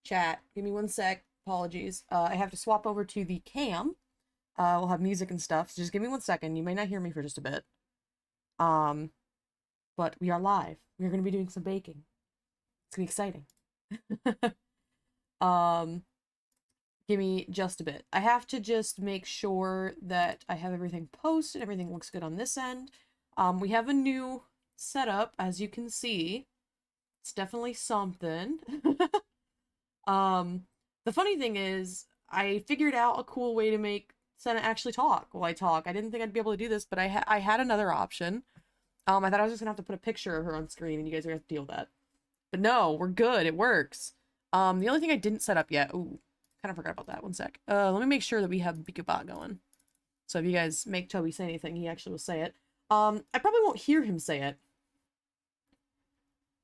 Chat, give me one sec. Apologies. I have to swap over to the cam. We'll have music and stuff, so just give me 1 second. You may not hear me for just a bit. Um, but we are live. We're going to be doing some baking. It's going to be exciting. Um, give me just a bit. I have to just make sure that I have everything posted. Everything looks good on this end. We have a new setup, as you can see. It's definitely something. The funny thing is, I figured out a cool way to make Senna actually talk while I talk. I didn't think I'd be able to do this, but I had another option. I thought I was just gonna have to put a picture of her on screen and you guys are gonna have to deal with that. But no, we're good. It works. The only thing I didn't set up yet. Ooh, kind of forgot about that. 1 sec. Let me make sure that we have BeakerBot going. So if you guys make Toby say anything, he actually will say it. I probably won't hear him say it,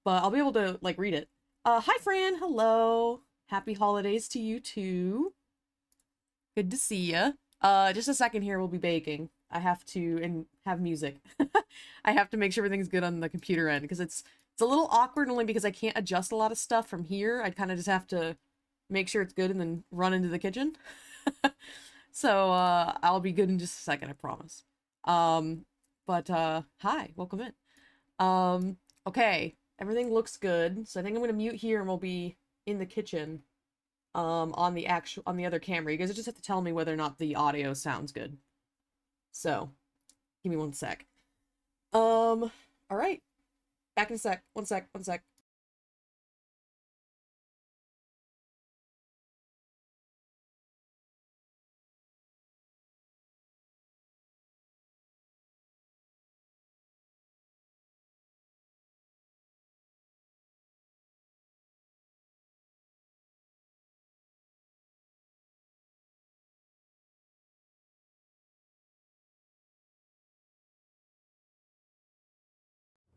but I'll be able to like read it. Hi Fran, hello. Happy holidays to you too. Good to see ya. Just a second here, we'll be baking. I have to, and have music. I have to make sure everything's good on the computer end, because it's a little awkward only because I can't adjust a lot of stuff from here. I kind of just have to make sure it's good and then run into the kitchen. So, I'll be good in just a second, I promise. Hi, welcome in. Okay, everything looks good, so I think I'm gonna mute here and we'll be in the kitchen, on the other camera. You guys just have to tell me whether or not the audio sounds good. So, give me 1 sec. All right. Back in a sec. 1 sec, 1 sec.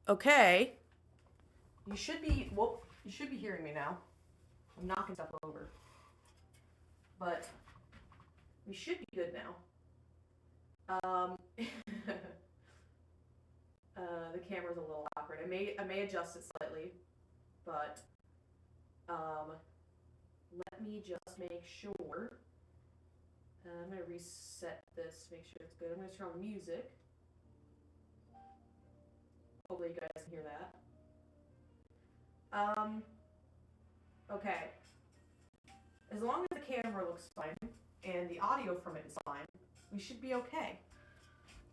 Okay. You should be, you should be hearing me now. I'm knocking stuff over. But we should be good now. The camera's a little awkward. I may adjust it slightly, but let me just make sure. I'm gonna reset this, make sure it's good. I'm gonna turn on music. Hopefully you guys can hear that. Okay. As long as the camera looks fine and the audio from it is fine, we should be okay.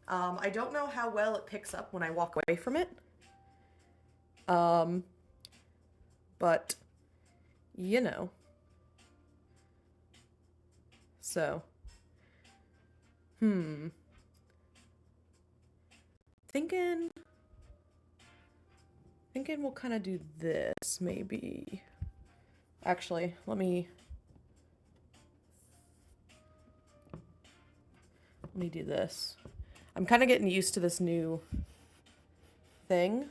I don't know how well it picks up when I walk away from it. But, you know. So. Thinking we'll kind of do this, maybe. Actually, let me do this. I'm kind of getting used to this new thing.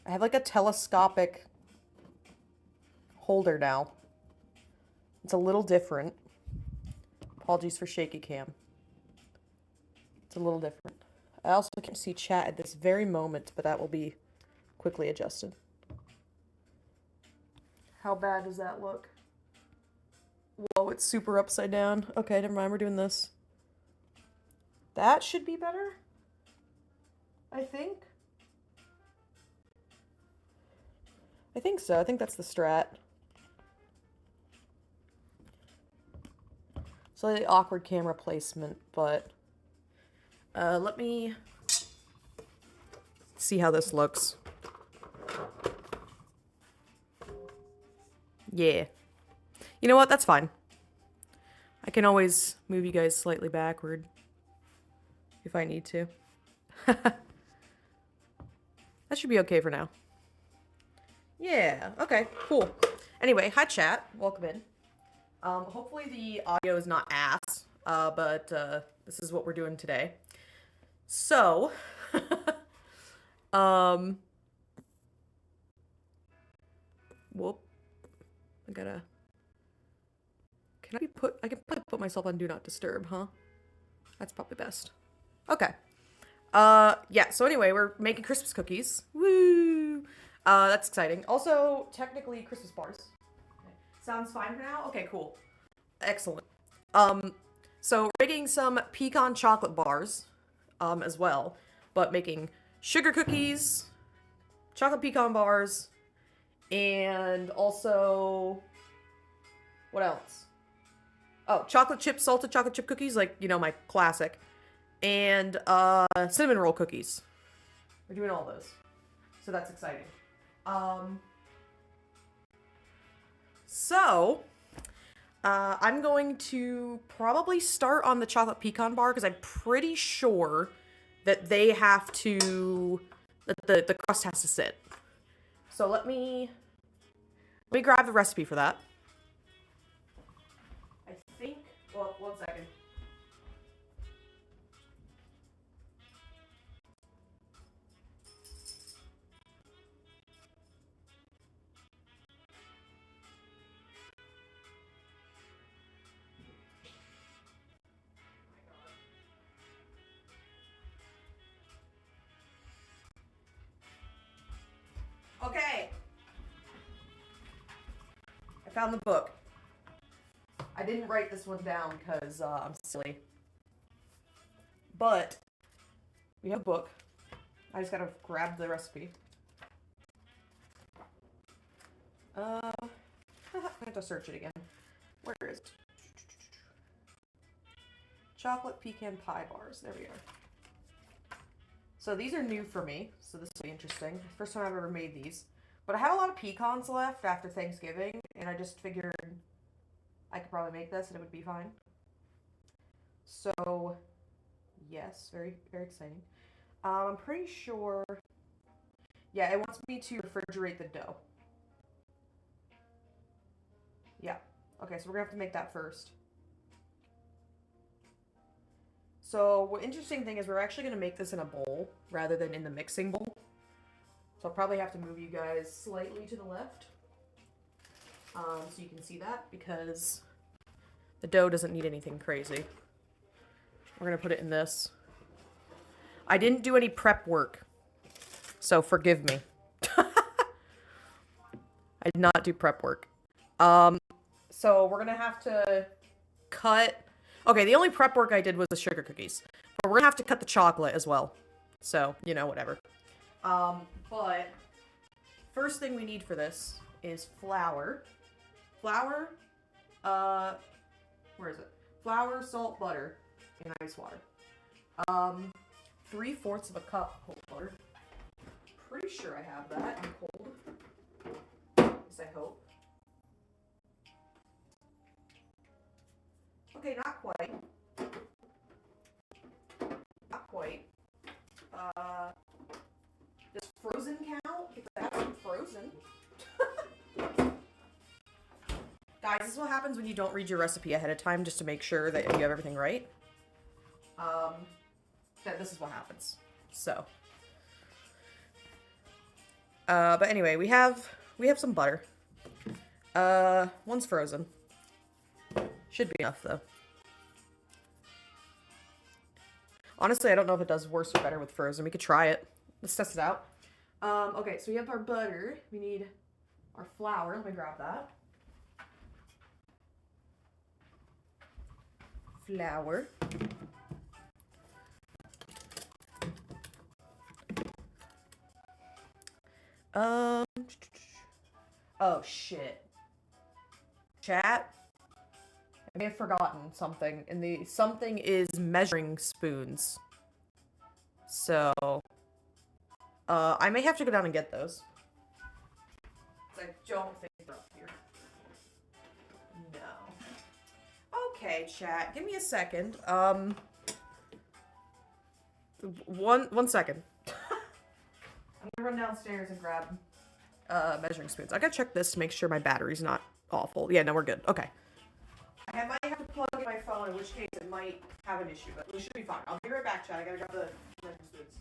I have like a telescopic holder now. It's a little different. Apologies for shaky cam. It's a little different. I also can't see chat at this very moment, but that will be quickly adjusted. How bad does that look? Whoa, it's super upside down. Okay, never mind, we're doing this. That should be better, I think. I think so. I think that's the strat. Slightly awkward camera placement, but let me see how this looks. Yeah. You know what? That's fine. I can always move you guys slightly backward if I need to. That should be okay for now. Yeah, okay, cool. Anyway, hi chat, welcome in. Hopefully the audio is not ass, but this is what we're doing today. So, whoop, I can probably put myself on Do Not Disturb, huh? That's probably best. Okay. Yeah, so anyway, we're making Christmas cookies. Woo! That's exciting. Also, technically, Christmas bars. Okay. Sounds fine for now? Okay, cool. Excellent. So making some pecan chocolate bars, as well, but making sugar cookies, chocolate pecan bars, and also, what else? Oh, salted chocolate chip cookies, like, my classic. And, cinnamon roll cookies. We're doing all those. So that's exciting. So, I'm going to probably start on the chocolate pecan bar because I'm pretty sure that they have to, that the crust has to sit. So let me grab the recipe for that. I think, well, one second. Okay. I found the book. I didn't write this one down because I'm silly. But we have a book. I just gotta grab the recipe. I have to search it again. Where is it? Chocolate pecan pie bars. There we are. So these are new for me, so this will be interesting. First time I've ever made these. But I had a lot of pecans left after Thanksgiving, and I just figured I could probably make this and it would be fine. So, yes, very, very exciting. I'm pretty sure, yeah, it wants me to refrigerate the dough. Yeah. Okay, so we're gonna have to make that first. So, what interesting thing is we're actually gonna make this in a bowl rather than in the mixing bowl. So I'll probably have to move you guys slightly to the left. So you can see that because the dough doesn't need anything crazy. We're gonna put it in this. I didn't do any prep work, so forgive me. I did not do prep work. So we're gonna have to cut. Okay, the only prep work I did was the sugar cookies, but we're gonna have to cut the chocolate as well. So whatever. But first thing we need for this is flour. Flour, where is it? Flour, salt, butter, and ice water. 3/4 of a cup cold butter. Pretty sure I have that in cold. At least I hope. Okay, not quite. Not quite. Does frozen count? Because I have some frozen. Guys, this is what happens when you don't read your recipe ahead of time just to make sure that you have everything right. That this is what happens. So. But anyway, we have some butter. One's frozen. Should be enough though. Honestly, I don't know if it does worse or better with frozen. We could try it. Let's test it out. Okay, so we have our butter. We need our flour. Let me grab that. Flour. Oh shit. Chat. I may have forgotten something, and the something is measuring spoons. So, I may have to go down and get those. I don't think they're up here. No. Okay, chat. Give me a second. One second. I'm gonna run downstairs and grab measuring spoons. I gotta check this to make sure my battery's not awful. Yeah, no, we're good. Okay. I might have to plug in my phone, in which case it might have an issue, but we should be fine. I'll be right back, chat. I gotta grab the measuring spoons.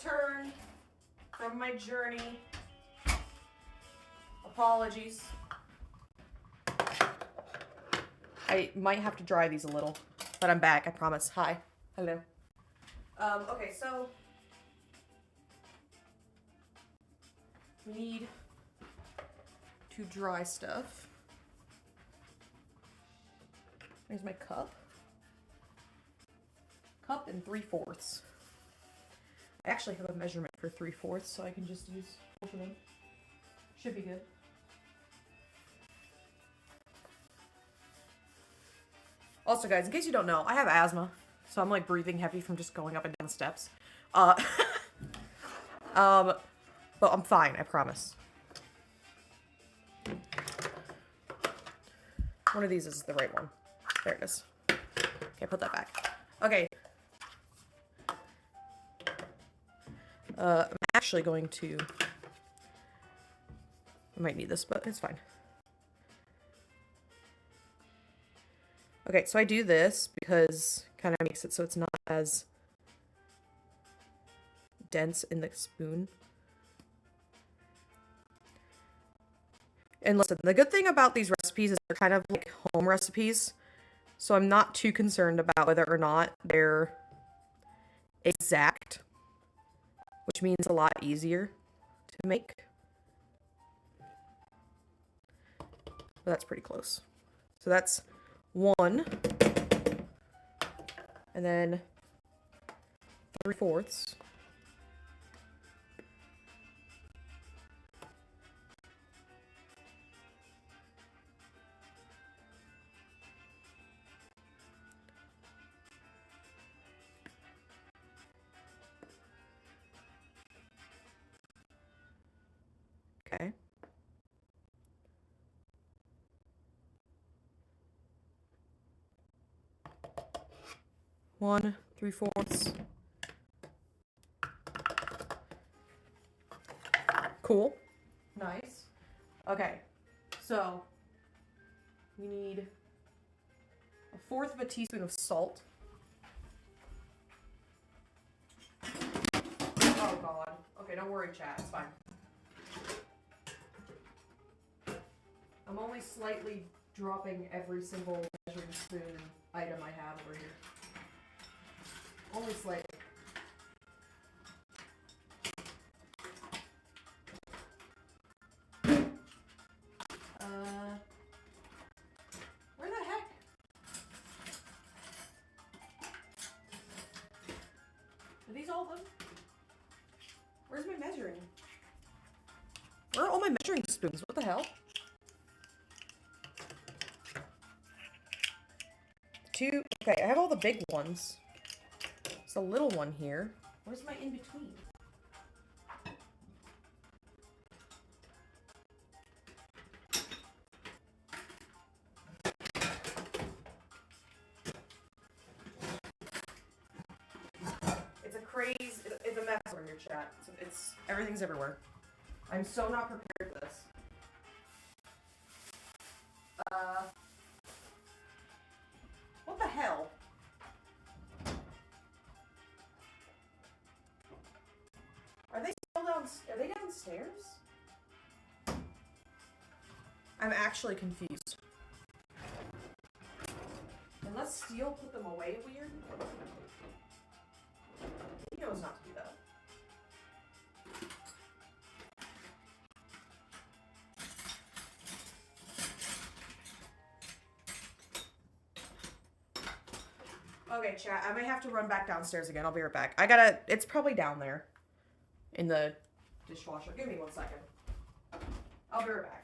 returned from my journey. Apologies. I might have to dry these a little, but I'm back, I promise. Hi. Hello. Okay, so we need to dry stuff. There's my cup. Cup and 3/4. I actually have a measurement for 3/4, so I can just use both of them. Should be good. Also, guys, in case you don't know, I have asthma, so I'm like breathing heavy from just going up and down the steps. But I'm fine, I promise. One of these is the right one. There it is. Okay, put that back. Okay. I'm actually going to... I might need this, but it's fine. Okay, so I do this because it kind of makes it so it's not as dense in the spoon. And listen, the good thing about these recipes is they're kind of like home recipes, so I'm not too concerned about whether or not they're exact, which means a lot easier to make. But that's pretty close. So that's 1, and then 3/4. Okay. One, 3/4. Cool. Nice. Okay. So we need 1/4 of a teaspoon of salt. Oh god. Okay, don't worry, chat. It's fine. I'm only slightly dropping every single measuring spoon item I have over here. Only slightly. Where the heck? Are these all of them? Where's my measuring? Where are all my measuring spoons? What the hell? 2. Okay, I have all the big ones. There's a little one here. Where's my in-between? It's a craze. It's a mess over your chat. It's everything's everywhere. I'm so not prepared for this. What the hell? Are they still are they downstairs? I'm actually confused. Unless Steel put them away weird? He knows not to do that. Okay, chat, I may have to run back downstairs again. I'll be right back. It's probably down there in the dishwasher. Give me 1 second. I'll be right back.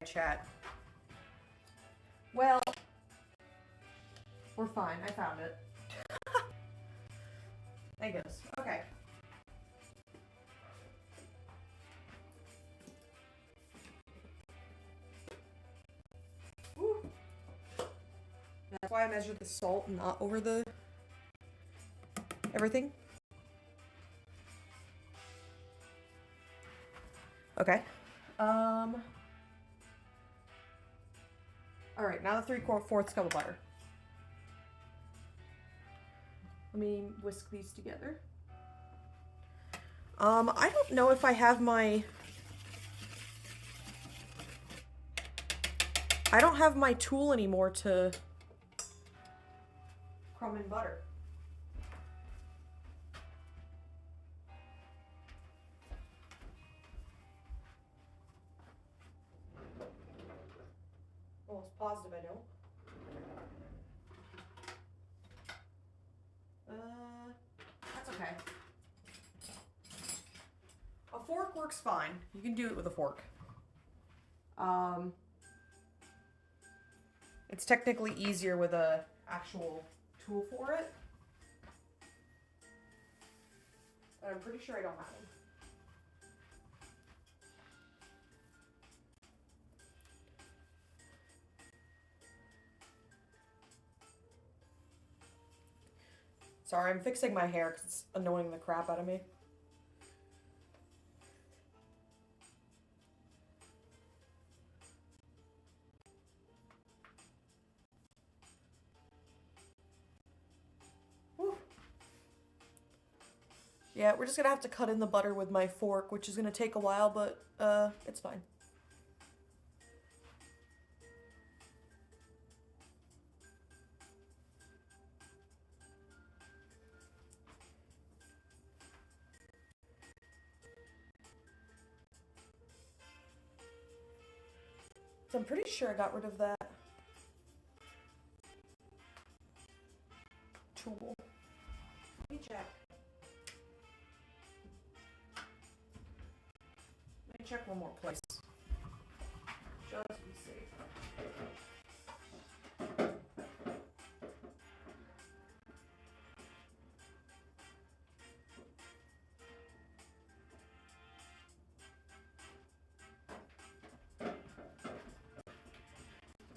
chat. Well, we're fine. I found it. I guess. Okay. Woo. That's why I measured the salt not over the everything. Okay. All right, now the 3/4 cup of butter. Let me whisk these together. I don't know if I have my... I don't have my tool anymore to crumb in butter. Almost positive I don't. That's okay. A fork works fine. You can do it with a fork. It's technically easier with a actual tool for it. But I'm pretty sure I don't have one. Sorry, I'm fixing my hair because it's annoying the crap out of me. Whew. Yeah, we're just gonna have to cut in the butter with my fork, which is gonna take a while, but it's fine. So I'm pretty sure I got rid of that tool. Let me check. Let me check one more place. Just be safe.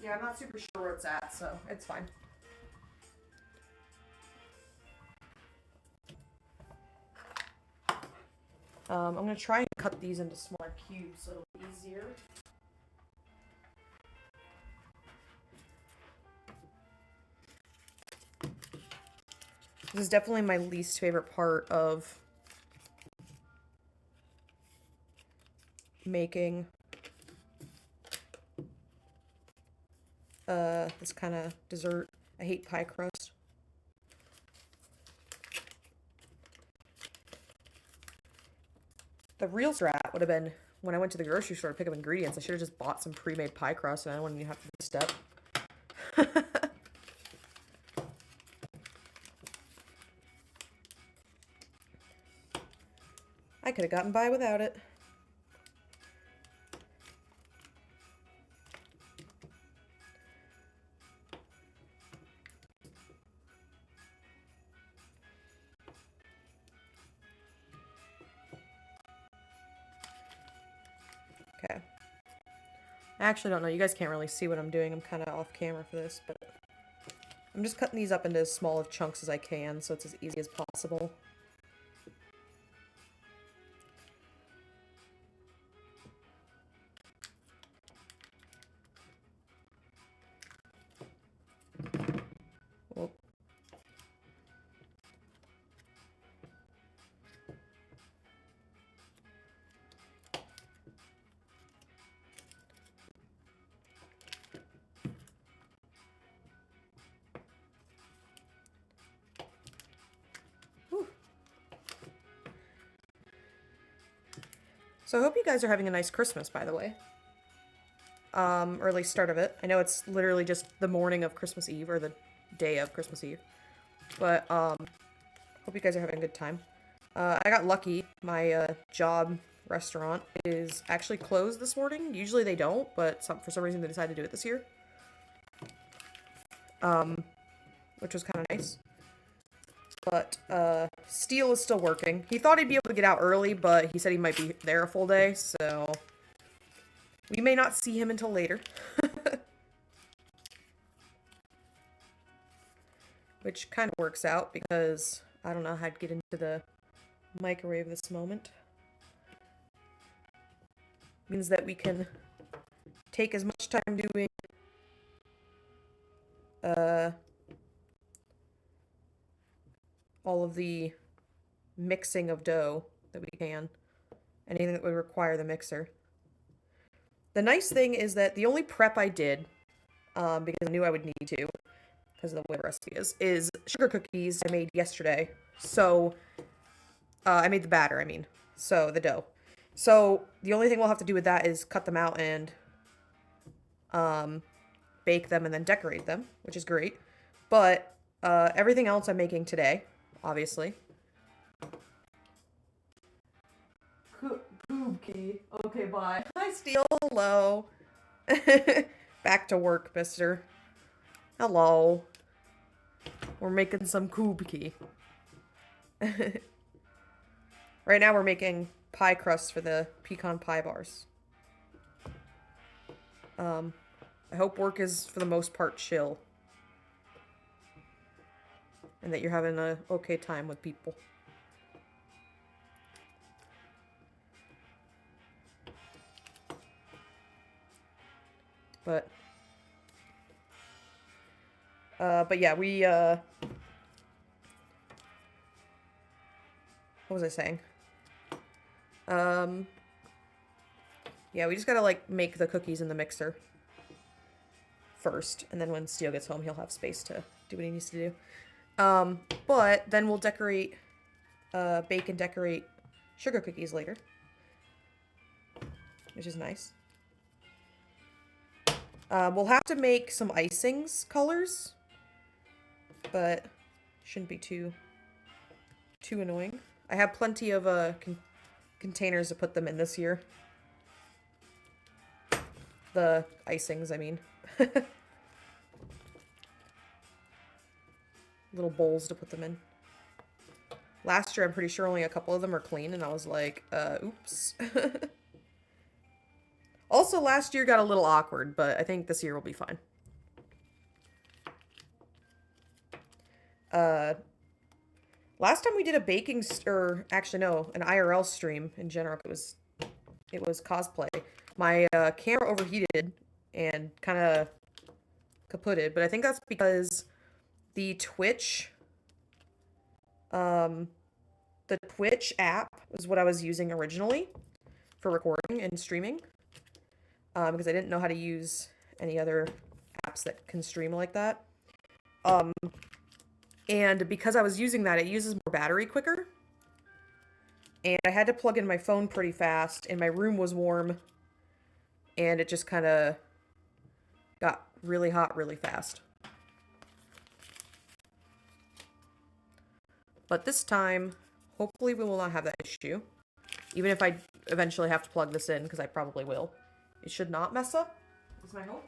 Yeah, I'm not super sure where it's at, so it's fine. I'm gonna try and cut these into smaller cubes so it'll be easier. This is definitely my least favorite part of making this kind of dessert. I hate pie crust. The real strat would have been when I went to the grocery store to pick up ingredients. I should have just bought some pre-made pie crust and I wouldn't even have to do this step. I could have gotten by without it. Okay. I actually don't know. You guys can't really see what I'm doing. I'm kind of off camera for this, but I'm just cutting these up into as small of chunks as I can so it's as easy as possible. Well, so I hope you guys are having a nice Christmas, by the way. Or at least start of it. I know it's literally just the morning of Christmas Eve, or the day of Christmas Eve. But, hope you guys are having a good time. I got lucky. My, job restaurant is actually closed this morning. Usually they don't, but for some reason they decided to do it this year. Which was kind of nice. But, Steele is still working. He thought he'd be able to get out early, but he said he might be there a full day, so we may not see him until later. Which kind of works out because I don't know how to get into the microwave this moment. Means that we can take as much time doing all of the mixing of dough that we can. Anything that would require the mixer. The nice thing is that the only prep I did, because I knew I would need to, because of the way the recipe is sugar cookies I made yesterday. So, I made the batter, I mean. So, the dough. So, the only thing we'll have to do with that is cut them out and bake them and then decorate them, which is great. But, everything else I'm making today, obviously. Key. Okay, bye. Hi, Steele. Hello. Back to work, mister. Hello. We're making some kubki. Right now we're making pie crusts for the pecan pie bars. I hope work is, for the most part, chill. And that you're having a okay time with people. But yeah, we, what was I saying? Yeah, we just gotta, like, make the cookies in the mixer first, and then when Steele gets home, he'll have space to do what he needs to do. But then we'll decorate, bake and decorate sugar cookies later, which is nice. We'll have to make some icings colors, but shouldn't be too annoying. I have plenty of containers to put them in this year. The icings, I mean. Little bowls to put them in. Last year, I'm pretty sure only a couple of them are clean, and I was like, oops. Also, last year got a little awkward, but I think this year will be fine. Last time we did a baking, or actually no, an IRL stream in general, it was cosplay. My camera overheated and kind of kaputted, but I think that's because the Twitch app was what I was using originally for recording and streaming. Because I didn't know how to use any other apps that can stream like that. And because I was using that, it uses more battery quicker. And I had to plug in my phone pretty fast, and my room was warm. And it just kind of got really hot really fast. But this time, hopefully we will not have that issue. Even if I eventually have to plug this in, because I probably will. It should not mess up, is my hope.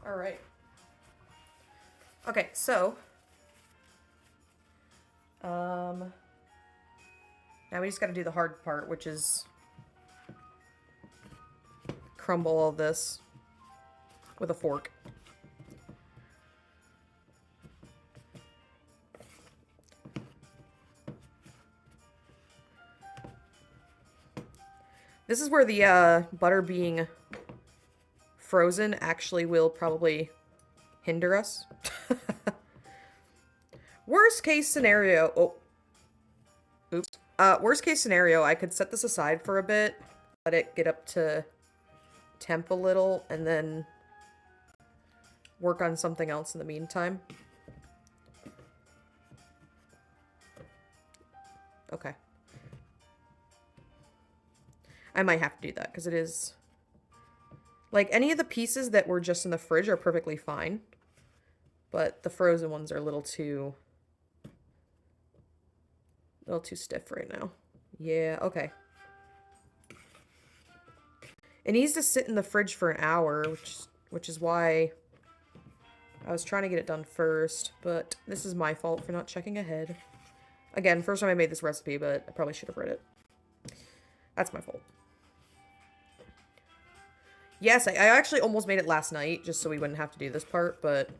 All right. Okay, so now we just got to do the hard part, which is crumble all this with a fork. This is where the butter being frozen actually will probably hinder us. Worst case scenario... Oh. Oops. Worst case scenario, I could set this aside for a bit, let it get up to temp a little, and then work on something else in the meantime. Okay. I might have to do that, because it is... Like, any of the pieces that were just in the fridge are perfectly fine. But the frozen ones are a little too stiff right now. Yeah, okay. It needs to sit in the fridge for an hour, which is why I was trying to get it done first, but this is my fault for not checking ahead. Again, first time I made this recipe, but I probably should have read it. That's my fault. Yes, I actually almost made it last night, just so we wouldn't have to do this part, but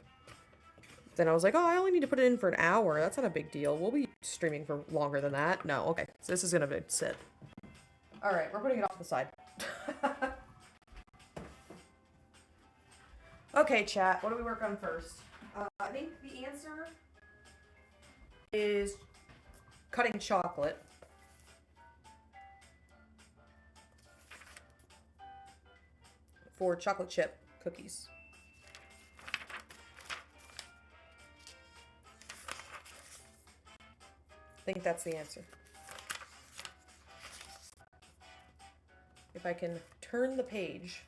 then I was like, oh, I only need to put it in for an hour. That's not a big deal. We'll be streaming for longer than that. No, okay. So this is gonna sit. Alright, we're putting it off to the side. Okay, chat. What do we work on first? I think the answer is cutting chocolate. For chocolate chip cookies. I think that's the answer. If I can turn the page.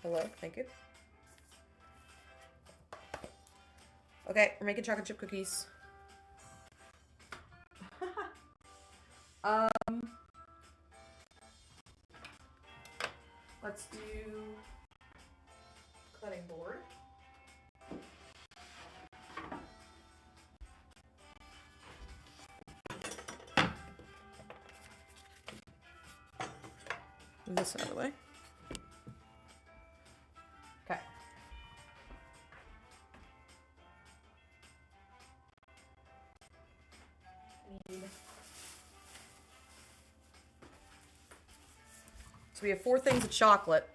Hello, thank you. Okay, we're making chocolate chip cookies. Let's do cutting board. Move this out of the way. Okay. So we have 4 things of chocolate.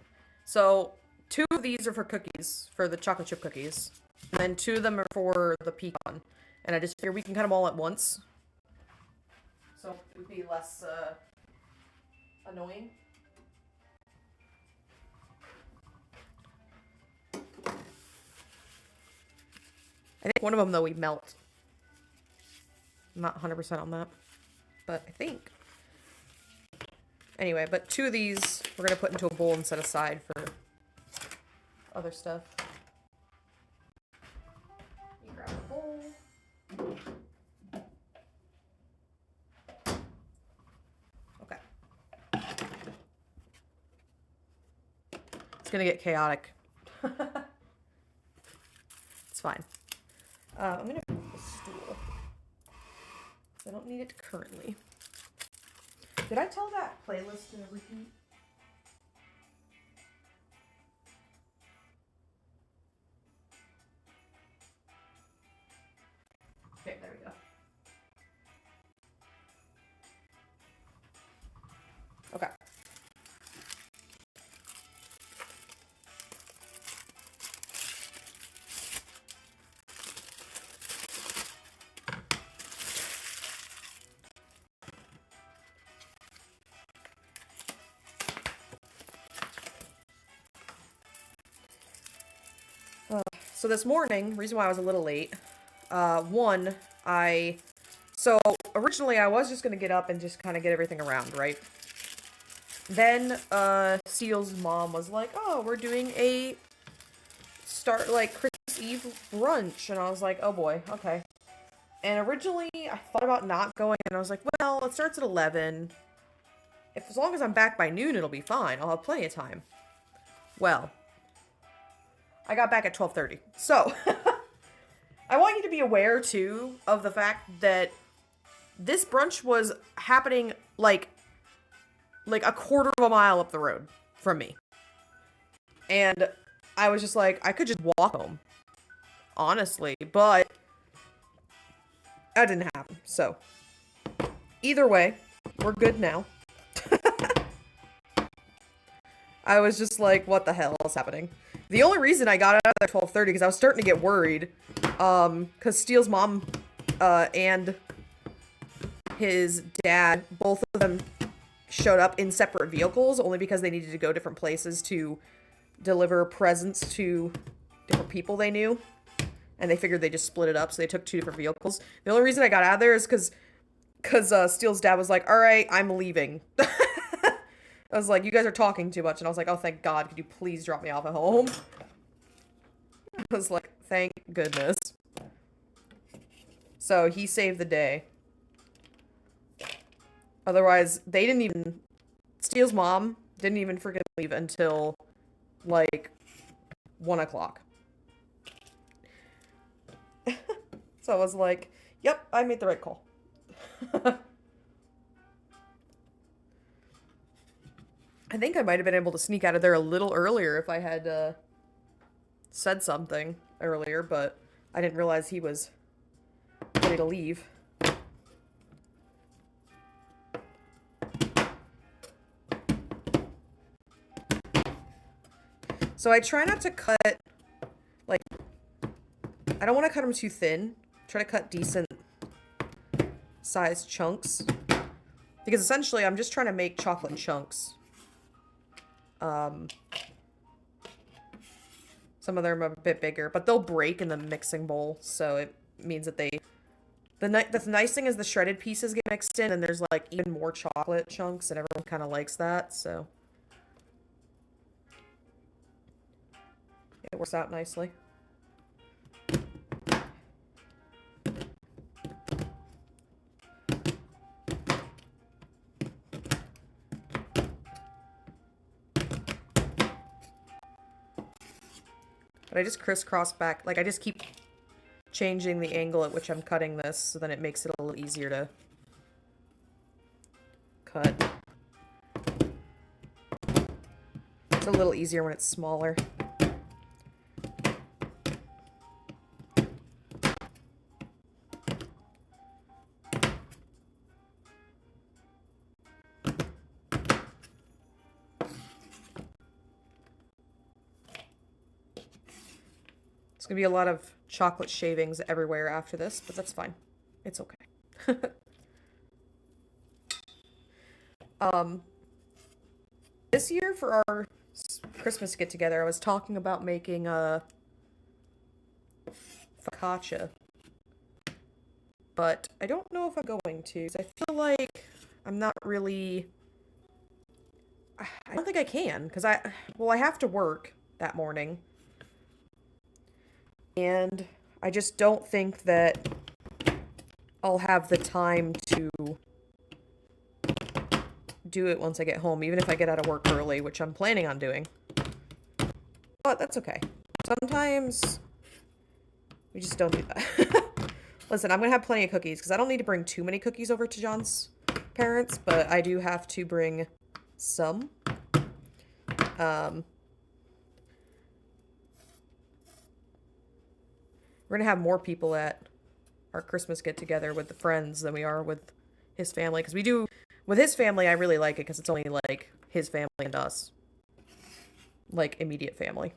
So 2 of these are for cookies, for the chocolate chip cookies. And then 2 of them are for the pecan. And I just figure we can cut them all at once. So it would be less annoying. I think one of them, though, we melt. I'm not 100% on that. But I think. Anyway, but 2 of these we're going to put into a bowl and set aside for other stuff. You grab a bowl. Okay. It's going to get chaotic. It's fine. I'm going to put the stool. I don't need it currently. Did I tell that playlist to repeat? Okay, there we go. Okay. So this morning, reason why I was a little late, so originally I was just going to get up and just kind of get everything around, right? Then, Seal's mom was like, oh, we're doing a Christmas Eve brunch, and I was like, oh boy, okay. And originally, I thought about not going, and I was like, well, it starts at 11. As long as I'm back by noon, it'll be fine. I'll have plenty of time. Well, I got back at 12:30. So, I want you to be aware, too, of the fact that this brunch was happening, like a quarter of a mile up the road from me. And I was just like, I could just walk home. Honestly. But that didn't happen. So, either way, we're good now. I was just like, what the hell is happening? The only reason I got out at 12:30 because I was starting to get worried. Because Steele's mom, and his dad, both of them showed up in separate vehicles only because they needed to go different places to deliver presents to different people they knew. And they figured they just split it up, so they took 2 different vehicles. The only reason I got out of there is because Steele's dad was like, all right, I'm leaving. I was like, you guys are talking too much. And I was like, oh, thank God. Could you please drop me off at home? I was like, thank goodness. So he saved the day. Otherwise, they didn't even... Steele's mom didn't even freaking leave until, like, 1 o'clock. So I was like, yep, I made the right call. I think I might have been able to sneak out of there a little earlier if I had said something earlier, but I didn't realize he was ready to leave. So I try not to cut, like, I don't want to cut them too thin. Try to cut decent sized chunks. Because essentially I'm just trying to make chocolate chunks. Some of them are a bit bigger, but they'll break in the mixing bowl, so it means that the nice thing is the shredded pieces get mixed in, and there's like even more chocolate chunks, and everyone kind of likes that, so it works out nicely. But I just crisscross back, like I just keep changing the angle at which I'm cutting this, so then it makes it a little easier to cut. It's a little easier when it's smaller. It's gonna be a lot of chocolate shavings everywhere after this, but that's fine. It's okay. This year for our Christmas get-together, I was talking about making a focaccia. But I don't know if I'm going to, because I feel like I'm not really... I don't think I can, because I have to work that morning. And I just don't think that I'll have the time to do it once I get home, even if I get out of work early, which I'm planning on doing. But that's okay. Sometimes we just don't do that. Listen, I'm going to have plenty of cookies, because I don't need to bring too many cookies over to John's parents, but I do have to bring some. We're going to have more people at our Christmas get-together with the friends than we are with his family. Because we do... With his family, I really like it because it's only, like, his family and us. Like, immediate family.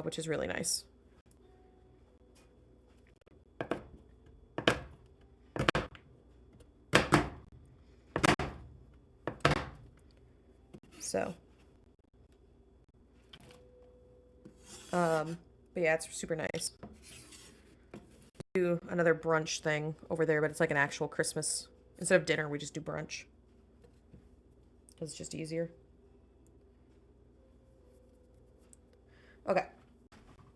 Which is really nice. So... but yeah, it's super nice. Do another brunch thing over there, but it's like an actual Christmas. Instead of dinner, we just do brunch. Because it's just easier. Okay.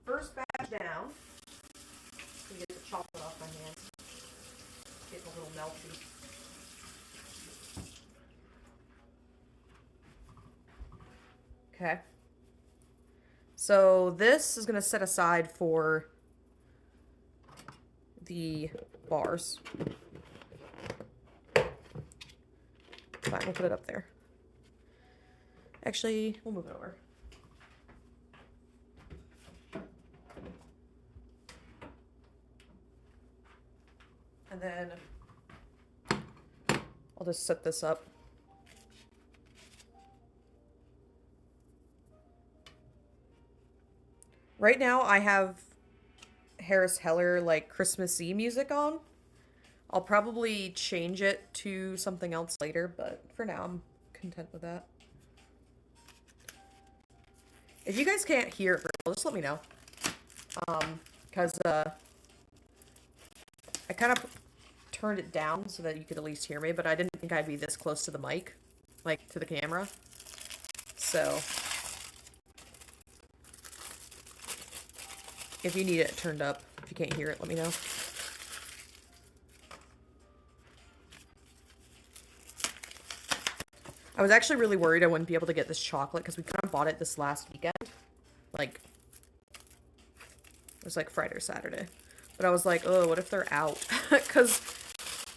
First batch down. Get the chocolate off my hands. Getting a little melty. Okay. So this is going to set aside for the bars. Fine, we'll put it up there. Actually, we'll move it over. And then I'll just set this up. Right now I have Harris Heller like Christmassy music on. I'll probably change it to something else later, but for now I'm content with that. If you guys can't hear it, just let me know. Because I kind of turned it down so that you could at least hear me, but I didn't think I'd be this close to the mic, like to the camera. So if you need it turned up, if you can't hear it, let me know. I was actually really worried I wouldn't be able to get this chocolate because we kind of bought it this last weekend. Like, it was like Friday or Saturday. But I was like, oh, what if they're out? Because,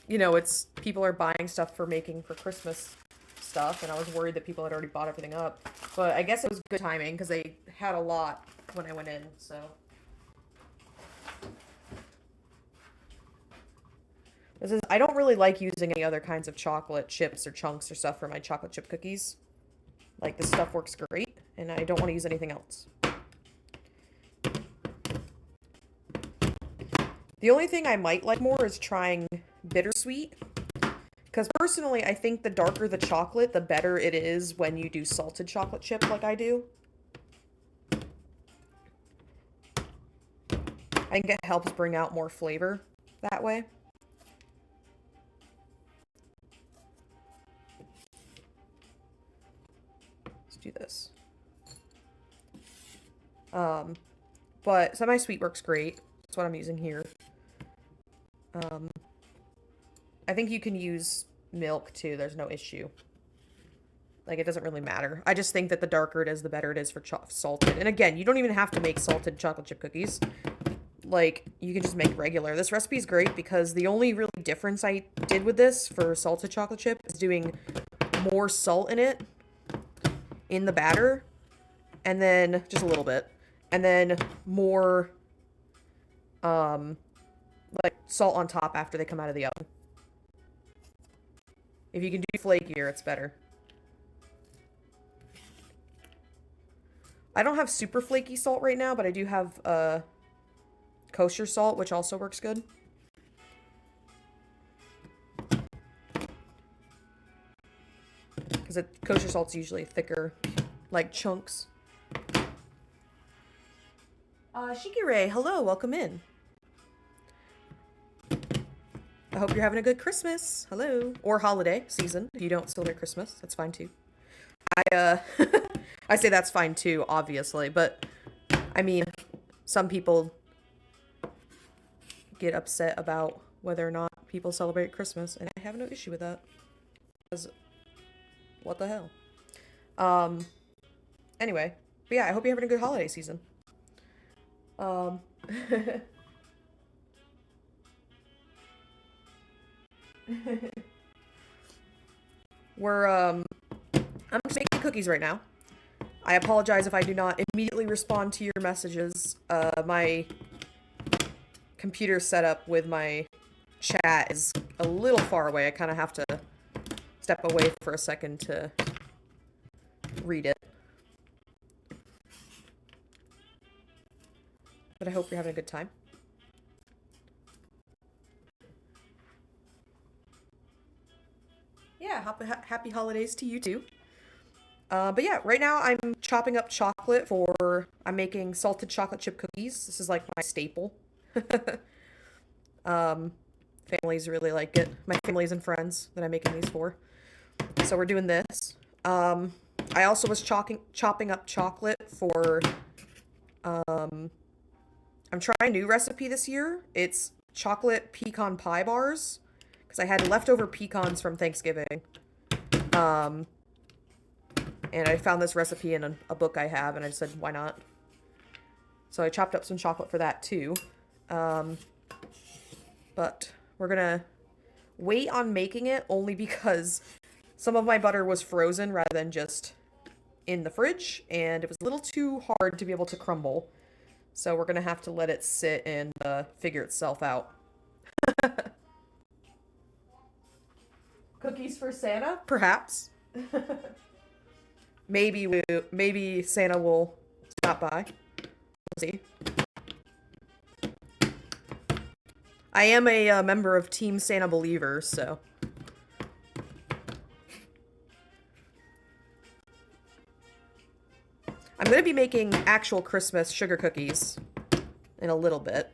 you know, it's people are buying stuff for making for Christmas stuff, and I was worried that people had already bought everything up. But I guess it was good timing because they had a lot when I went in, so. I don't really like using any other kinds of chocolate chips or chunks or stuff for my chocolate chip cookies. Like, this stuff works great, and I don't want to use anything else. The only thing I might like more is trying bittersweet. Because personally, I think the darker the chocolate, the better it is when you do salted chocolate chip like I do. I think it helps bring out more flavor that way. Let's do this. But semi-sweet works great. That's what I'm using here. I think you can use milk too. There's no issue. Like, it doesn't really matter. I just think that the darker it is, the better it is for salted. And again, you don't even have to make salted chocolate chip cookies. Like, you can just make regular. This recipe is great because the only really difference I did with this for salted chocolate chip is doing more salt in it, in the batter, and then just a little bit. And then more, like, salt on top after they come out of the oven. If you can do flakier, it's better. I don't have super flaky salt right now, but I do have kosher salt, which also works good. Because kosher salt's usually thicker, like chunks. Shikire, hello, welcome in. I hope you're having a good Christmas. Hello. Or holiday season. If you don't celebrate Christmas, that's fine too. I say that's fine too, obviously, but I mean, some people get upset about whether or not people celebrate Christmas, and I have no issue with that. Because, what the hell? Anyway, but yeah, I hope you're having a good holiday season. I'm just making cookies right now. I apologize if I do not immediately respond to your messages. My computer setup with my chat is a little far away. I kind of have to step away for a second to read it. But I hope you're having a good time. Yeah, happy holidays to you too. But yeah, right now I'm chopping up chocolate I'm making salted chocolate chip cookies. This is like my staple. Families really like it. My families and friends that I'm making these for. So we're doing this. I also was chopping up chocolate for, I'm trying a new recipe this year. It's chocolate pecan pie bars. Because I had leftover pecans from Thanksgiving. And I found this recipe in a book I have, and I said, why not? So I chopped up some chocolate for that, too. But we're gonna wait on making it, only because some of my butter was frozen rather than just in the fridge, and it was a little too hard to be able to crumble. So we're gonna have to let it sit and figure itself out. Cookies for Santa? Perhaps. Maybe Santa will stop by. See? I am a member of Team Santa Believers, so. I'm going to be making actual Christmas sugar cookies in a little bit.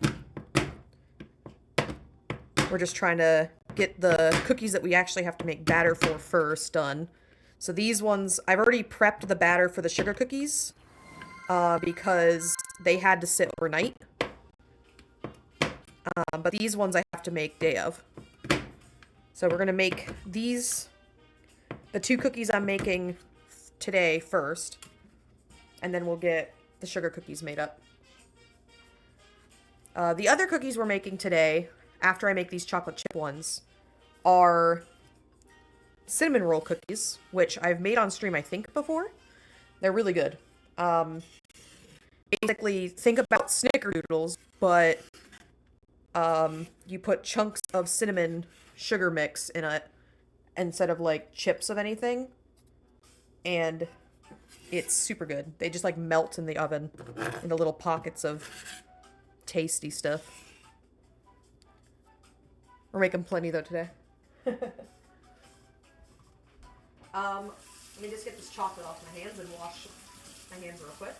We're just trying to get the cookies that we actually have to make batter for first done. So these ones, I've already prepped the batter for the sugar cookies because they had to sit overnight. But these ones I have to make day of. So we're going to make these, the 2 cookies I'm making today first. And then we'll get the sugar cookies made up. The other cookies we're making today, after I make these chocolate chip ones, are cinnamon roll cookies, which I've made on stream, I think, before. They're really good. Basically, think about snickerdoodles, but you put chunks of cinnamon sugar mix in it instead of, like, chips of anything. And it's super good. They just, like, melt in the oven into little pockets of tasty stuff. We're making plenty, though, today. Let me just get this chocolate off my hands and wash my hands real quick.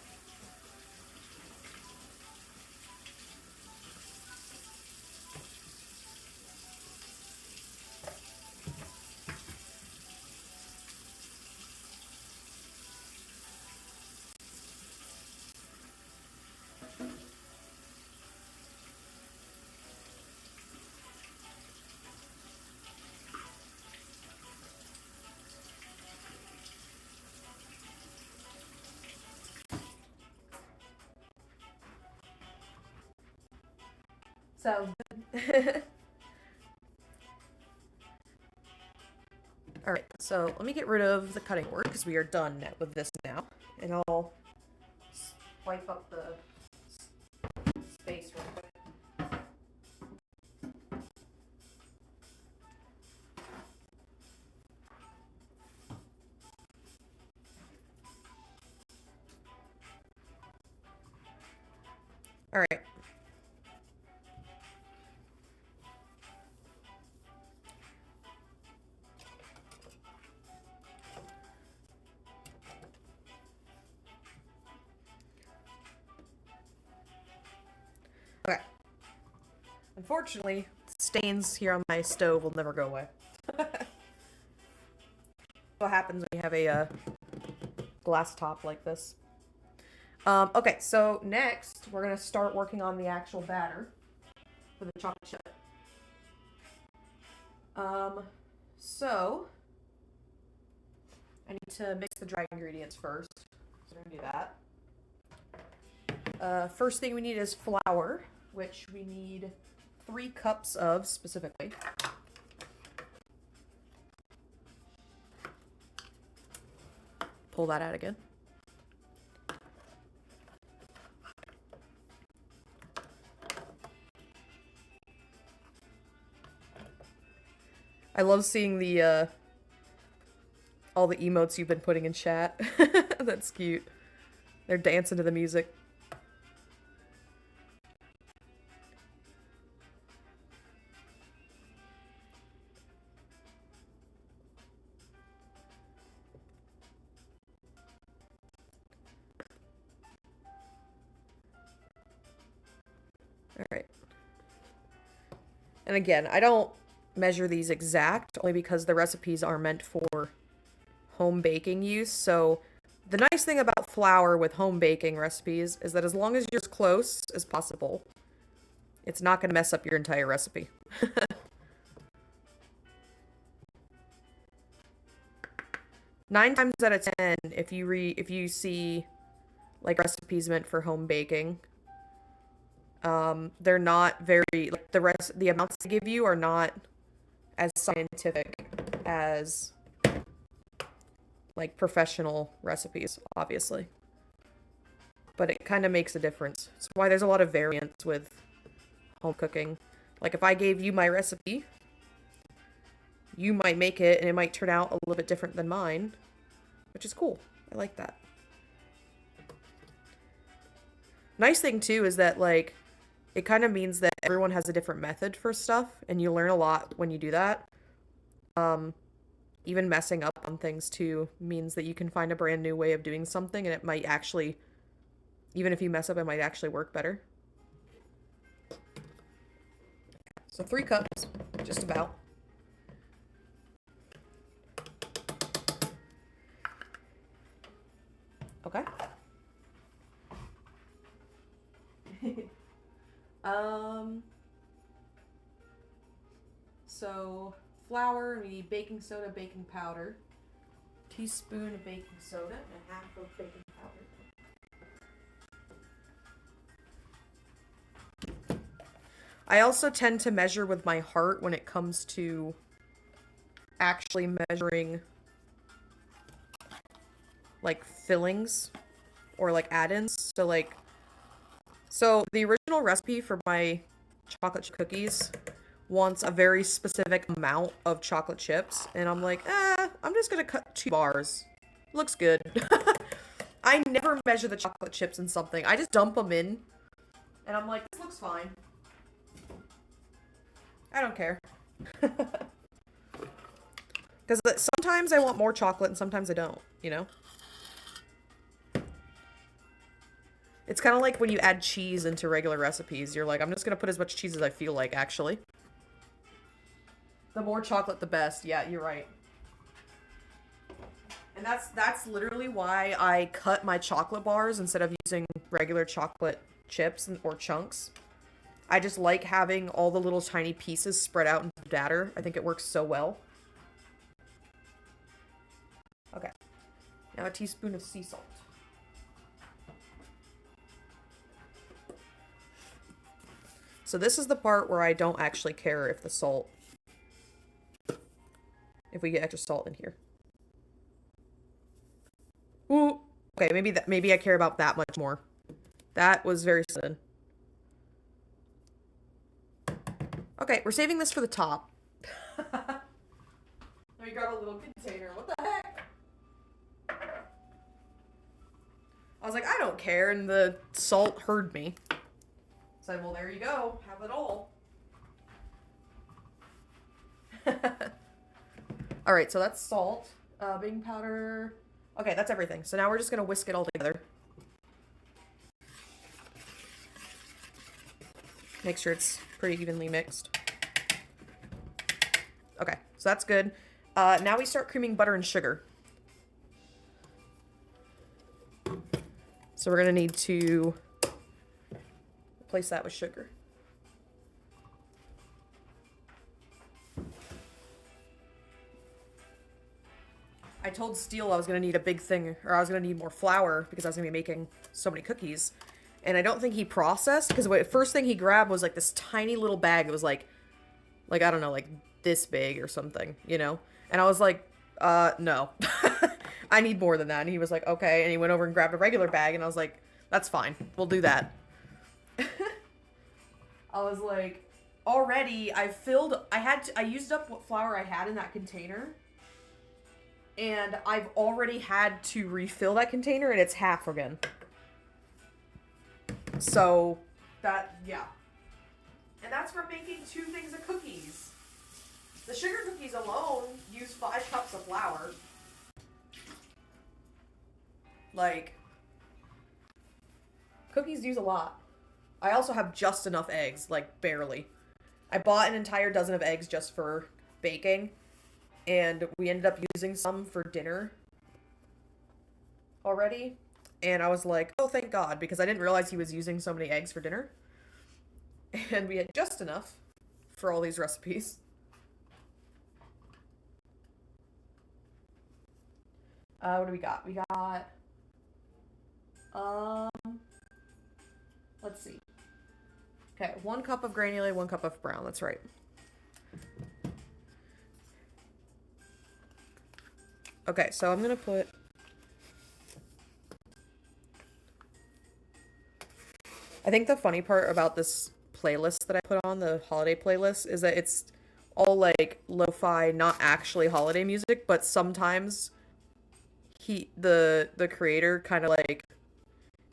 Sounds good. Alright, so let me get rid of the cutting board because we are done with this now. And I'll wipe up the space real quick. Alright. Okay. Unfortunately, stains here on my stove will never go away. What happens when you have a glass top like this. Okay, so next we're going to start working on the actual batter for the chocolate chip. So I need to mix the dry ingredients first. So we're going to do that. First thing we need is flour, which we need 3 cups of specifically. Pull that out again. I love seeing the all the emotes you've been putting in chat. That's cute. They're dancing to the music. Alright. And again, I don't measure these exact, only because the recipes are meant for home baking use. So the nice thing about flour with home baking recipes is that as long as you're as close as possible, it's not going to mess up your entire recipe. 9 times out of 10, if you see like recipes meant for home baking, they're not very, like, the amounts they give you are not as scientific as like professional recipes, obviously. But it kind of makes a difference. That's why there's a lot of variance with home cooking. Like, if I gave you my recipe, you might make it and it might turn out a little bit different than mine, which is cool. I like that. Nice thing too is that like it kind of means that everyone has a different method for stuff, and you learn a lot when you do that. Um, Even messing up on things too means that you can find a brand new way of doing something, and it might actually, even if you mess up, it might actually work better. So 3 cups, just about. Okay. um, so flour, we need baking soda, baking powder, teaspoon of baking soda, and half of baking powder. I also tend to measure with my heart when it comes to actually measuring like fillings or like add-ins. So the original recipe for my chocolate chip cookies wants a very specific amount of chocolate chips, and I'm like, I'm just gonna cut 2 bars. Looks good. I never measure the chocolate chips in something. I just dump them in, and I'm like, this looks fine. I don't care. Because sometimes I want more chocolate and sometimes I don't, you know? It's kind of like when you add cheese into regular recipes. You're like, I'm just going to put as much cheese as I feel like, actually. The more chocolate, the best. Yeah, you're right. And that's literally why I cut my chocolate bars instead of using regular chocolate chips or chunks. I just like having all the little tiny pieces spread out into the batter. I think it works so well. Okay. Now a teaspoon of sea salt. So this is the part where I don't actually care if if we get extra salt in here. Ooh. Okay, maybe I care about that much more. That was very sudden. Okay, we're saving this for the top. Let me grab a little container. What the heck? I was like, I don't care, and the salt heard me. Said, well, there you go. Have it all. All right, so that's salt, baking powder. Okay, that's everything. So now we're just gonna whisk it all together. Make sure it's pretty evenly mixed. Okay, so that's good. Now we start creaming butter and sugar. So we're gonna need to replace that with sugar. I told Steele I was gonna need a big thing, or I was gonna need more flour because I was gonna be making so many cookies. And I don't think he processed, because the first thing he grabbed was like this tiny little bag. It was like I don't know, like this big or something, you know? And I was like, no. I need more than that. And he was like, okay. And he went over and grabbed a regular bag, and I was like, that's fine. We'll do that. I was like, already I used up what flour I had in that container. And I've already had to refill that container, and it's half again. So, yeah. And that's for making 2 things of cookies. The sugar cookies alone use 5 cups of flour. Like, cookies use a lot. I also have just enough eggs, like barely. I bought an entire dozen of eggs just for baking, and we ended up using some for dinner already. And I was like, oh, thank God, because I didn't realize he was using so many eggs for dinner. And we had just enough for all these recipes. What do we got? We got, let's see. Okay, 1 cup of granulated, 1 cup of brown. That's right. Okay, so I'm going to put... I think the funny part about this playlist that I put on, the holiday playlist, is that it's all like lo-fi, not actually holiday music, but sometimes the creator kind of like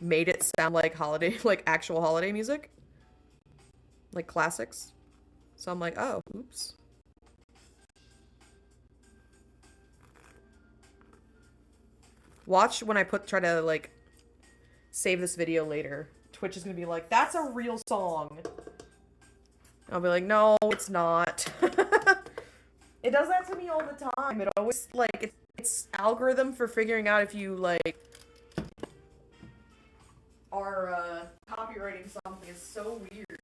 made it sound like holiday, like actual holiday music. Like classics. So I'm like, oh, oops. Watch when I try to like save this video later. Twitch is gonna be like, that's a real song. I'll be like, no, it's not. It does that to me all the time. It always, like, it's algorithm for figuring out if you, like, are, copywriting something is so weird.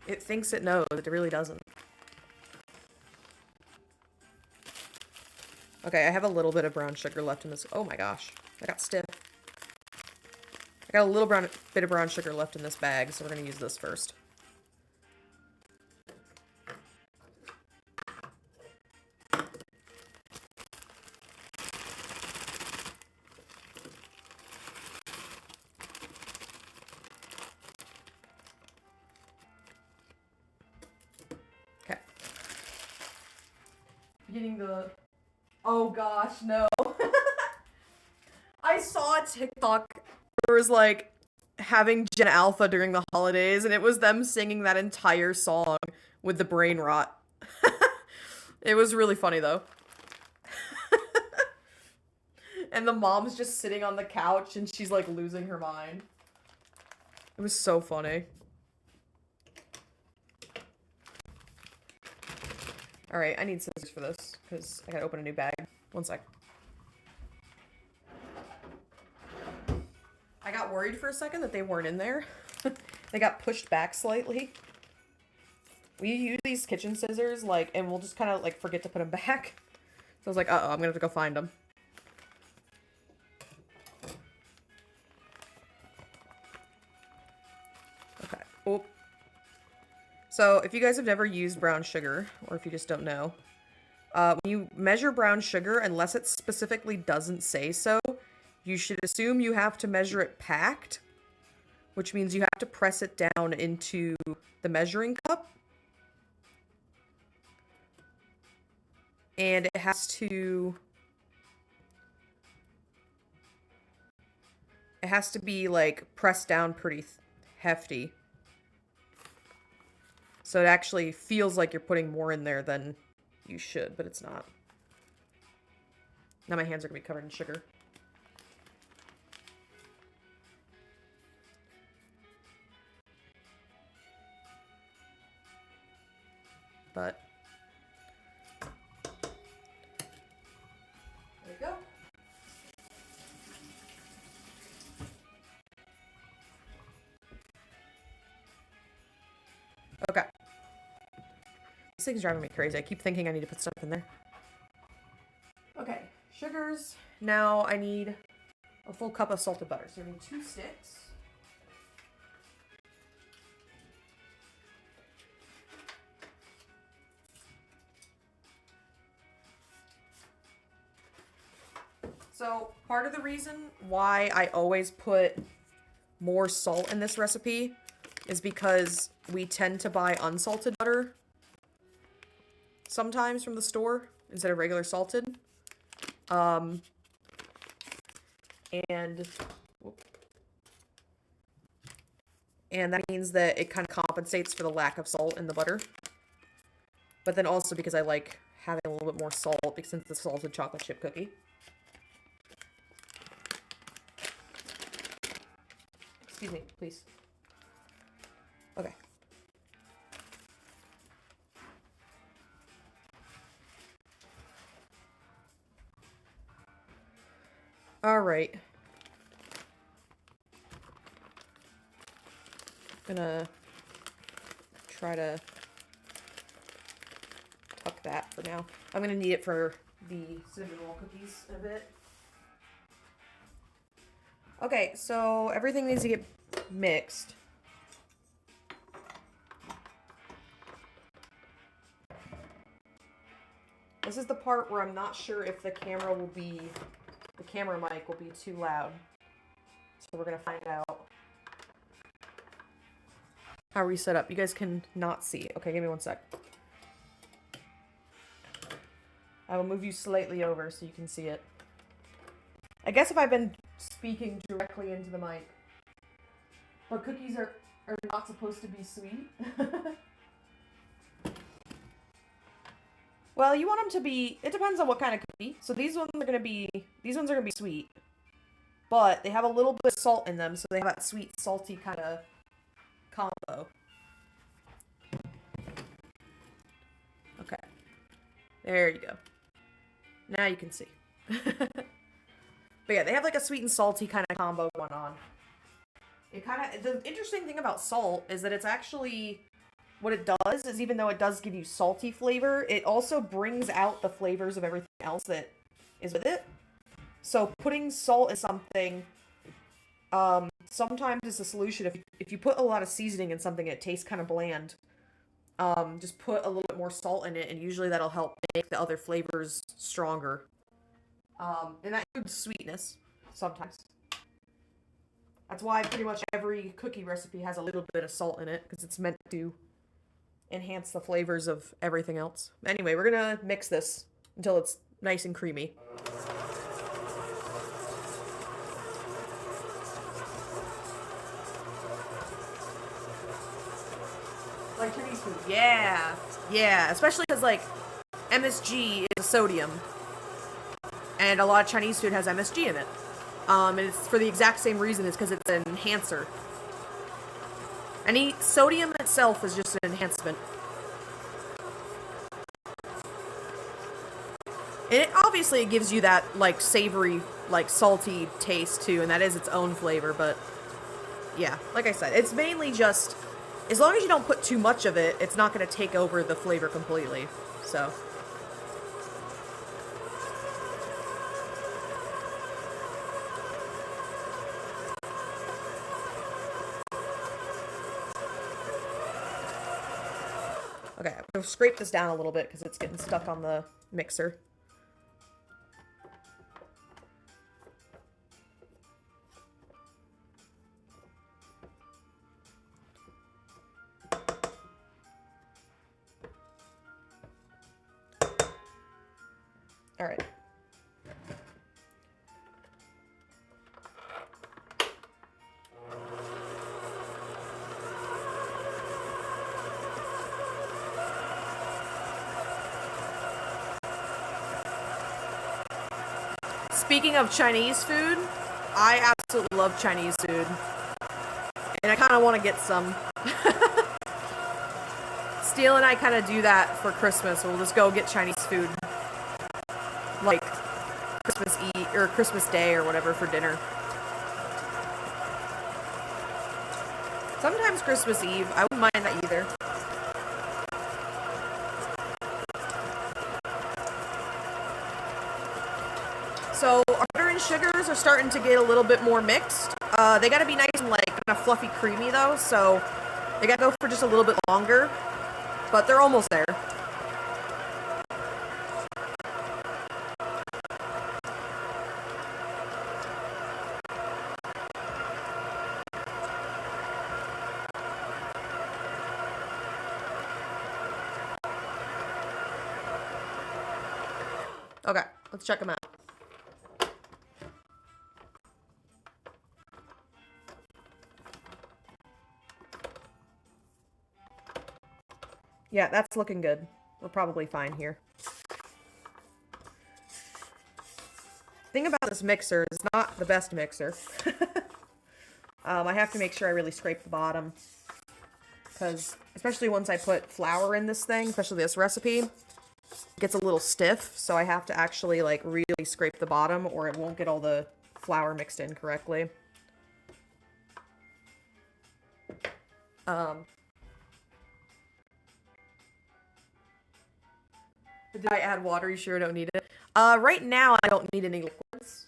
It thinks it knows, it really doesn't. Okay, I have a little bit of brown sugar left in this. Oh my gosh, I got stiff. I got a little bit of brown sugar left in this bag, so we're gonna use this first. Okay. Getting the... Oh gosh, no. I saw a TikTok where it was like having Gen Alpha during the holidays, and it was them singing that entire song with the brain rot. It was really funny though. And the mom's just sitting on the couch and she's like losing her mind. It was so funny. Alright, I need scissors for this because I gotta open a new bag. One sec. I got worried for a second that they weren't in there. They got pushed back slightly. We use these kitchen scissors, like, and we'll just kind of, like, forget to put them back. So I was like, uh-oh, I'm gonna have to go find them. Okay. Oh. So, if you guys have never used brown sugar, or if you just don't know, when you measure brown sugar, unless it specifically doesn't say so, you should assume you have to measure it packed, which means you have to press it down into the measuring cup. And it has to be, like, pressed down pretty hefty. So it actually feels like you're putting more in there than you should, but it's not. Now my hands are gonna be covered in sugar. But there you go. Okay. This thing's driving me crazy. I keep thinking I need to put stuff in there. Okay, sugars. Now I need a full cup of salted butter. So I need 2 sticks. So part of the reason why I always put more salt in this recipe is because we tend to buy unsalted butter sometimes from the store instead of regular salted. And that means that it kind of compensates for the lack of salt in the butter. But then also because I like having a little bit more salt because since it's a salted chocolate chip cookie. Excuse me, please. Okay. All right. Gonna try to tuck that for now. I'm gonna need it for the cinnamon roll cookies in a bit. Okay, so everything needs to get mixed. This is the part where I'm not sure if the camera mic will be too loud. So we're gonna find out. How are we set up? You guys can not see. Okay, give me one sec. I will move you slightly over so you can see it. I guess if I've been speaking directly into the mic. But cookies are not supposed to be sweet. Well, you want them to be, it depends on what kind of cookie. So these ones are gonna be sweet. But they have a little bit of salt in them, so they have that sweet, salty kind of combo. Okay. There you go. Now you can see. But yeah, they have like a sweet and salty kind of combo going on. The interesting thing about salt is that it's actually, what it does is, even though it does give you salty flavor, it also brings out the flavors of everything else that is with it. So putting salt is something, sometimes it's a solution. If you put a lot of seasoning in something, it tastes kind of bland. Just put a little bit more salt in it, and usually that'll help make the other flavors stronger. And that includes sweetness, sometimes. That's why pretty much every cookie recipe has a little bit of salt in it, because it's meant to enhance the flavors of everything else. Anyway, we're gonna mix this until it's nice and creamy. Like Chinese food. Yeah. Yeah, especially because, like, MSG is a sodium. And a lot of Chinese food has MSG in it. And it's for the exact same reason. It's because it's an enhancer. Sodium itself is just an enhancement. And obviously it gives you that, like, savory, like, salty taste, too. And that is its own flavor. But, yeah, like I said, it's mainly just, as long as you don't put too much of it, it's not going to take over the flavor completely. So... Okay, I'm going to scrape this down a little bit because it's getting stuck on the mixer. All right. Speaking of Chinese food, I absolutely love Chinese food. And I kind of want to get some. Steele and I kind of do that for Christmas. We'll just go get Chinese food. Like Christmas Eve or Christmas Day or whatever for dinner. Sometimes Christmas Eve. I wouldn't mind that either. So our butter and sugars are starting to get a little bit more mixed. They gotta be nice and like kind of fluffy creamy though, so they gotta go for just a little bit longer. But they're almost there. Okay, let's check them out. Yeah, that's looking good. We're probably fine here. Thing about this mixer is not the best mixer. I have to make sure I really scrape the bottom. Because, especially once I put flour in this thing, especially this recipe, it gets a little stiff. So I have to actually, like, really scrape the bottom or it won't get all the flour mixed in correctly. Did I add water? You sure I don't need it? Right now I don't need any liquids.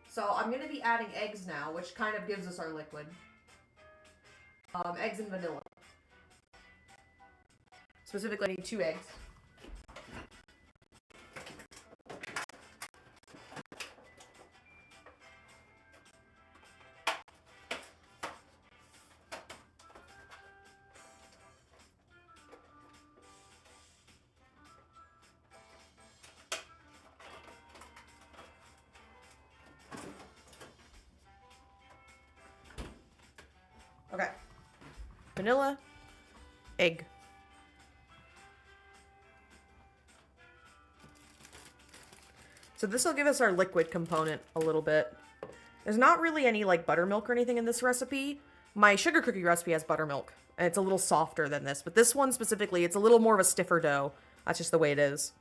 So I'm gonna be adding eggs now, which kind of gives us our liquid. Eggs and vanilla. Specifically, I need 2 eggs. vanilla, egg. So this will give us our liquid component a little bit. There's not really any like buttermilk or anything in this recipe. My sugar cookie recipe has buttermilk, and it's a little softer than this. But this one specifically, it's a little more of a stiffer dough. That's just the way it is.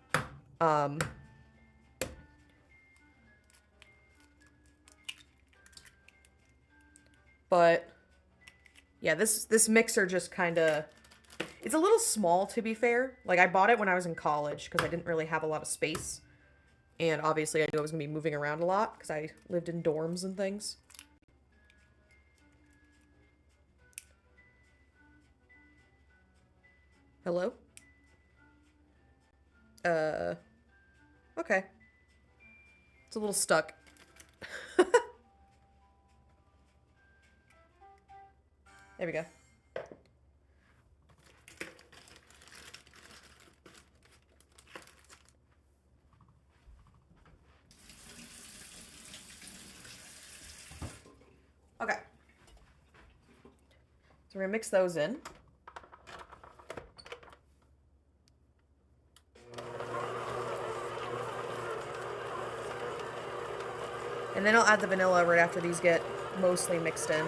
But yeah, this mixer just kind of, it's a little small, to be fair. Like, I bought it when I was in college because I didn't really have a lot of space. And obviously I knew I was going to be moving around a lot because I lived in dorms and things. Hello? Okay. It's a little stuck. There we go. Okay. So we're gonna mix those in. And then I'll add the vanilla right after these get mostly mixed in.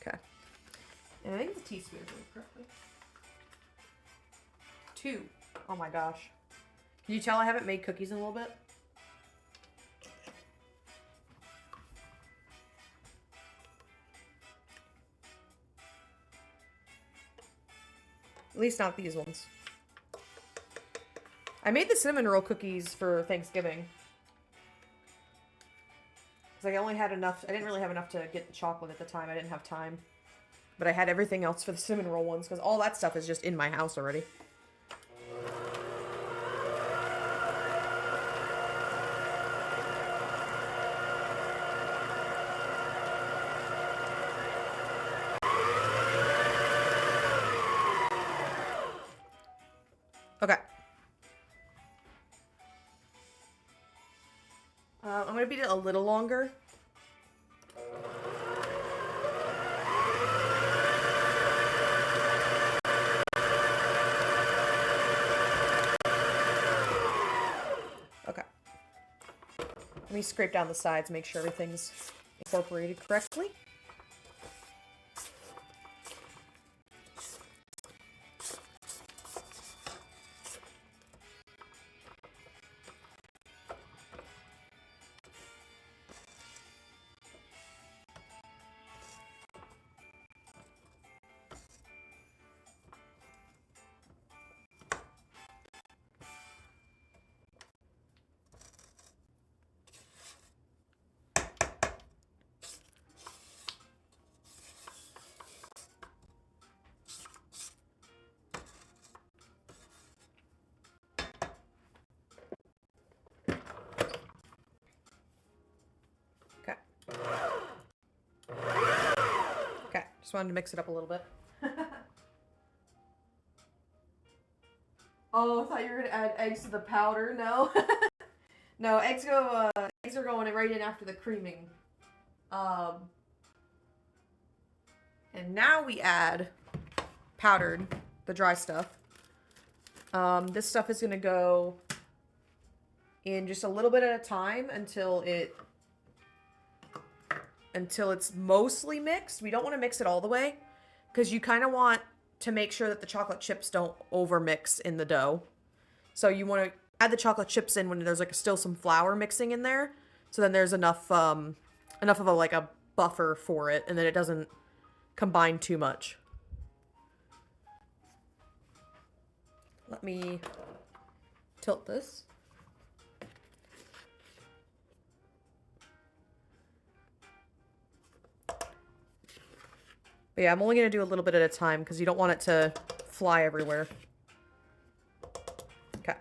Okay. And I think it's a teaspoon, correctly. 2. Oh my gosh. Can you tell I haven't made cookies in a little bit? At least not these ones. I made the cinnamon roll cookies for Thanksgiving. Because I only had enough, I didn't really have enough to get the chocolate at the time. I didn't have time. But I had everything else for the cinnamon roll ones, because all that stuff is just in my house already. Okay. I'm going to beat it a little longer. Okay. Let me scrape down the sides, make sure everything's incorporated correctly. Just wanted to mix it up a little bit. Oh, I thought you were gonna add eggs to the powder. No, no, eggs are going right in after the creaming. And now we add powdered, the dry stuff. This stuff is gonna go in just a little bit at a time until it's mostly mixed. We don't want to mix it all the way because you kind of want to make sure that the chocolate chips don't over mix in the dough. So you want to add the chocolate chips in when there's like still some flour mixing in there. So then there's enough of a buffer for it, and then it doesn't combine too much. Let me tilt this. But yeah, I'm only going to do a little bit at a time because you don't want it to fly everywhere. Okay.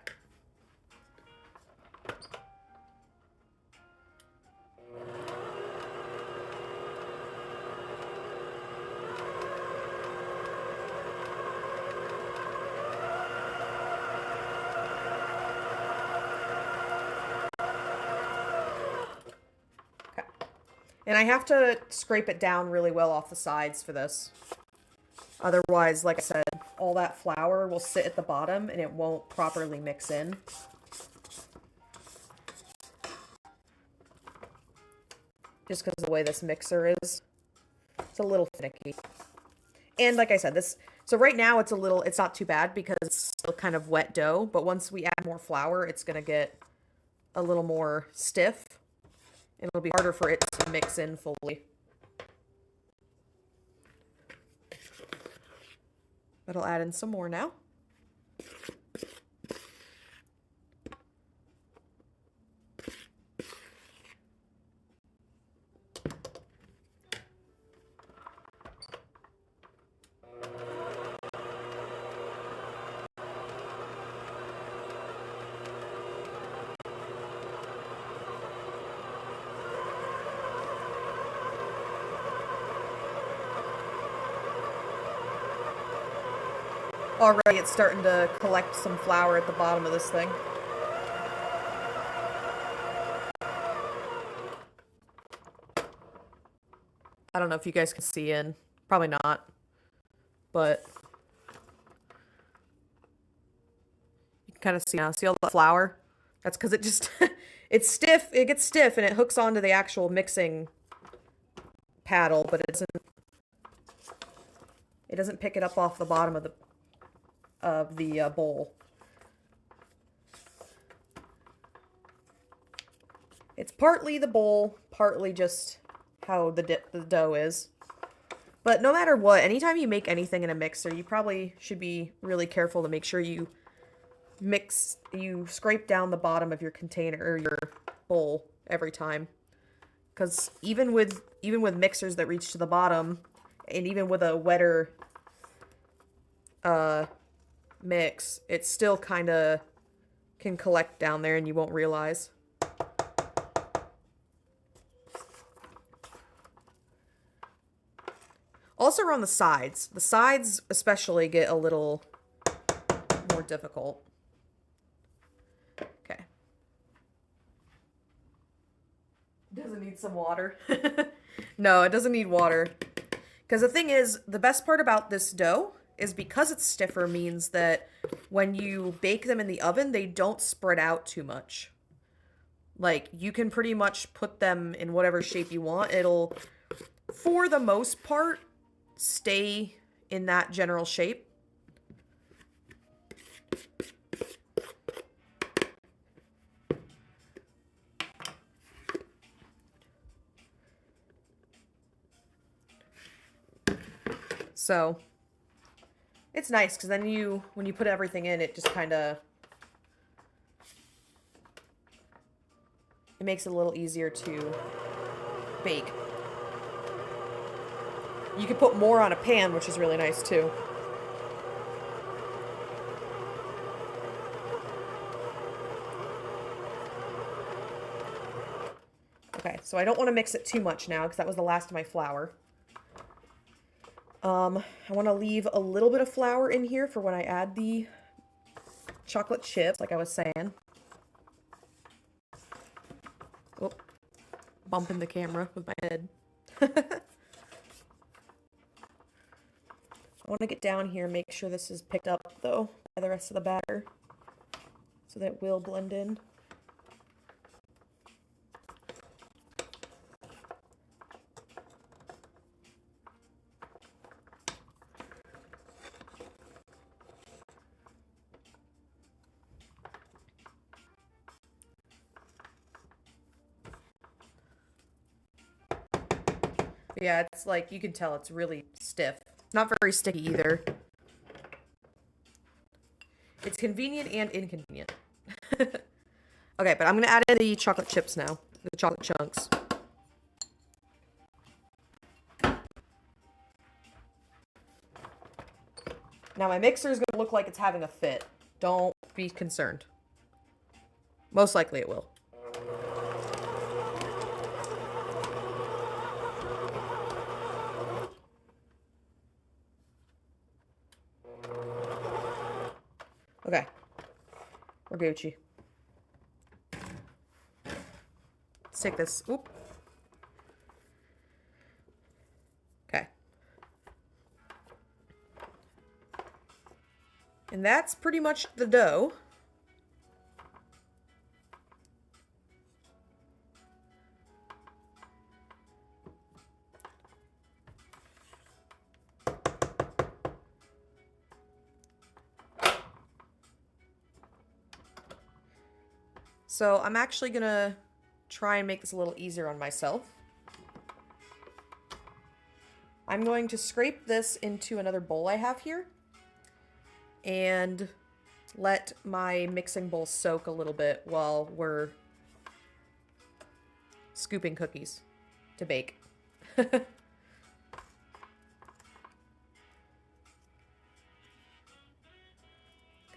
And I have to scrape it down really well off the sides for this. Otherwise, like I said, all that flour will sit at the bottom and it won't properly mix in. Just because of the way this mixer is. It's a little finicky. And like I said, so right now it's not too bad because it's still kind of wet dough, but once we add more flour, it's going to get a little more stiff. And it'll be harder for it to mix in fully. But I'll add in some more now. Already it's starting to collect some flour at the bottom of this thing. I don't know if you guys can see in. Probably not. But you can kind of see now. See all the flour? That's because it just, it's stiff. It gets stiff and it hooks onto the actual mixing paddle, but it doesn't pick it up off the bottom of the bowl. It's partly the bowl, partly just how the dough is. But no matter what, anytime you make anything in a mixer, you probably should be really careful to make sure you scrape down the bottom of your container or your bowl every time. Because even with mixers that reach to the bottom, and even with a wetter mix, it still kind of can collect down there and you won't realize. Also around the sides. The sides especially get a little more difficult. Okay. Does it need some water? No, it doesn't need water. Because the thing is, the best part about this dough is because it's stiffer means that when you bake them in the oven, they don't spread out too much. Like, you can pretty much put them in whatever shape you want. It'll, for the most part, stay in that general shape. So it's nice because then when you put everything in, it just kind of, it makes it a little easier to bake. You can put more on a pan, which is really nice too. Okay, so I don't want to mix it too much now because that was the last of my flour. I want to leave a little bit of flour in here for when I add the chocolate chips, like I was saying. Oh, bumping the camera with my head. I want to get down here and make sure this is picked up, though, by the rest of the batter, so that it will blend in. Yeah, it's like, you can tell it's really stiff. It's not very sticky either. It's convenient and inconvenient. Okay, but I'm going to add in the chocolate chips now. The chocolate chunks. Now my mixer is going to look like it's having a fit. Don't be concerned. Most likely it will. Okay, we're Gucci. Let's take this. Oop. And that's pretty much the dough. So I'm actually gonna try and make this a little easier on myself. I'm going to scrape this into another bowl I have here and let my mixing bowl soak a little bit while we're scooping cookies to bake. Because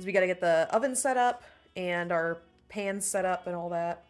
we gotta get the oven set up and our pans set up and all that.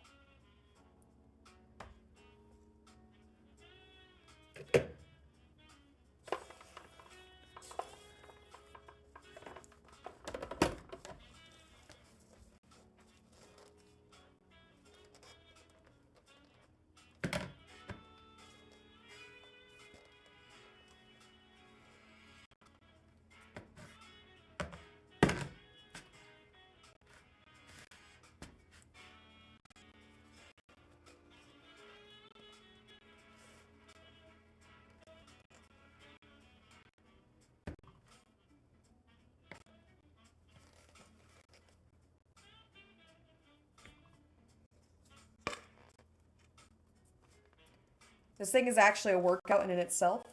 This thing is actually a workout in itself.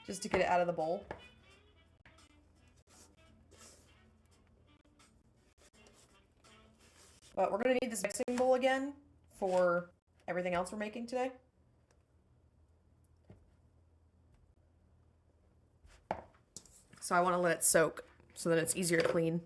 Just to get it out of the bowl. But we're going to need this mixing bowl again for everything else we're making today. So I want to let it soak so that it's easier to clean.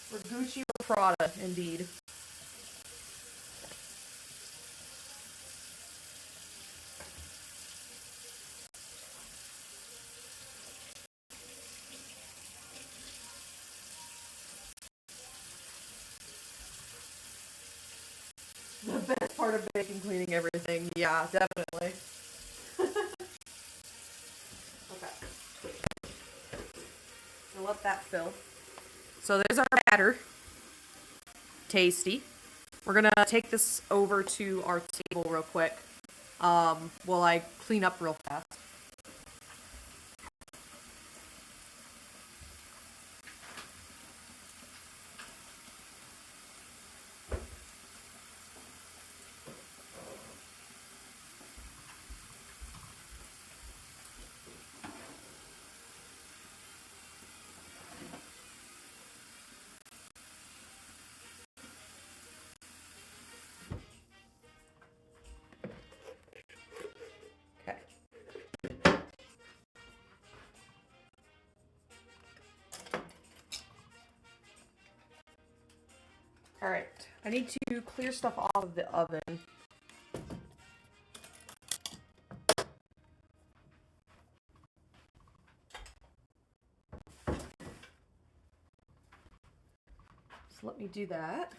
We're Gucci or Prada, indeed. The best part of baking, cleaning everything. Yeah, definitely. Okay. So let that fill. So there's our batter. Tasty. We're gonna take this over to our table real quick while I clean up real fast. Okay. All right. I need to clear stuff off of the oven. So let me do that.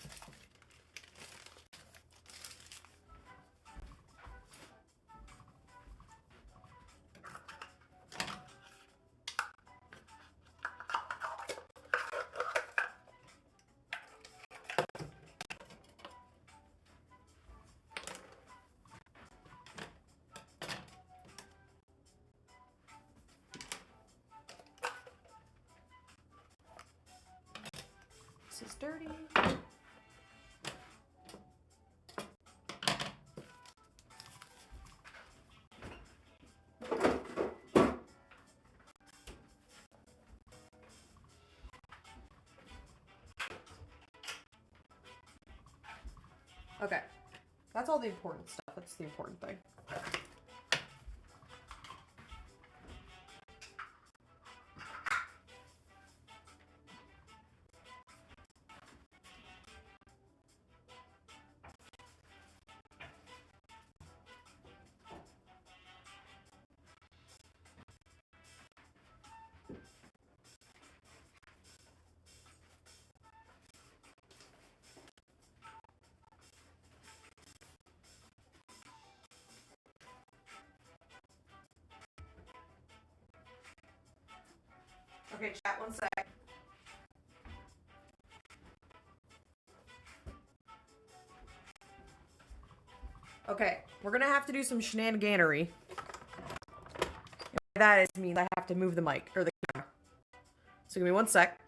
This is dirty. Okay. That's all the important stuff. That's the important thing. chat, one sec. Okay, we're gonna have to do some shenaniganery. That means I have to move the mic, or the camera. So give me one sec.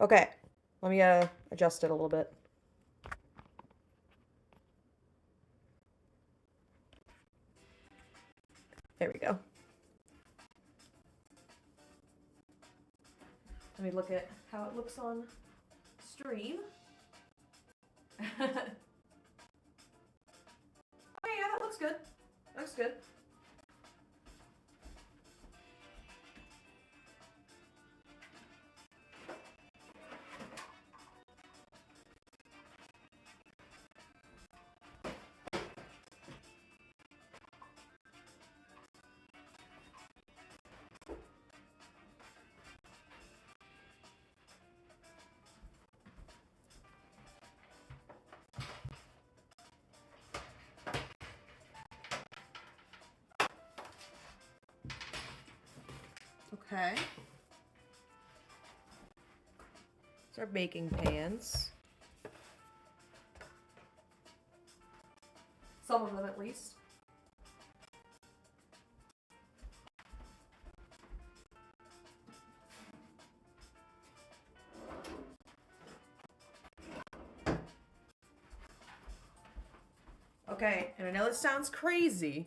Okay, let me adjust it a little bit. There we go. Let me look at how it looks on stream. Oh yeah, that looks good. Looks good. Okay. It's our baking pans. Some of them at least. Okay, and I know this sounds crazy,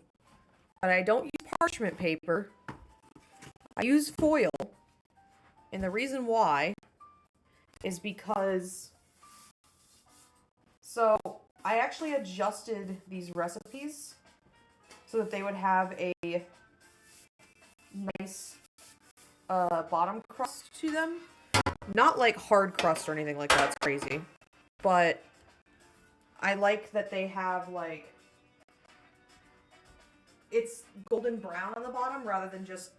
but I don't use parchment paper. I use foil. And the reason why is because, so I actually adjusted these recipes so that they would have a nice bottom crust to them. Not like hard crust or anything like that, it's crazy. But I like that they have like, it's golden brown on the bottom rather than just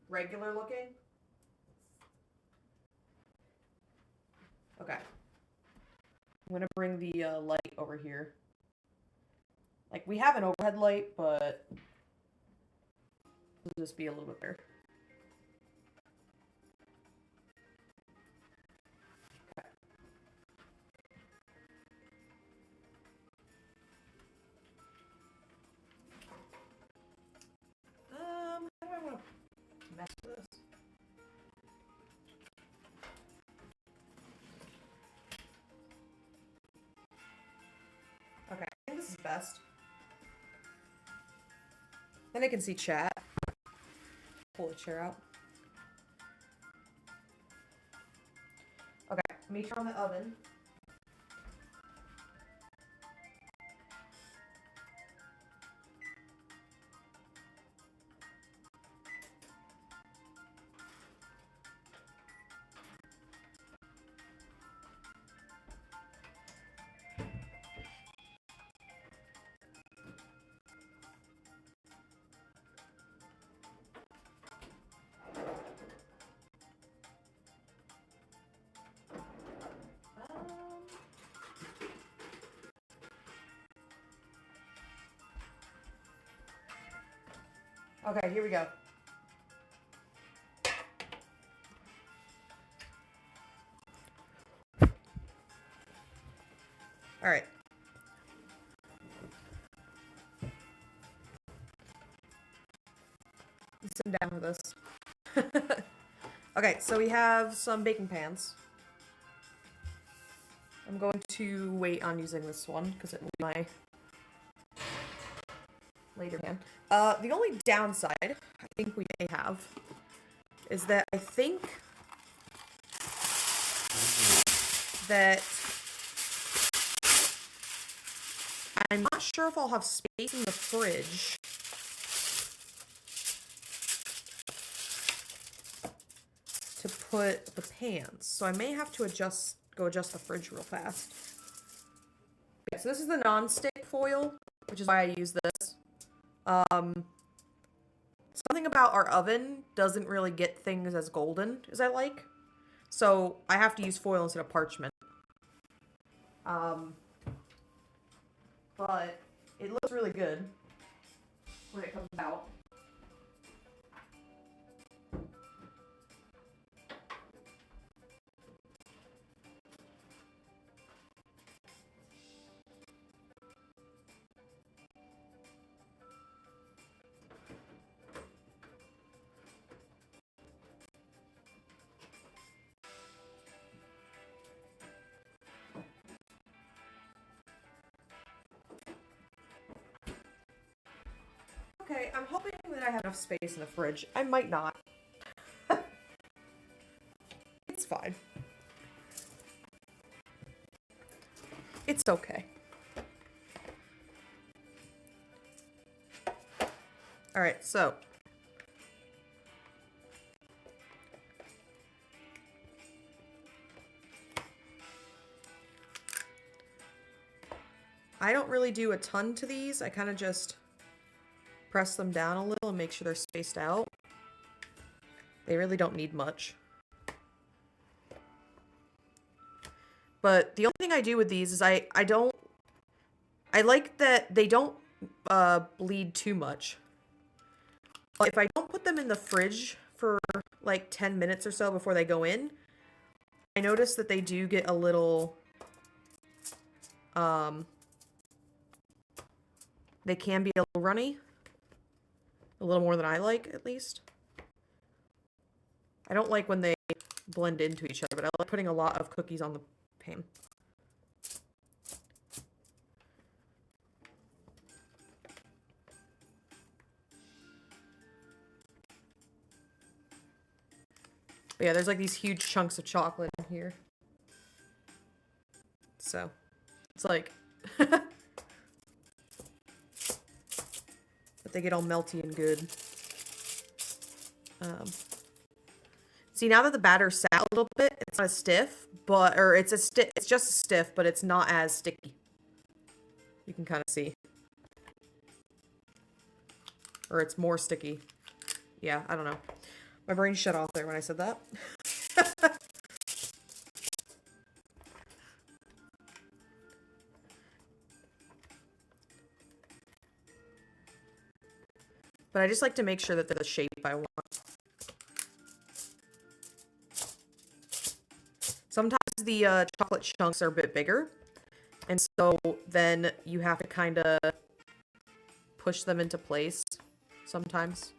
regular looking. Okay. I'm gonna bring the light over here. Like, we have an overhead light, but it'll just be a little bit better. Okay. How do I want to mess with this? Okay, I think this is best. Then I can see chat. Pull the chair out. Okay, let me turn on the oven. Okay, here we go. All right. Sit down with this. Okay, so we have some baking pans. I'm going to wait on using this one because it will be my later pan. The only downside I think we may have is that I think that I'm not sure if I'll have space in the fridge to put the pans. So I may have to go adjust the fridge real fast. Okay, so this is the non-stick foil, which is why I use this. Something about our oven doesn't really get things as golden as I like. So I have to use foil instead of parchment. But it looks really good when it comes out. Okay, I'm hoping that I have enough space in the fridge. I might not. It's fine. It's okay. Alright, so. I don't really do a ton to these. I kind of just press them down a little and make sure they're spaced out. They really don't need much. But the only thing I do with these is I like that they don't bleed too much. But if I don't put them in the fridge for like 10 minutes or so before they go in, I notice that they do get a little, they can be a little runny. A little more than I like, at least. I don't like when they blend into each other, but I like putting a lot of cookies on the pan. But yeah, there's like these huge chunks of chocolate in here. So, it's like... but they get all melty and good. See, now that the batter's sat a little bit, it's not as stiff, but, or it's just as stiff, but it's not as sticky. You can kind of see. Or it's more sticky. Yeah, I don't know. My brain shut off there when I said that. But I just like to make sure that they're the shape I want. Sometimes the chocolate chunks are a bit bigger, and so then you have to kind of push them into place sometimes.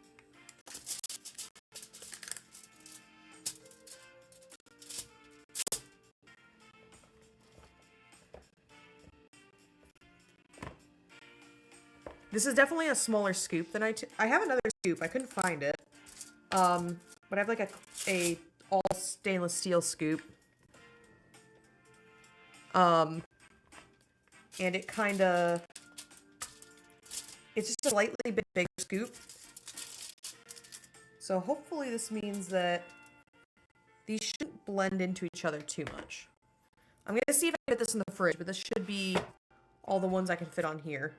This is definitely a smaller scoop than I have another scoop. I couldn't find it. But I have like a all stainless steel scoop. And it kind of, it's just a slightly bit bigger scoop. So hopefully this means that these shouldn't blend into each other too much. I'm going to see if I can fit this in the fridge, but this should be all the ones I can fit on here.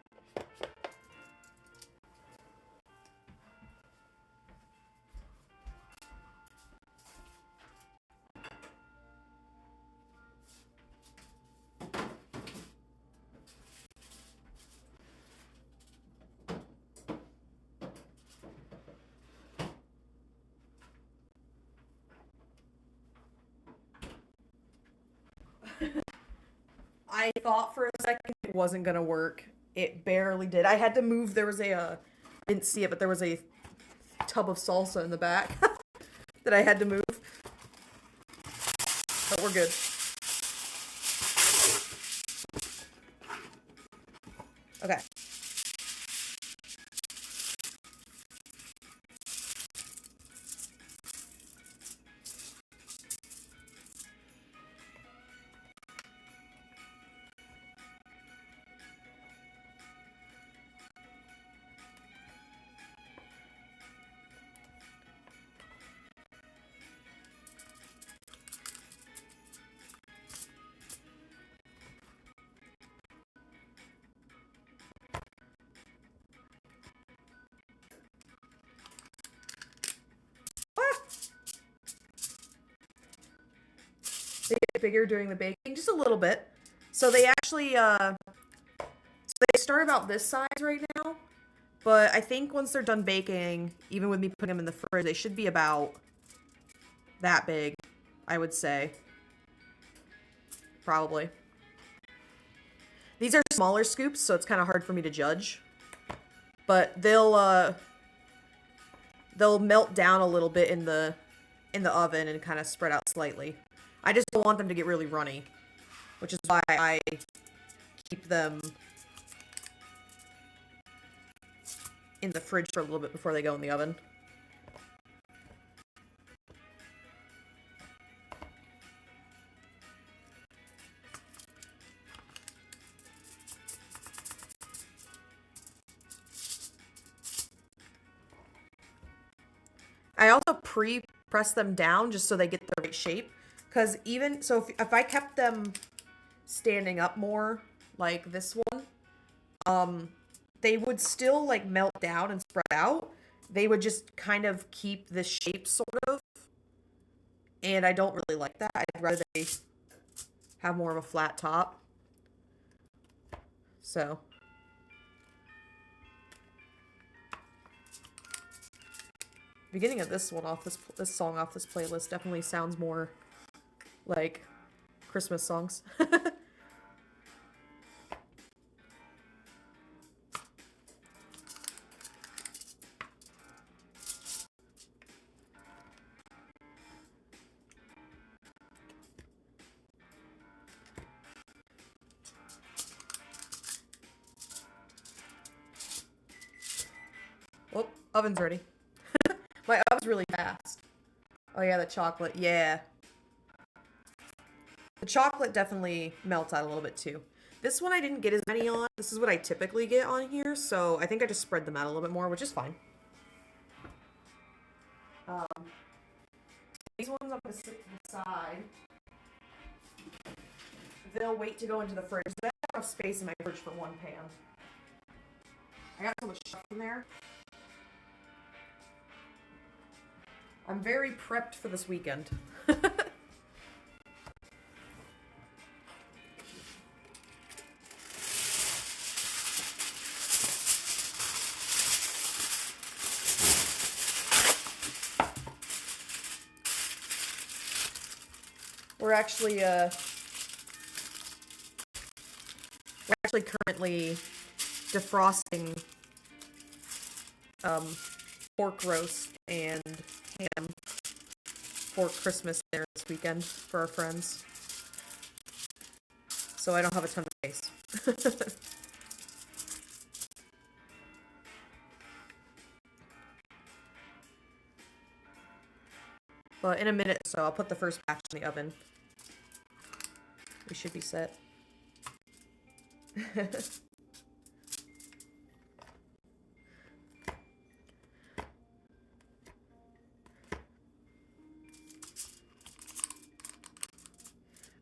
I thought for a second it wasn't gonna work. It barely did. I had to move. There was I didn't see it, but there was a tub of salsa in the back that I had to move. But we're good. Okay. They get bigger during the baking, just a little bit. So they actually, so they start about this size right now. But I think once they're done baking, even with me putting them in the fridge, they should be about that big, I would say. Probably. These are smaller scoops, so it's kind of hard for me to judge. But they'll melt down a little bit in the oven and kind of spread out slightly. I just don't want them to get really runny, which is why I keep them in the fridge for a little bit before they go in the oven. I also pre-press them down just so they get the right shape. Because even, so if I kept them standing up more, like this one, they would still, like, melt down and spread out. They would just kind of keep this shape, sort of. And I don't really like that. I'd rather they have more of a flat top. So. Beginning of this one off this song off this playlist definitely sounds more like Christmas songs. Oh, oven's ready. My oven's really fast. Oh yeah, the chocolate. Yeah. The chocolate definitely melts out a little bit too. This one I didn't get as many on. This is what I typically get on here, so I think I just spread them out a little bit more, which is fine. These ones I'm going to sit to the side. They'll wait to go into the fridge. I have enough space in my fridge for one pan. I got so much stuff in there. I'm very prepped for this weekend. We're actually currently defrosting pork roast and ham for Christmas dinner this weekend for our friends. So I don't have a ton of space. But in a minute or so, I'll put the first batch in the oven. We should be set.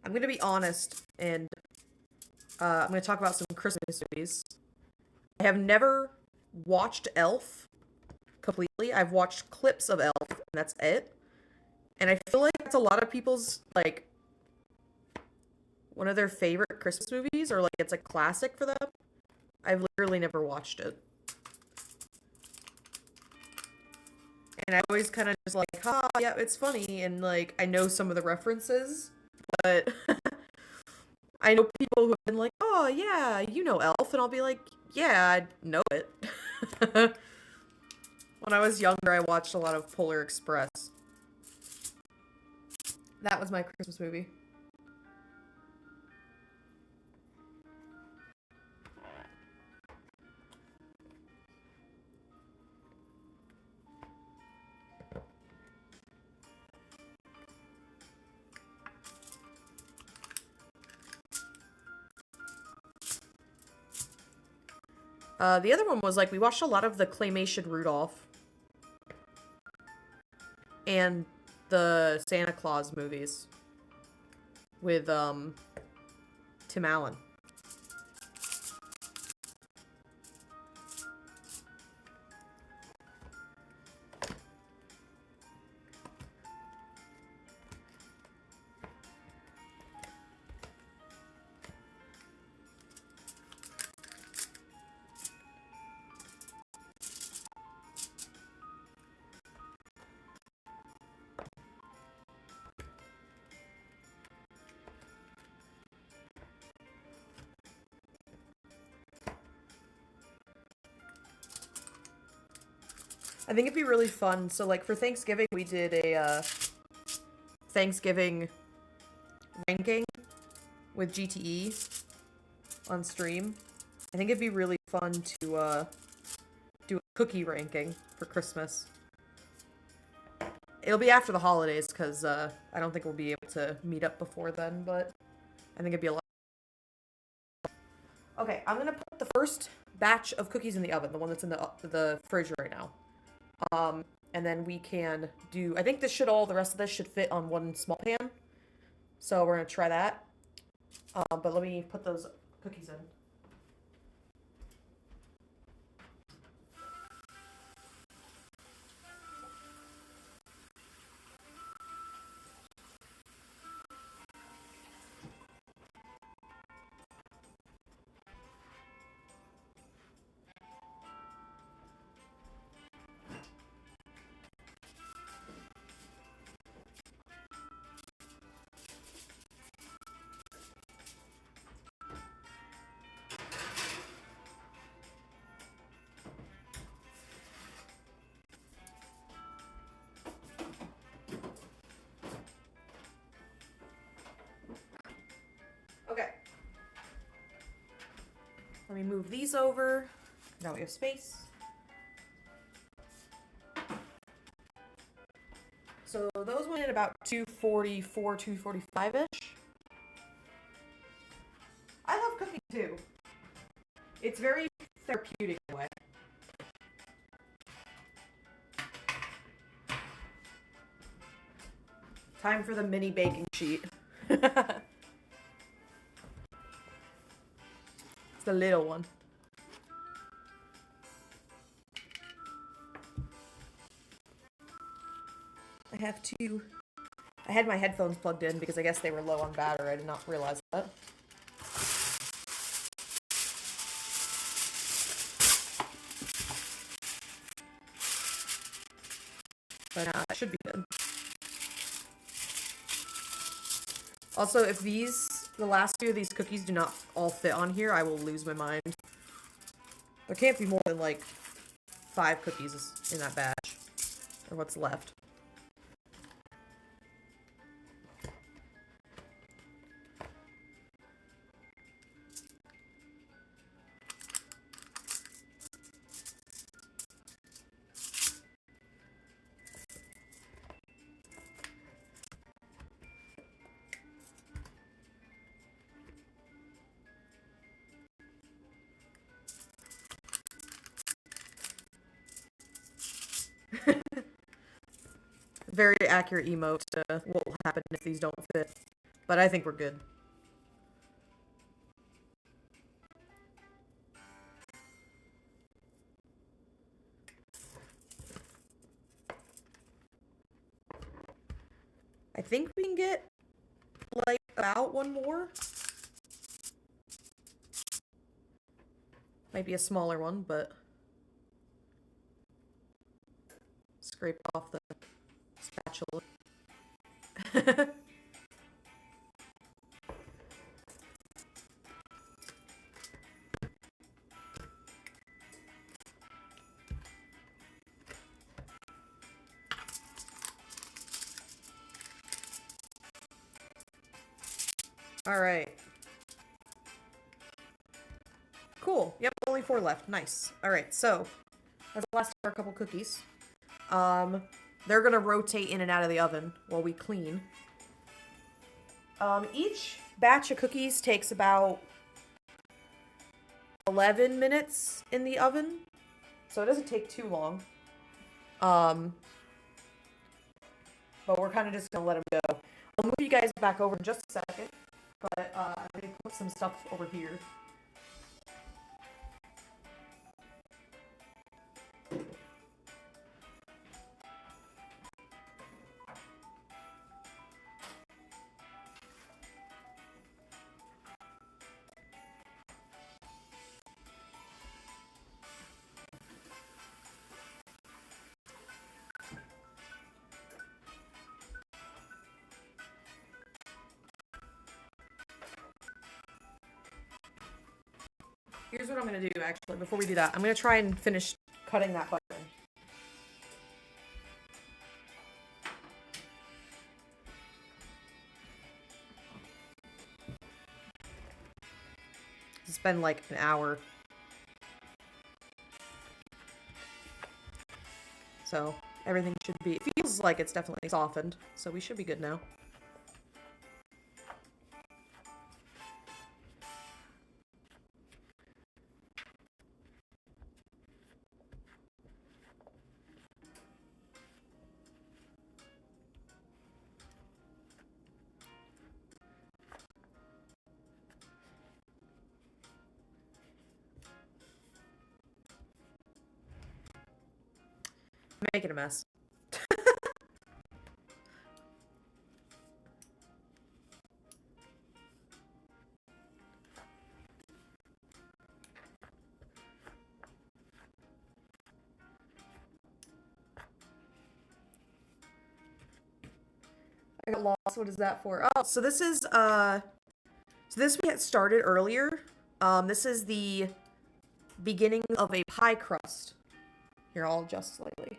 I'm going to be honest, and I'm going to talk about some Christmas movies. I have never watched Elf completely. I've watched clips of Elf, and that's it. And I feel like that's a lot of people's, like, one of their favorite Christmas movies, or, like, it's a classic for them. I've literally never watched it. And I always kind of just like, yeah, it's funny, and, like, I know some of the references, but I know people who have been like, oh, yeah, you know Elf, and I'll be like, yeah, I know it. When I was younger, I watched a lot of Polar Express. That was my Christmas movie. The other one was, like, we watched a lot of the Claymation Rudolph. And the Santa Claus movies. With, Tim Allen. I think it'd be really fun. So, like, for Thanksgiving, we did a, Thanksgiving ranking with GTE on stream. I think it'd be really fun to, do a cookie ranking for Christmas. It'll be after the holidays, because, I don't think we'll be able to meet up before then, but I think it'd be a lot. Okay, I'm gonna put the first batch of cookies in the oven, the one that's in the fridge right now. And then we can do, I think the rest of this should fit on one small pan. So we're gonna try that. But let me put those cookies in. Okay. Let me move these over. Now we have space. So those went in about 244, 245-ish. I love cooking too. It's very therapeutic in a way. Time for the mini baking sheet. It's the little one. I had my headphones plugged in because I guess they were low on battery. I did not realize that. But it should be good. Also, if the last few of these cookies do not all fit on here, I will lose my mind. There can't be more than like 5 cookies in that batch, or what's left. Very accurate emote to what will happen if these don't fit. But I think we're good. I think we can get, like, about one more. Might be a smaller one, but scrape off the spatula. All right. Cool. Yep, only 4 left. Nice. All right, so that's the last of our couple cookies. They're gonna rotate in and out of the oven while we clean. Each batch of cookies takes about 11 minutes in the oven, so it doesn't take too long. But we're kind of just gonna let them go. I'll move you guys back over in just a second, but I'm gonna put some stuff over here. Here's what I'm gonna do, actually, before we do that. I'm gonna try and finish cutting that button. It's been like an hour. So everything should be, it feels like it's definitely softened, so we should be good now. Making a mess. I got lost. What is that for? Oh, so this is so this we had started earlier. This is the beginning of a pie crust. Here, I'll adjust slightly.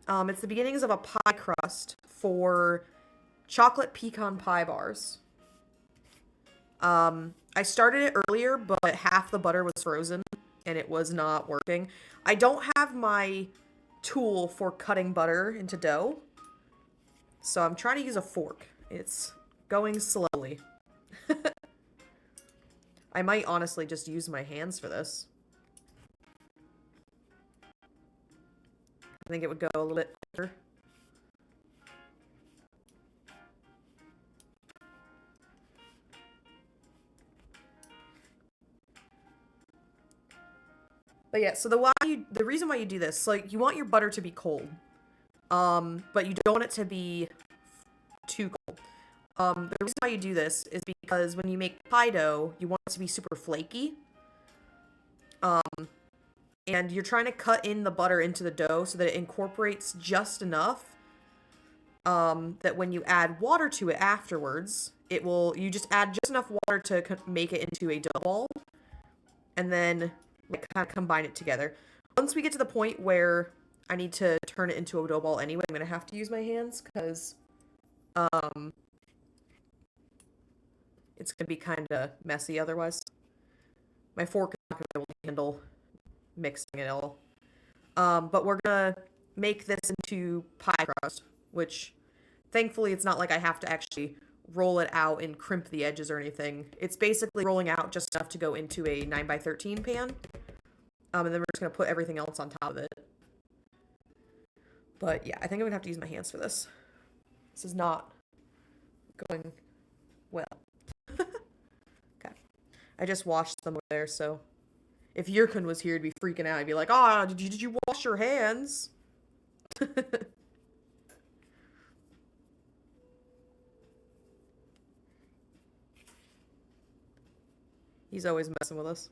It's the beginnings of a pie crust for chocolate pecan pie bars. I started it earlier, but half the butter was frozen and it was not working. I don't have my tool for cutting butter into dough, so I'm trying to use a fork. It's going slowly. I might honestly just use my hands for this. I think it would go a little bit quicker. But yeah, so the reason why you do this, like you want your butter to be cold, but you don't want it to be too cold. The reason why you do this is because when you make pie dough, you want it to be super flaky. And you're trying to cut in the butter into the dough so that it incorporates just enough that when you add water to it afterwards, you just add just enough water to make it into a dough ball, and then like kind of combine it together. Once we get to the point where I need to turn it into a dough ball anyway, I'm gonna have to use my hands because it's gonna be kind of messy otherwise. My fork is not gonna be able to handle mixing it all. But we're gonna make this into pie crust, which thankfully it's not like I have to actually roll it out and crimp the edges or anything. It's basically rolling out just enough to go into a 9x13 pan. And then we're just gonna put everything else on top of it. But yeah, I think I'm gonna have to use my hands for this. This is not going well. Okay. I just washed them over there, so if Yurkun was here, he'd be freaking out. He'd be like, "Oh, did you wash your hands?" He's always messing with us.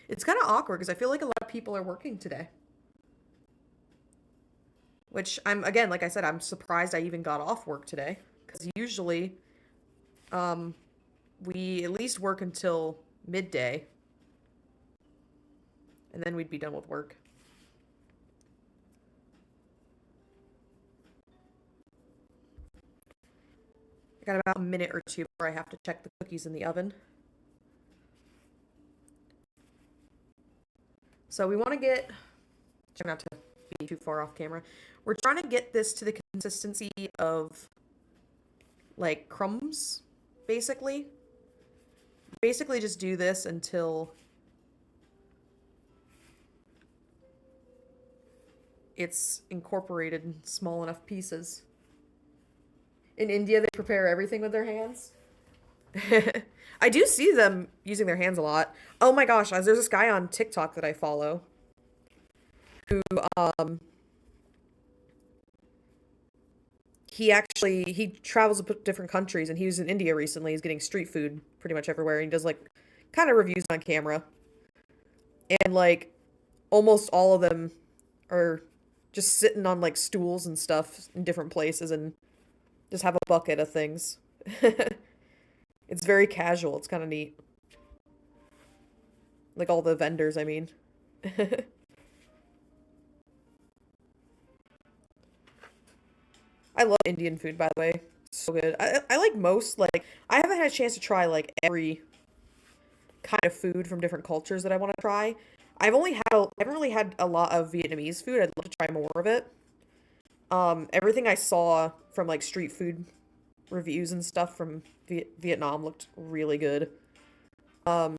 It's kind of awkward because I feel like a lot of people are working today. Which again, like I said, I'm surprised I even got off work today. Because usually, we at least work until midday. And then we'd be done with work. I got about a minute or two before I have to check the cookies in the oven. So we want to try not to be too far off camera. We're trying to get this to the consistency of like crumbs, basically. Basically just do this until it's incorporated in small enough pieces. In India, they prepare everything with their hands. I do see them using their hands a lot. Oh my gosh, there's this guy on TikTok that I follow who he travels to different countries, and he was in India recently. He's getting street food pretty much everywhere, and he does like kind of reviews on camera. And like almost all of them are just sitting on like stools and stuff in different places and just have a bucket of things. It's very casual. It's kind of neat. Like all the vendors, I mean. I love Indian food, by the way. So good. I like most, like, I haven't had a chance to try, like, every kind of food from different cultures that I want to try. I haven't really had a lot of Vietnamese food. I'd love to try more of it. Everything I saw from, like, street food reviews and stuff from Vietnam looked really good. Um,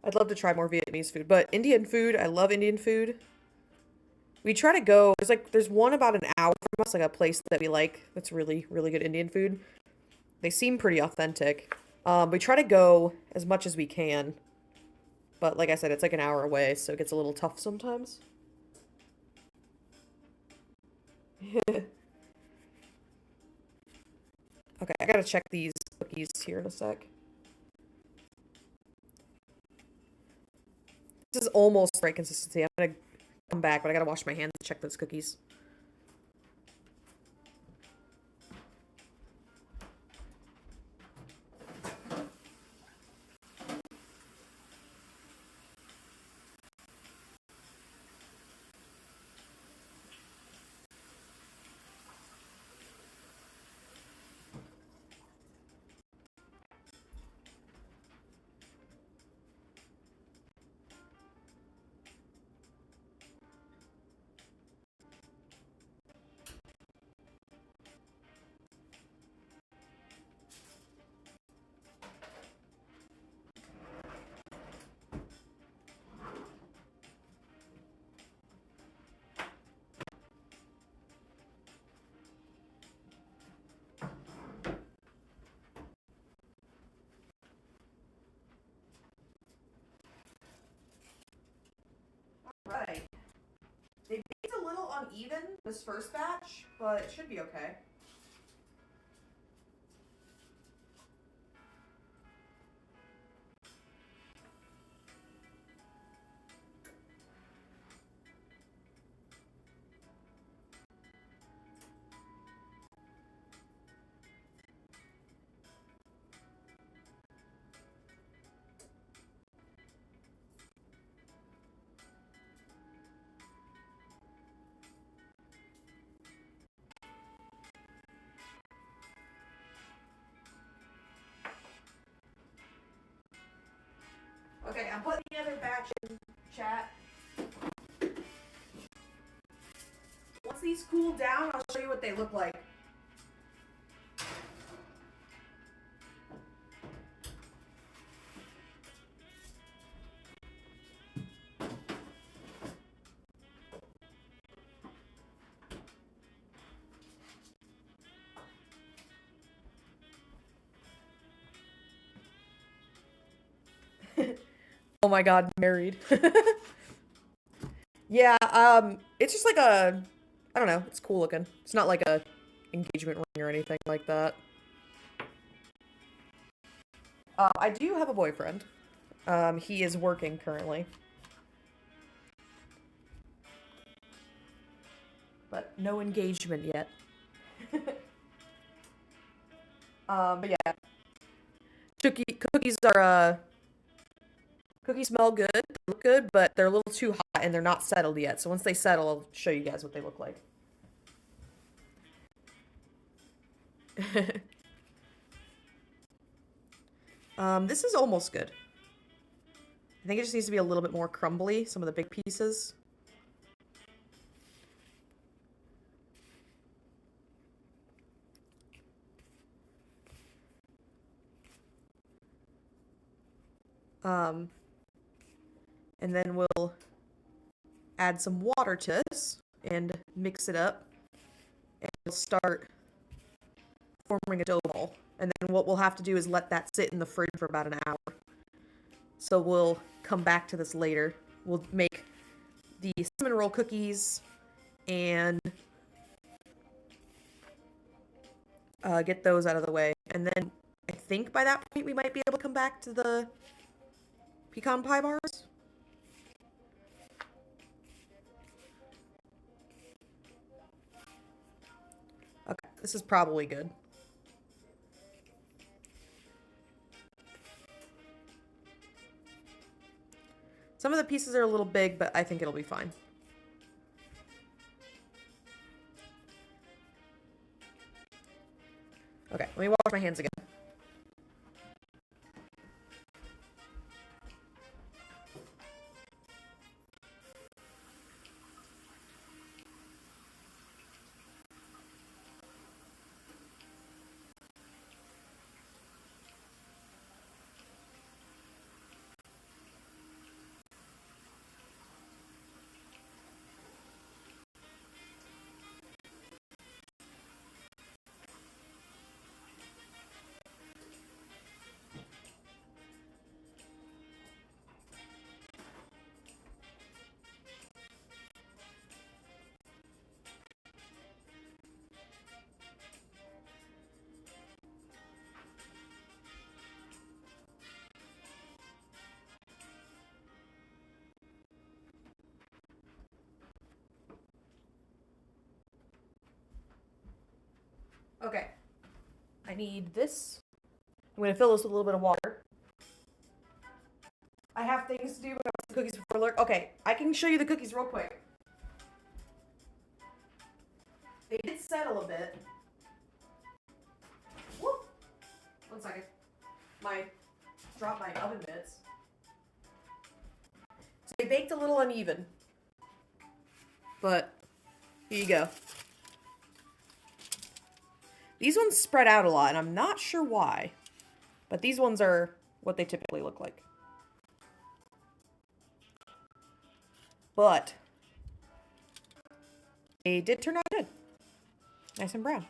I'd love to try more Vietnamese food, but Indian food, I love Indian food. We try to go, there's one about an hour from us, like a place that we like that's really, really good Indian food. They seem pretty authentic. We try to go as much as we can, but like I said, it's like an hour away, so it gets a little tough sometimes. Okay, I gotta check these cookies here in a sec. This is almost right consistency. I'm gonna come back, but I gotta wash my hands and check those cookies. Right. They baked a little uneven this first batch, but it should be okay. Okay, I'm putting the other batch in chat. Once these cool down, I'll show you what they look like. Oh my god, married. Yeah, it's just like I don't know, it's cool looking. It's not like a engagement ring or anything like that. I do have a boyfriend. He is working currently. But no engagement yet. But yeah. Cookies are, cookies smell good, they look good, but they're a little too hot and they're not settled yet. So once they settle, I'll show you guys what they look like. This is almost good. I think it just needs to be a little bit more crumbly, some of the big pieces. And then we'll add some water to this and mix it up. And we'll start forming a dough ball. And then what we'll have to do is let that sit in the fridge for about an hour. So we'll come back to this later. We'll make the cinnamon roll cookies and get those out of the way. And then I think by that point we might be able to come back to the pecan pie bars. Okay, this is probably good. Some of the pieces are a little big, but I think it'll be fine. Let me wash my hands again. Okay. I need this. I'm going to fill this with a little bit of water. I have things to do, but I want some cookies before work. Okay, I can show you the cookies real quick. They did settle a bit. Whoop! 1 second. Dropped my oven mitts. So they baked a little uneven. But, here you go. These ones spread out a lot, and I'm not sure why. But these ones are what they typically look like. But they did turn out good. Nice and brown.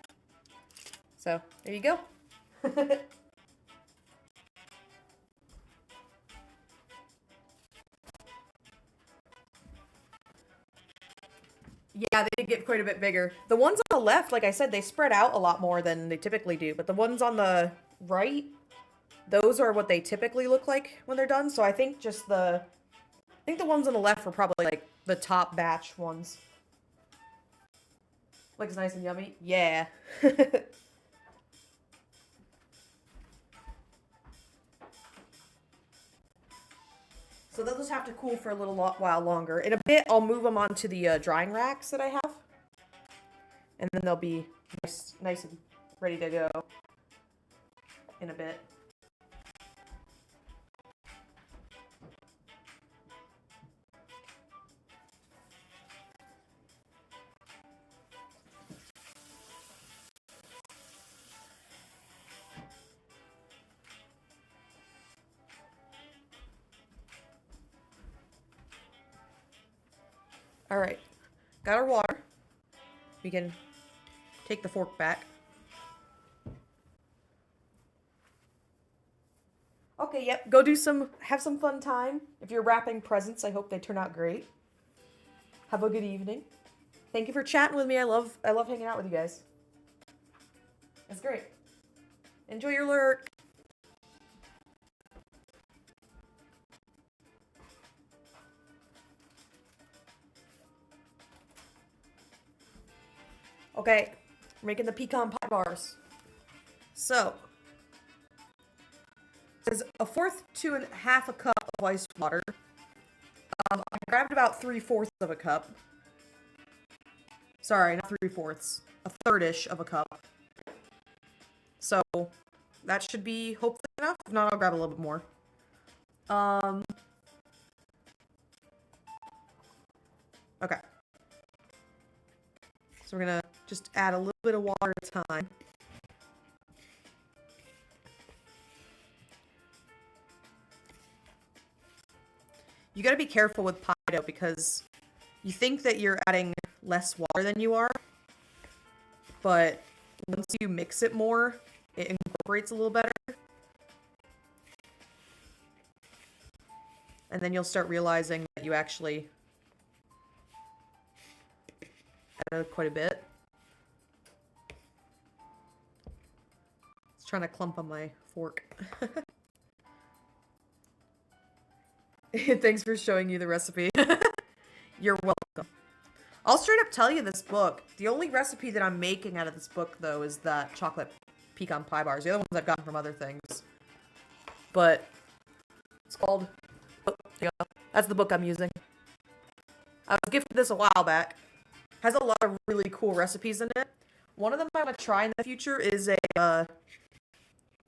So, there you go. Yeah, they did get quite a bit bigger. The ones on the left, like I said, they spread out a lot more than they typically do. But the ones on the right, those are what they typically look like when they're done. So I think the ones on the left were probably like the top batch ones. Looks nice and yummy. Yeah. So they'll just have to cool for a little while longer. In a bit, I'll move them onto the drying racks that I have. And then they'll be nice and ready to go in a bit. All right, got our water. We can take the fork back. Okay, yep, go have some fun time. If you're wrapping presents, I hope they turn out great. Have a good evening. Thank you for chatting with me. I love hanging out with you guys. It's great. Enjoy your lurk. Okay, we're making the pecan pie bars. So, it says 1/4 to 1/2 a cup of ice water. I grabbed about 3/4 of a cup. Sorry, not 3/4. A third-ish of a cup. So, that should be hopefully enough. If not, I'll grab a little bit more. Okay. So we're gonna just add a little bit of water at a time. You gotta be careful with pie dough because you think that you're adding less water than you are, but once you mix it more, it incorporates a little better. And then you'll start realizing that you actually added quite a bit. It's trying to clump on my fork. Thanks for showing you the recipe. You're welcome. I'll straight up tell you this book. The only recipe that I'm making out of this book, though, is that chocolate pecan pie bars. The other ones I've gotten from other things. But it's called... Oh, there you go. That's the book I'm using. I was gifted this a while back. Has a lot of really cool recipes in it. One of them I want to try in the future is a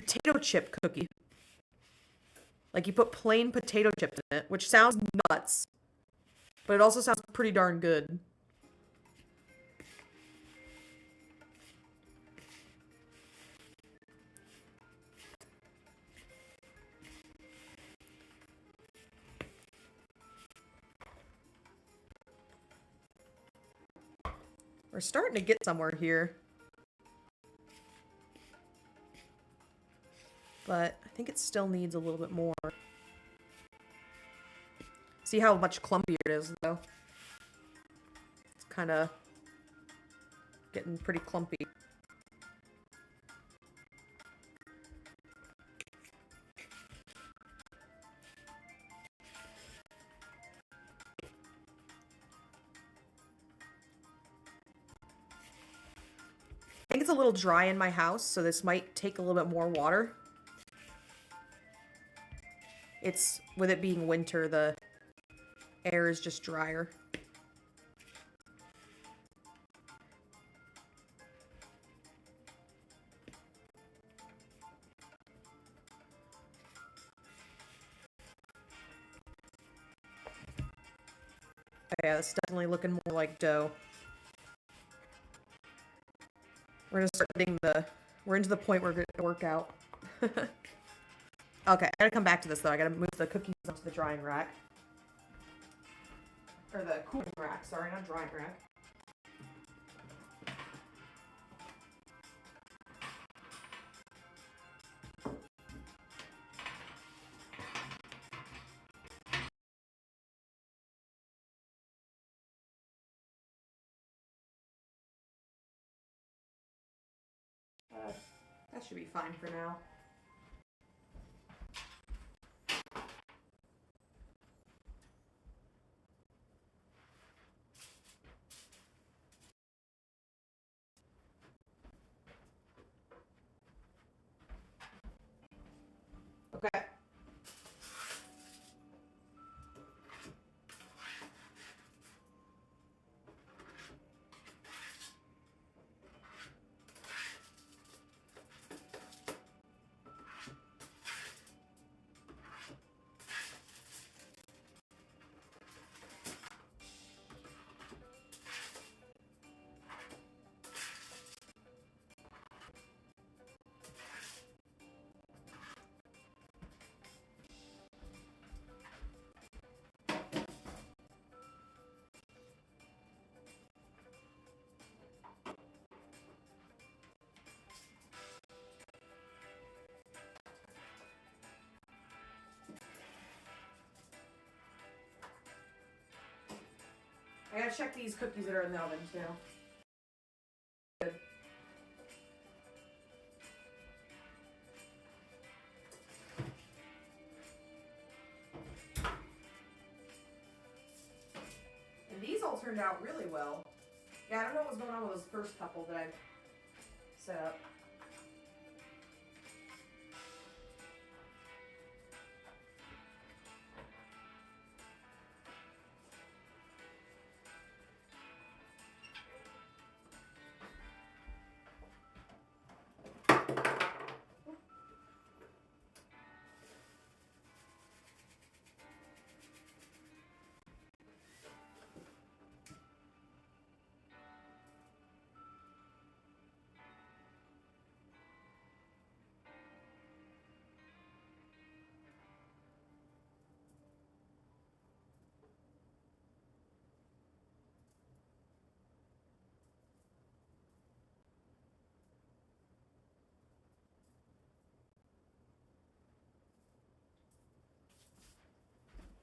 potato chip cookie. Like you put plain potato chips in it, which sounds nuts, but it also sounds pretty darn good. We're starting to get somewhere here. But I think it still needs a little bit more. See how much clumpier it is, though? It's kind of getting pretty clumpy. I think it's a little dry in my house, so this might take a little bit more water. It's, with it being winter, the air is just drier. Oh yeah, it's definitely looking more like dough. We're gonna start getting we're into the point where we're gonna work out. Okay, I gotta come back to this though. I gotta move the cookies onto the drying rack. Or the cooling rack, sorry, not drying rack. That should be fine for now. Okay. I gotta check these cookies that are in the oven too. Good. And these all turned out really well. Yeah, I don't know what was going on with those first couple that I set up.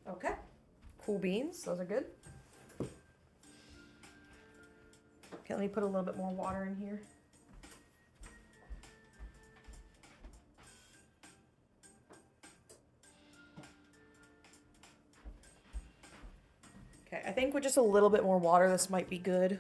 Okay. Cool beans. Those are good. Okay, let me put a little bit more water in here. Okay, I think with just a little bit more water, this might be good.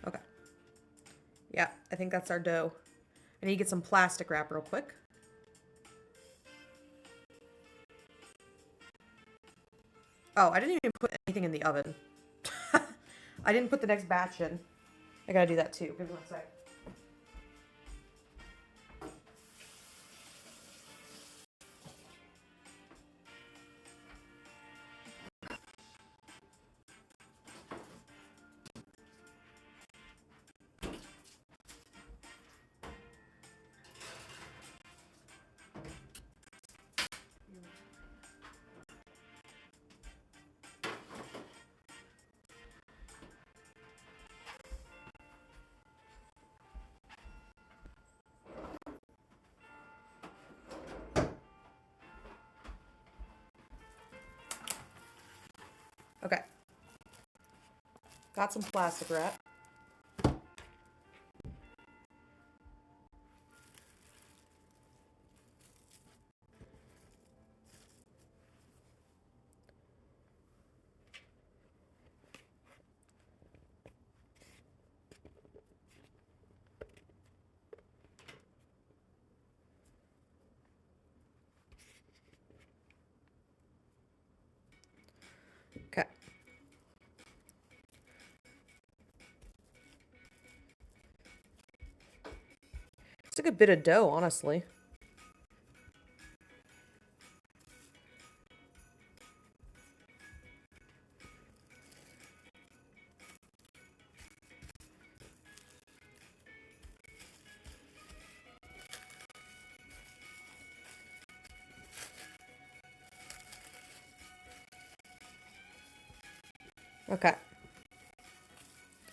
Okay. Yeah, I think that's our dough. I need to get some plastic wrap real quick. Oh, I didn't even put anything in the oven. I didn't put the next batch in. I gotta do that too. Give me one sec. Okay. Got some plastic wrap. Okay. It's a good bit of dough, honestly. Okay.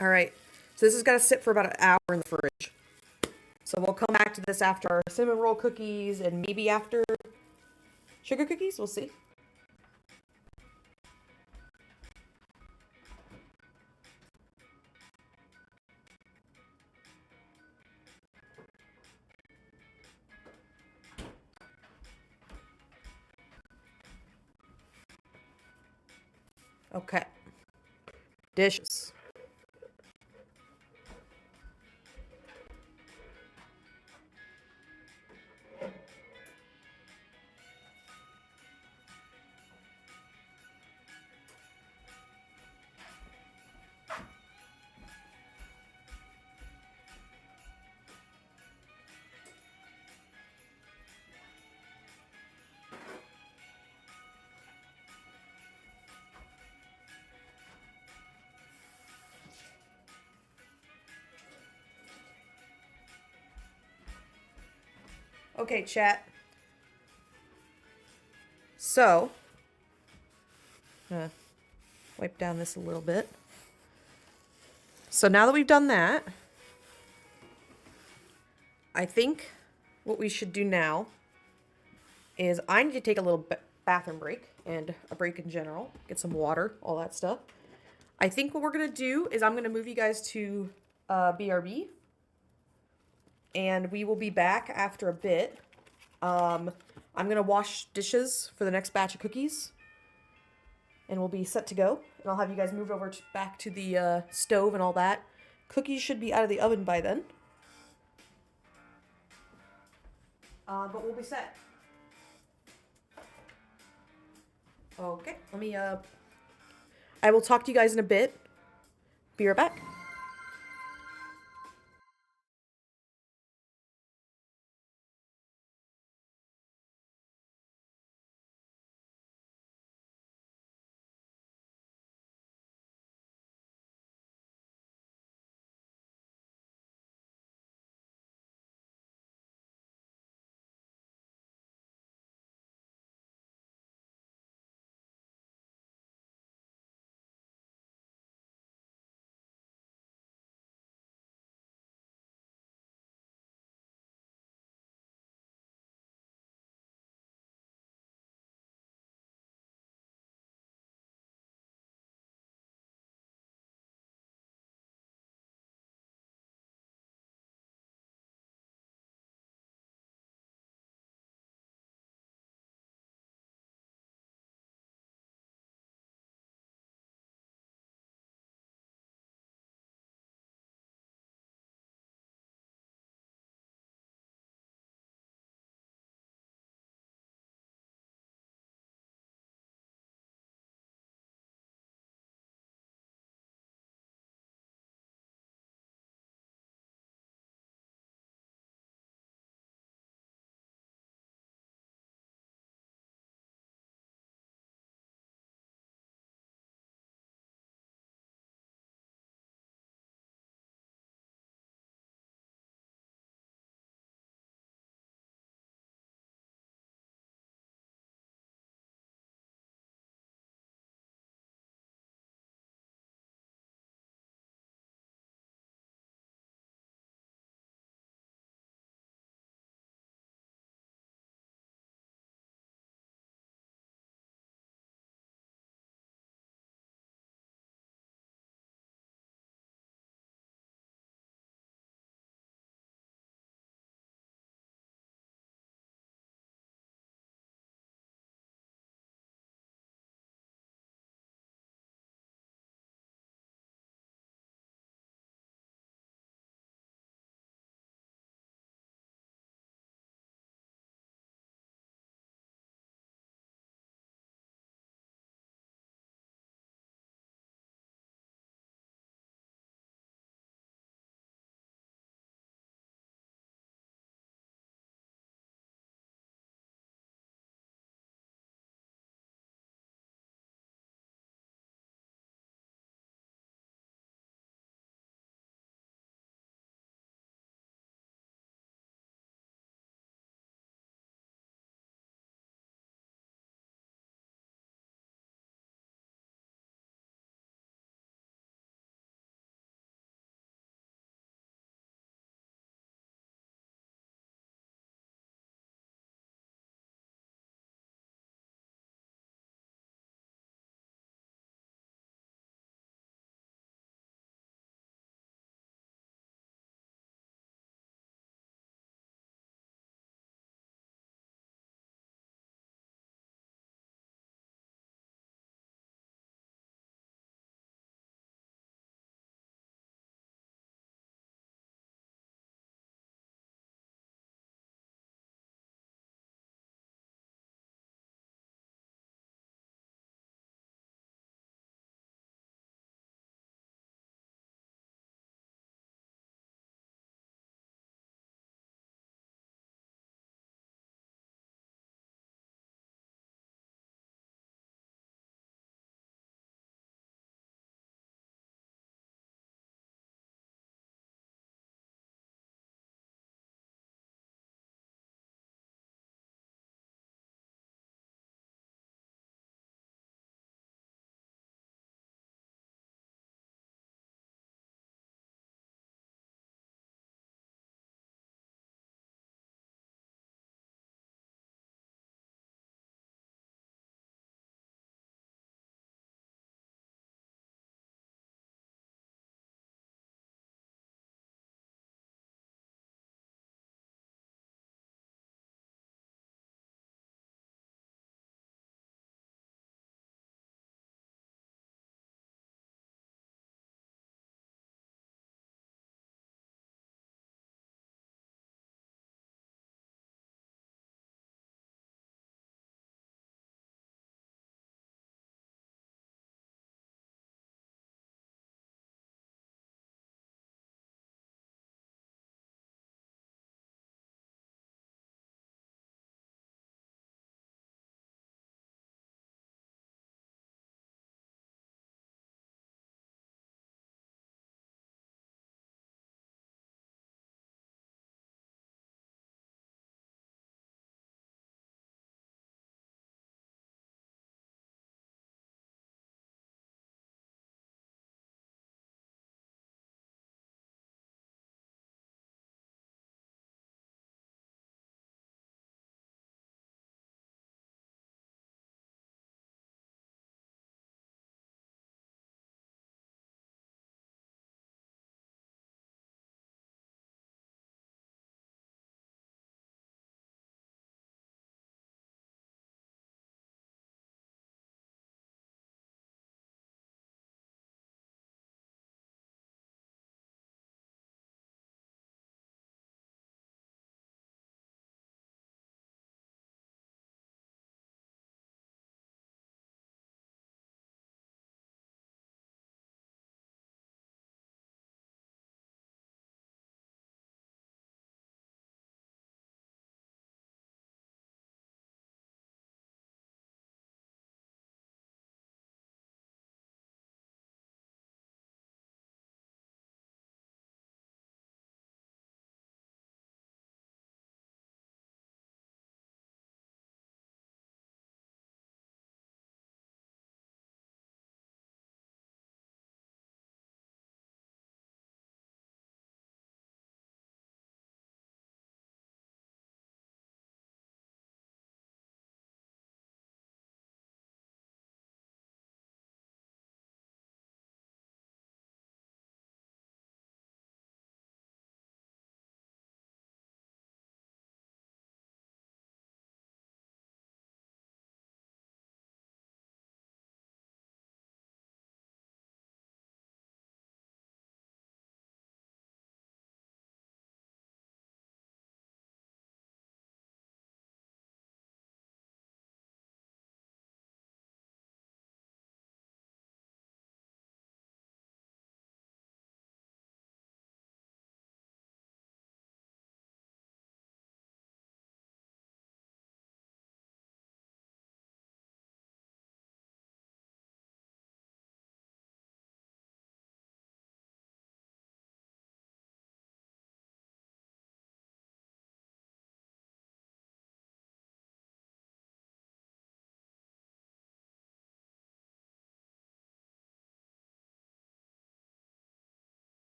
All right. So this is gonna sit for about an hour in the fridge. So we'll come back to this after our cinnamon roll cookies and maybe after sugar cookies. We'll see. Okay. Dishes. Okay, chat. So, wipe down this a little bit. So now that we've done that, I think what we should do now is I need to take a little bathroom break and a break in general, get some water, all that stuff. I think what we're going to do is I'm going to move you guys to BRB, and we will be back after a bit. I'm going to wash dishes for the next batch of cookies, and we'll be set to go. And I'll have you guys move over back to the stove and all that. Cookies should be out of the oven by then. But we'll be set. Okay, let me, I will talk to you guys in a bit. Be right back.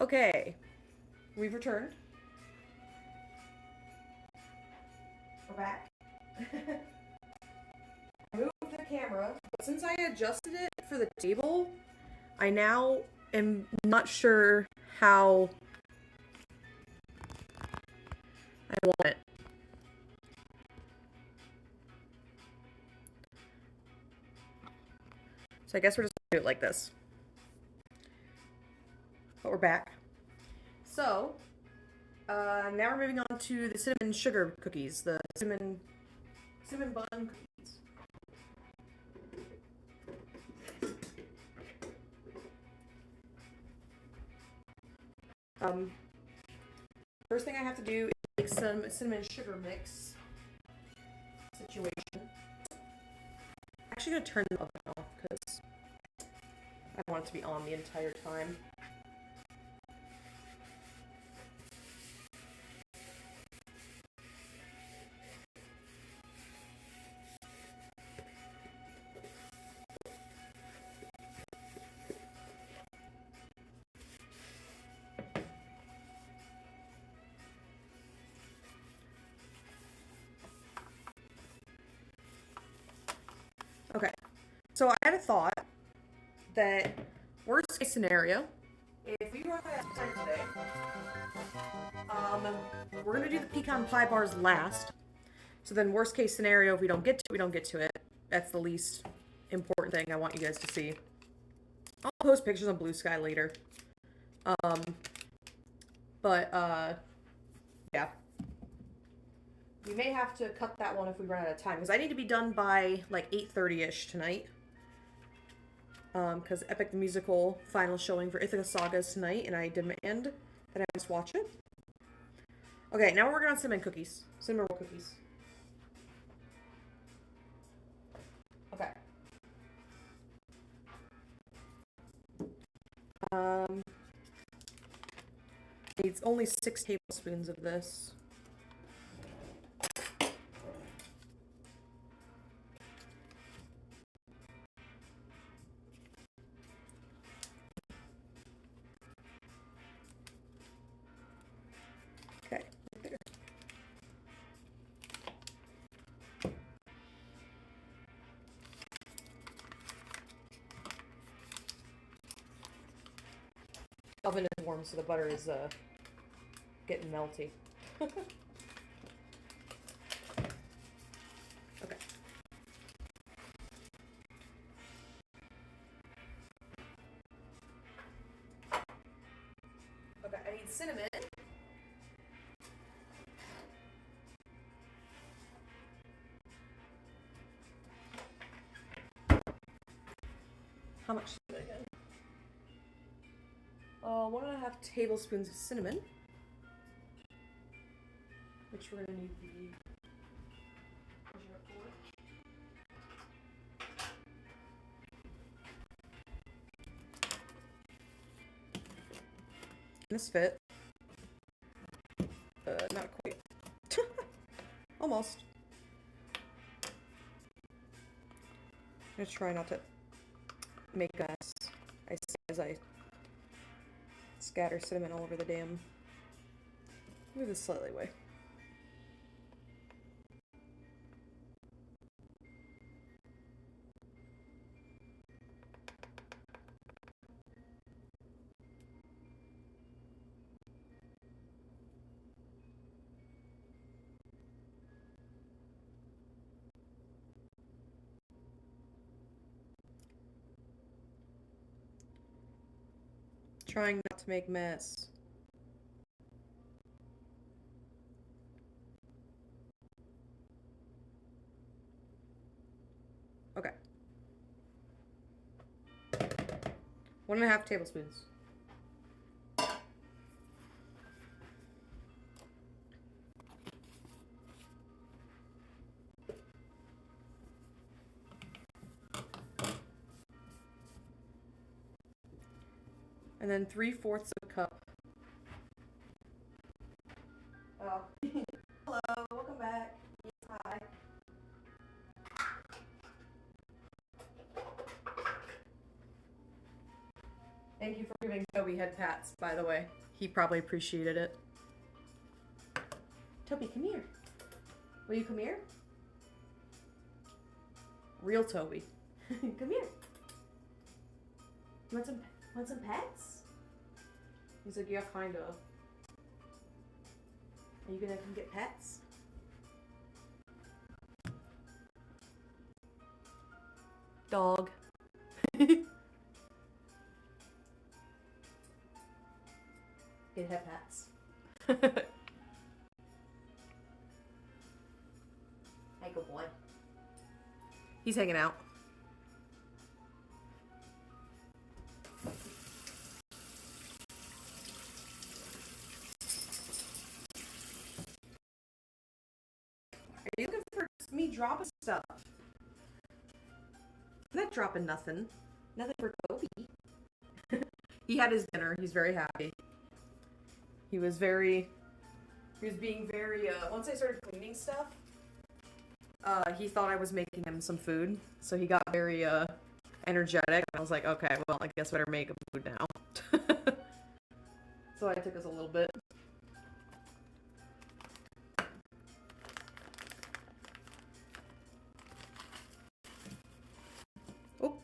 Okay, we've returned. We're back. I moved the camera, but since I adjusted it for the table, I now am not sure how I want it. So I guess we're just gonna do it like this. But we're back. So, now we're moving on to the cinnamon sugar cookies, the cinnamon bun cookies. First thing I have to do is make some cinnamon sugar mix situation. I'm actually gonna turn the oven off because I want it to be on the entire time. Okay, so I had a thought that worst case scenario, if we run out of time today, we're gonna do the pecan pie bars last. So then worst case scenario, if we don't get to it, we don't get to it. That's the least important thing I want you guys to see. I'll post pictures on Blue Sky later. Yeah. We may have to cut that one if we run out of time, because I need to be done by like 8:30-ish tonight. Because Epic the Musical final showing for Ithaca Saga is tonight, and I demand that I must watch it. Okay, now we're working on cinnamon cookies. Cinnamon roll cookies. Okay. Needs only 6 tablespoons of this. Okay, right there. Oven is warm, so the butter is getting melty. Okay. Okay, I need cinnamon. How much cinnamon again? 1.5 tablespoons of cinnamon. Which we're gonna need the measurement for. Can this fit? Not quite. Almost. I'm gonna try not to make a mess as I scatter cinnamon all over the damn. Move this slightly away. Trying not to make mess. Okay. 1.5 tablespoons. And then 3/4 of a cup. Oh. Hello, welcome back. Hi. Thank you for giving Toby head pats, by the way. He probably appreciated it. Toby, come here. Will you come here? Real Toby. Come here. You want some pets? He's like, yeah, kind of. Are you gonna come get pets? Dog. Get head pats. Hey, good boy. He's hanging out. Are you looking for me dropping stuff? I'm not dropping nothing. Nothing for Kobe. He had his dinner. He's very happy. He was being very, once I started cleaning stuff, he thought I was making him some food. So he got very, energetic. I was like, okay, well, I guess I better make him food now. So it took us a little bit. Oh.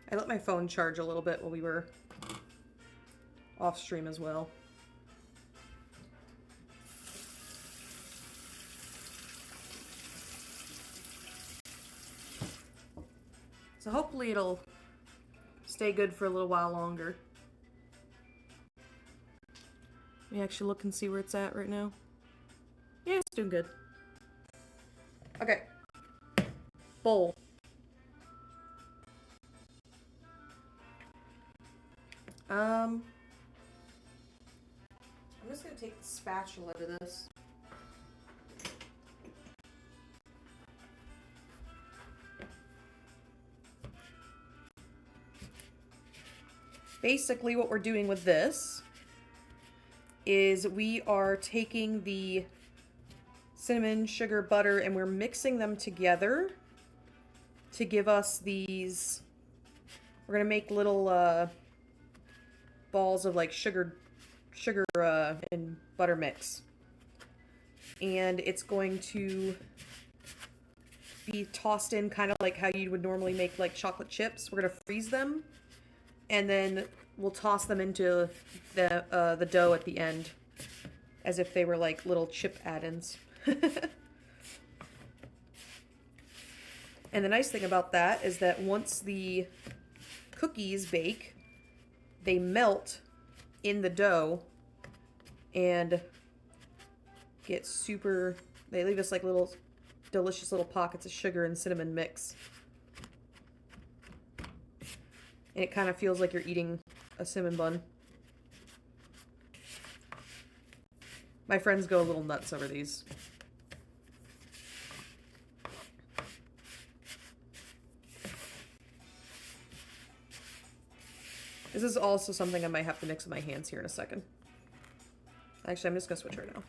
I let my phone charge a little bit while we were off stream as well. So hopefully it'll stay good for a little while longer. Let me actually look and see where it's at right now. Yeah, it's doing good. Okay. Bowl. I'm just gonna take the spatula to this. Basically, what we're doing with this is we are taking the cinnamon, sugar, butter, and we're mixing them together to give us these. We're gonna make little balls of like sugar and butter mix, and it's going to be tossed in kind of like how you would normally make like chocolate chips. We're gonna freeze them, and then we'll toss them into the dough at the end as if they were like little chip add-ins. And the nice thing about that is that once the cookies bake, they melt in the dough and get super, they leave us like little delicious little pockets of sugar and cinnamon mix. And it kind of feels like you're eating a cinnamon bun. My friends go a little nuts over these. This is also something I might have to mix with my hands here in a second. Actually, I'm just going to switch right now.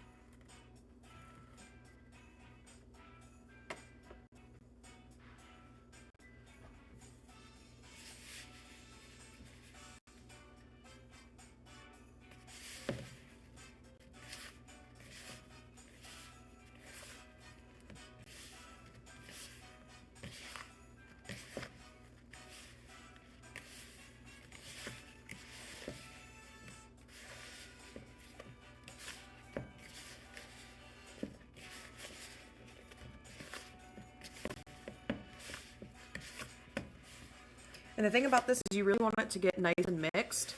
And the thing about this is you really want it to get nice and mixed.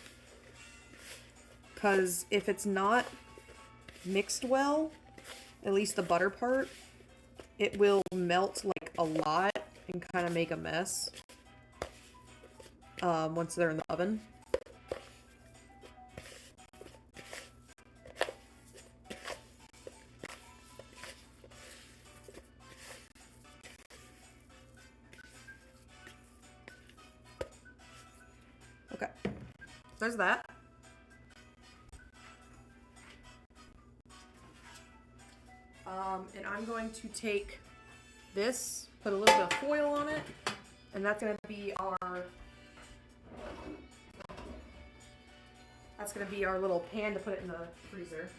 Because if it's not mixed well, at least the butter part, it will melt like a lot and kind of make a mess once they're in the oven. Okay, there's that. And I'm going to take this, put a little bit of foil on it, and that's going to be our little pan to put it in the freezer.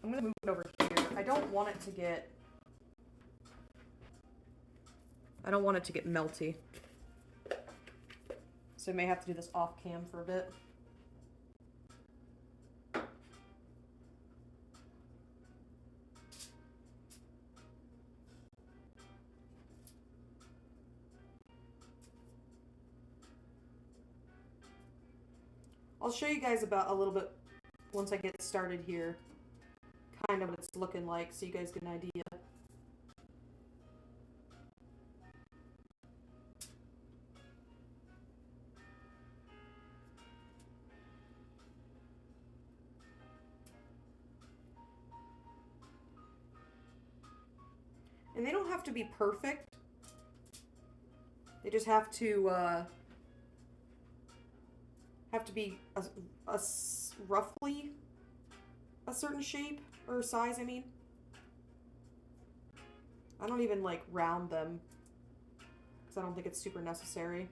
I'm going to move it over here. I don't want it to get melty. So I may have to do this off cam for a bit. I'll show you guys about a little bit once I get started here, kind of what it's looking like so you guys get an idea. And they don't have to be perfect. They just have to be roughly a certain shape or size, I mean. I don't even like round them because I don't think it's super necessary.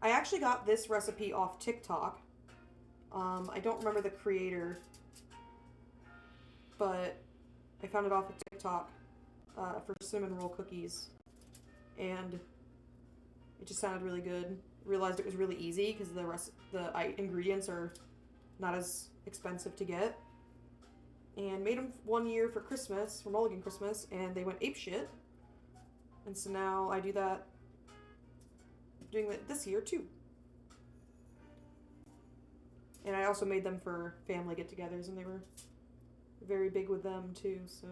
I actually got this recipe off TikTok. I don't remember the creator, but I found it off of TikTok for cinnamon roll cookies, and it just sounded really good. Realized it was really easy because the ingredients are not as expensive to get, and made them one year for Christmas, for Mulligan Christmas, and they went apeshit. And so now I do that, doing that this year too. And I also made them for family get-togethers, and they were very big with them too, so.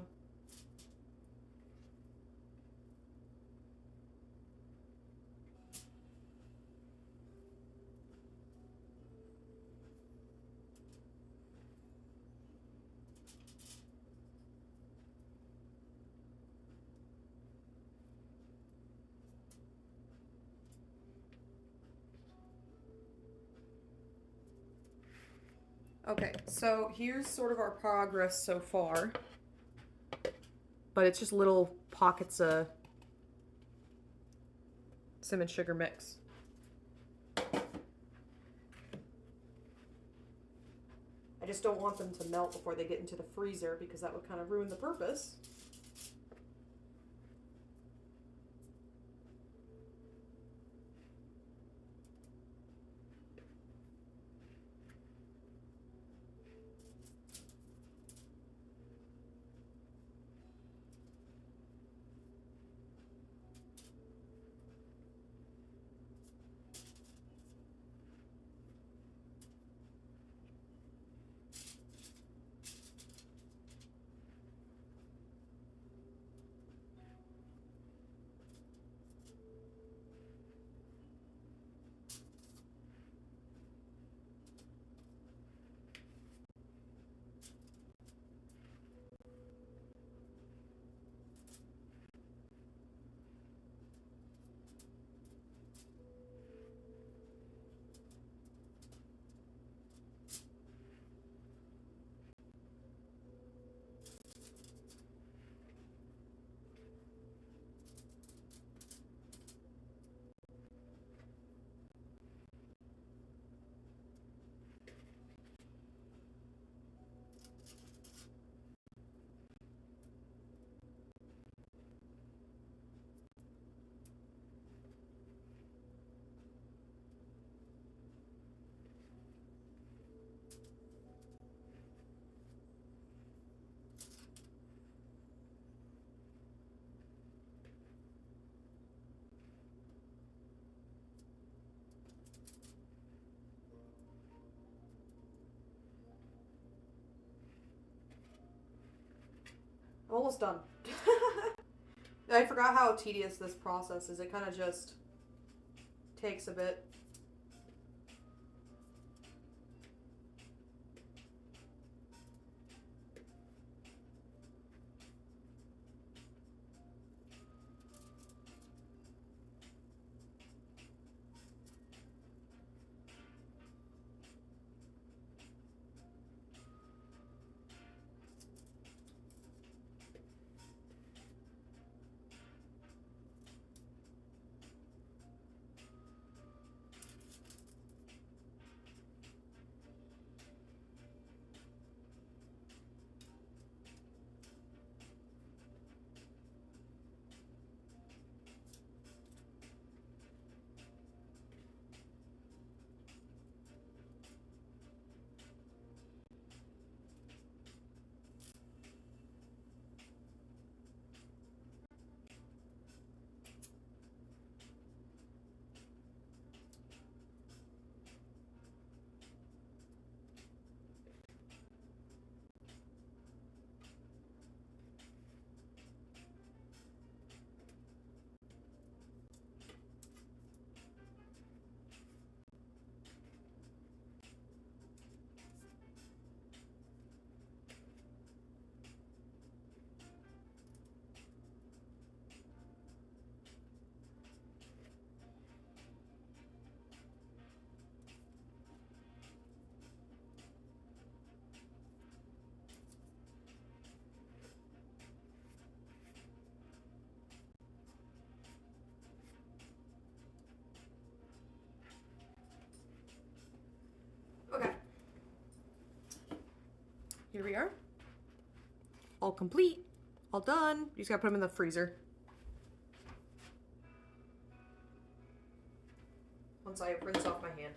Okay, so here's sort of our progress so far. But it's just little pockets of cinnamon sugar mix. I just don't want them to melt before they get into the freezer because that would kind of ruin the purpose. I'm almost done. I forgot how tedious this process is. It kind of just takes a bit. Okay. Here we are. All complete. All done. You just gotta put them in the freezer. Once I rinse off my hand.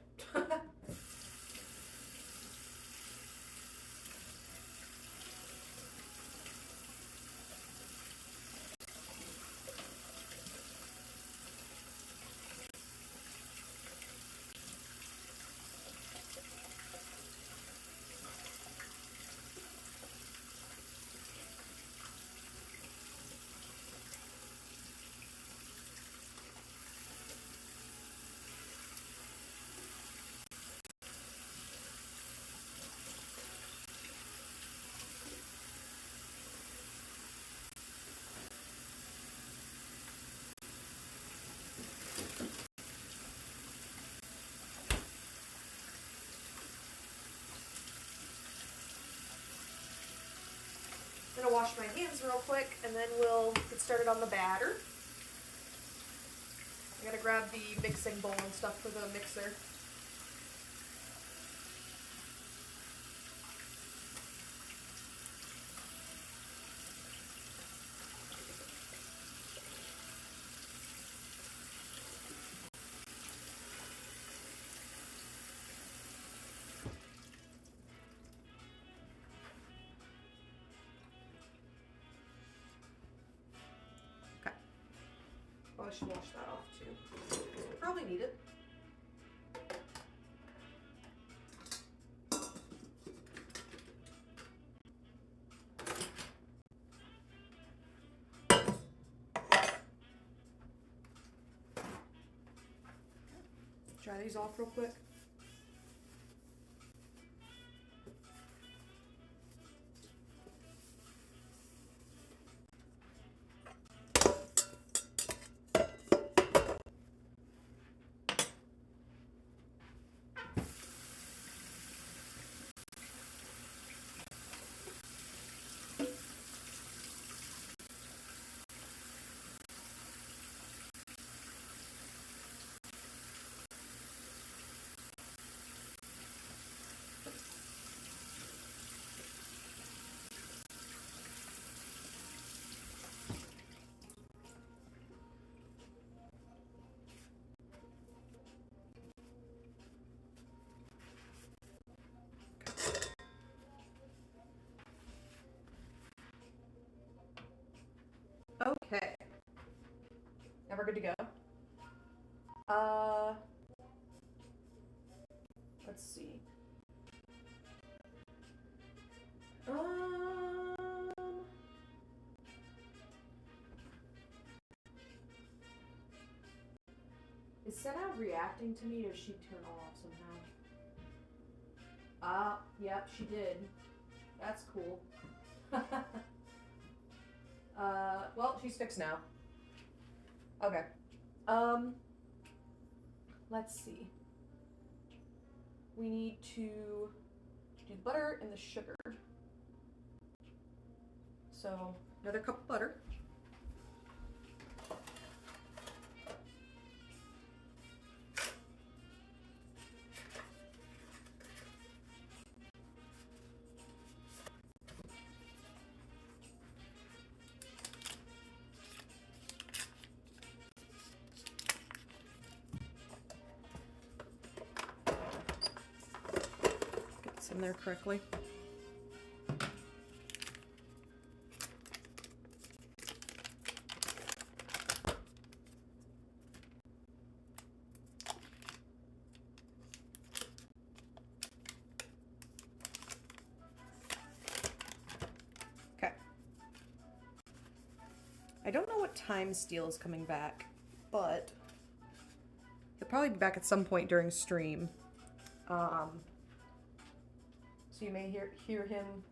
I'm gonna wash my hands real quick and then we'll get started on the batter. I gotta grab the mixing bowl and stuff for the mixer. I should wash that off too. Probably need it. Dry these off real quick. Okay. Now we're good to go. Let's see. now reacting to me, or did she turn off somehow? Yep, she did. That's cool. Well, she's fixed now. Okay. Let's see. We need to do the butter and the sugar. So, another cup of butter. In there correctly. Okay. I don't know what time Steel is coming back, but he'll probably be back at some point during stream. So you may hear him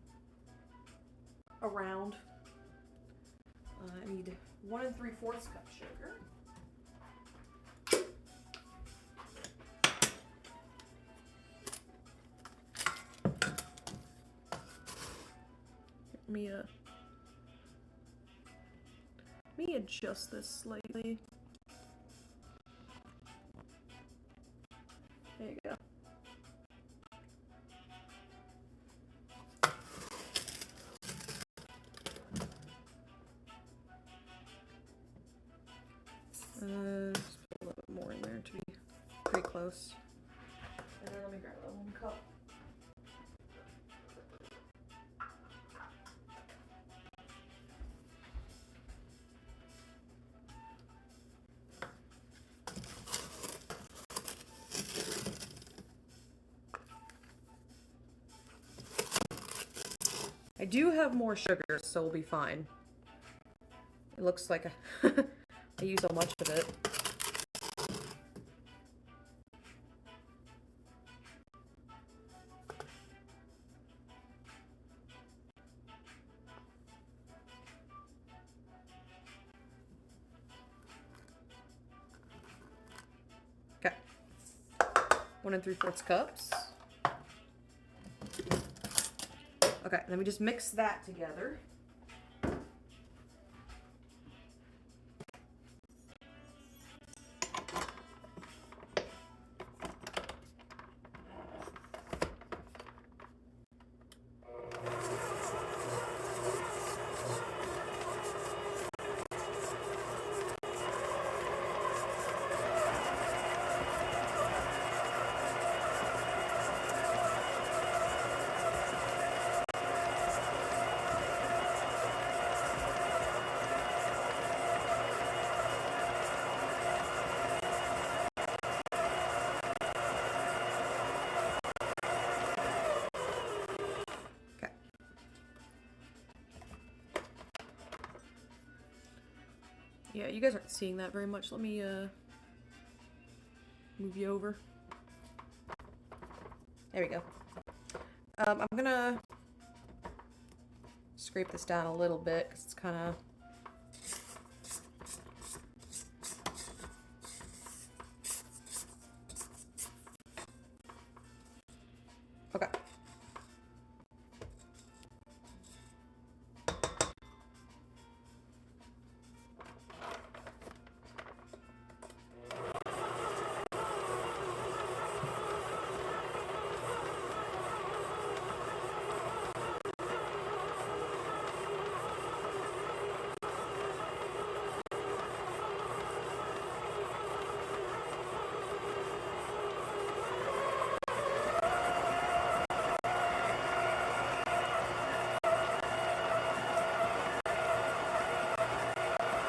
around. I need 1 3/4 cup sugar. Let me adjust this slightly. There you go. Just put a little bit more in there to be pretty close. And then let me grab one cup. I do have more sugar, so we'll be fine. It looks like I use so much of it. Okay. 1 3/4 cups. Okay, then we just mix that together. Yeah, you guys aren't seeing that very much. Let me move you over. There we go. I'm gonna scrape this down a little bit because it's kind of okay.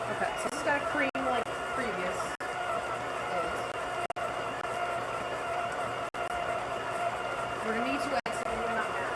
Okay, so this has got a cream like previous eggs. We're gonna need 2 eggs, so we're not mad.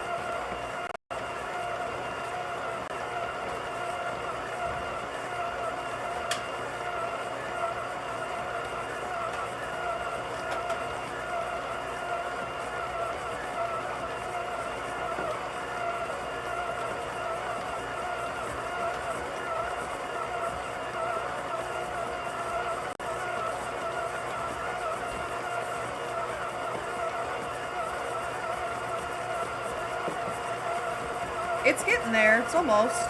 It's getting there. It's almost.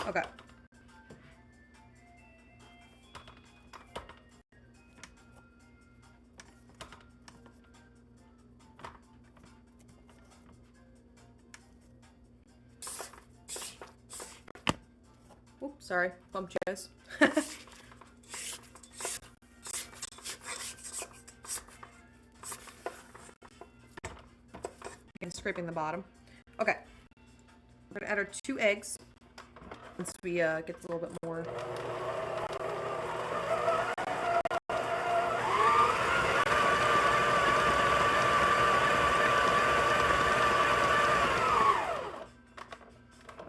Okay. Oops, sorry. Bumped you guys. Again, scraping the bottom. Okay. We're gonna add our 2 eggs once we get a little bit more.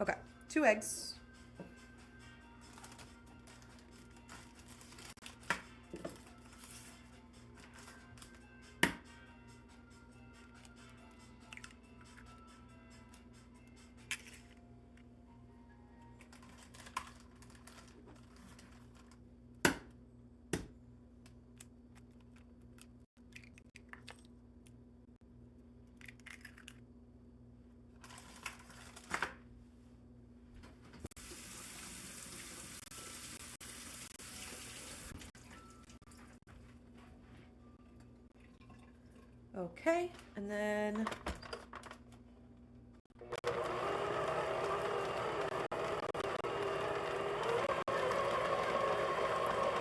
Okay, 2 eggs. Okay, and then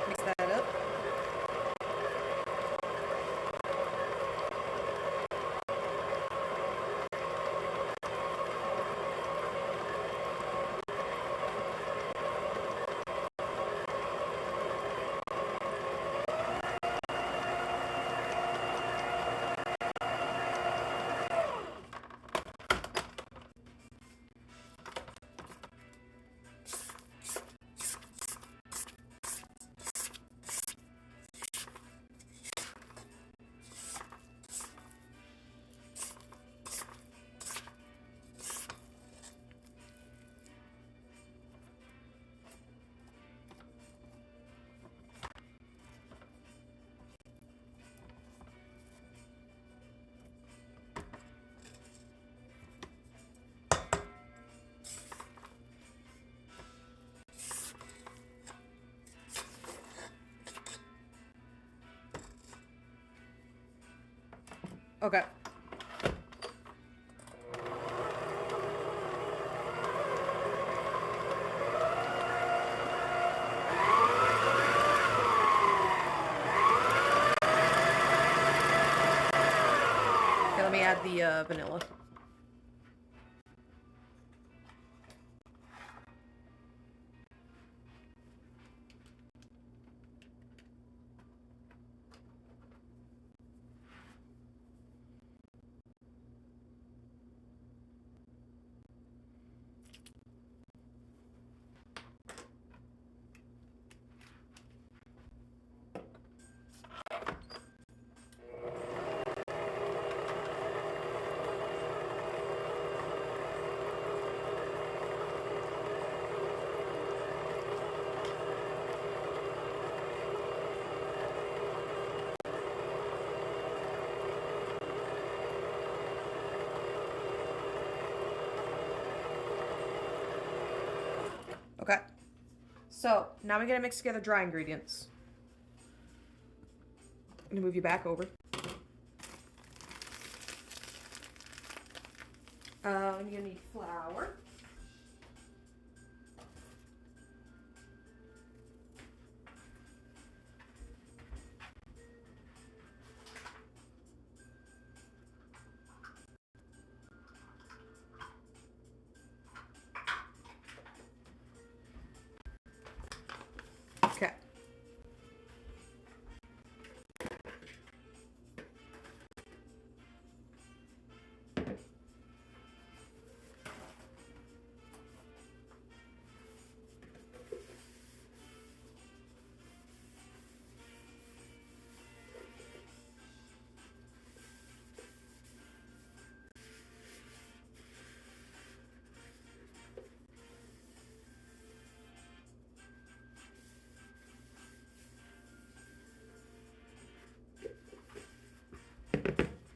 mix that up. Okay. Okay, let me add the vanilla. Okay. So, now we gotta mix together dry ingredients. I'm gonna move you back over. You're gonna need flour. Okay.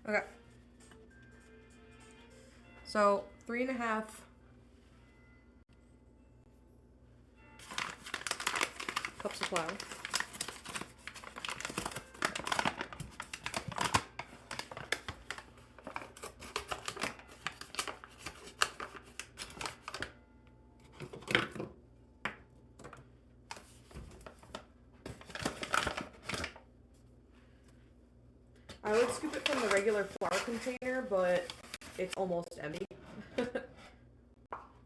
Okay. So 3.5 cups of flour. I would scoop it from the regular flour container, but it's almost empty.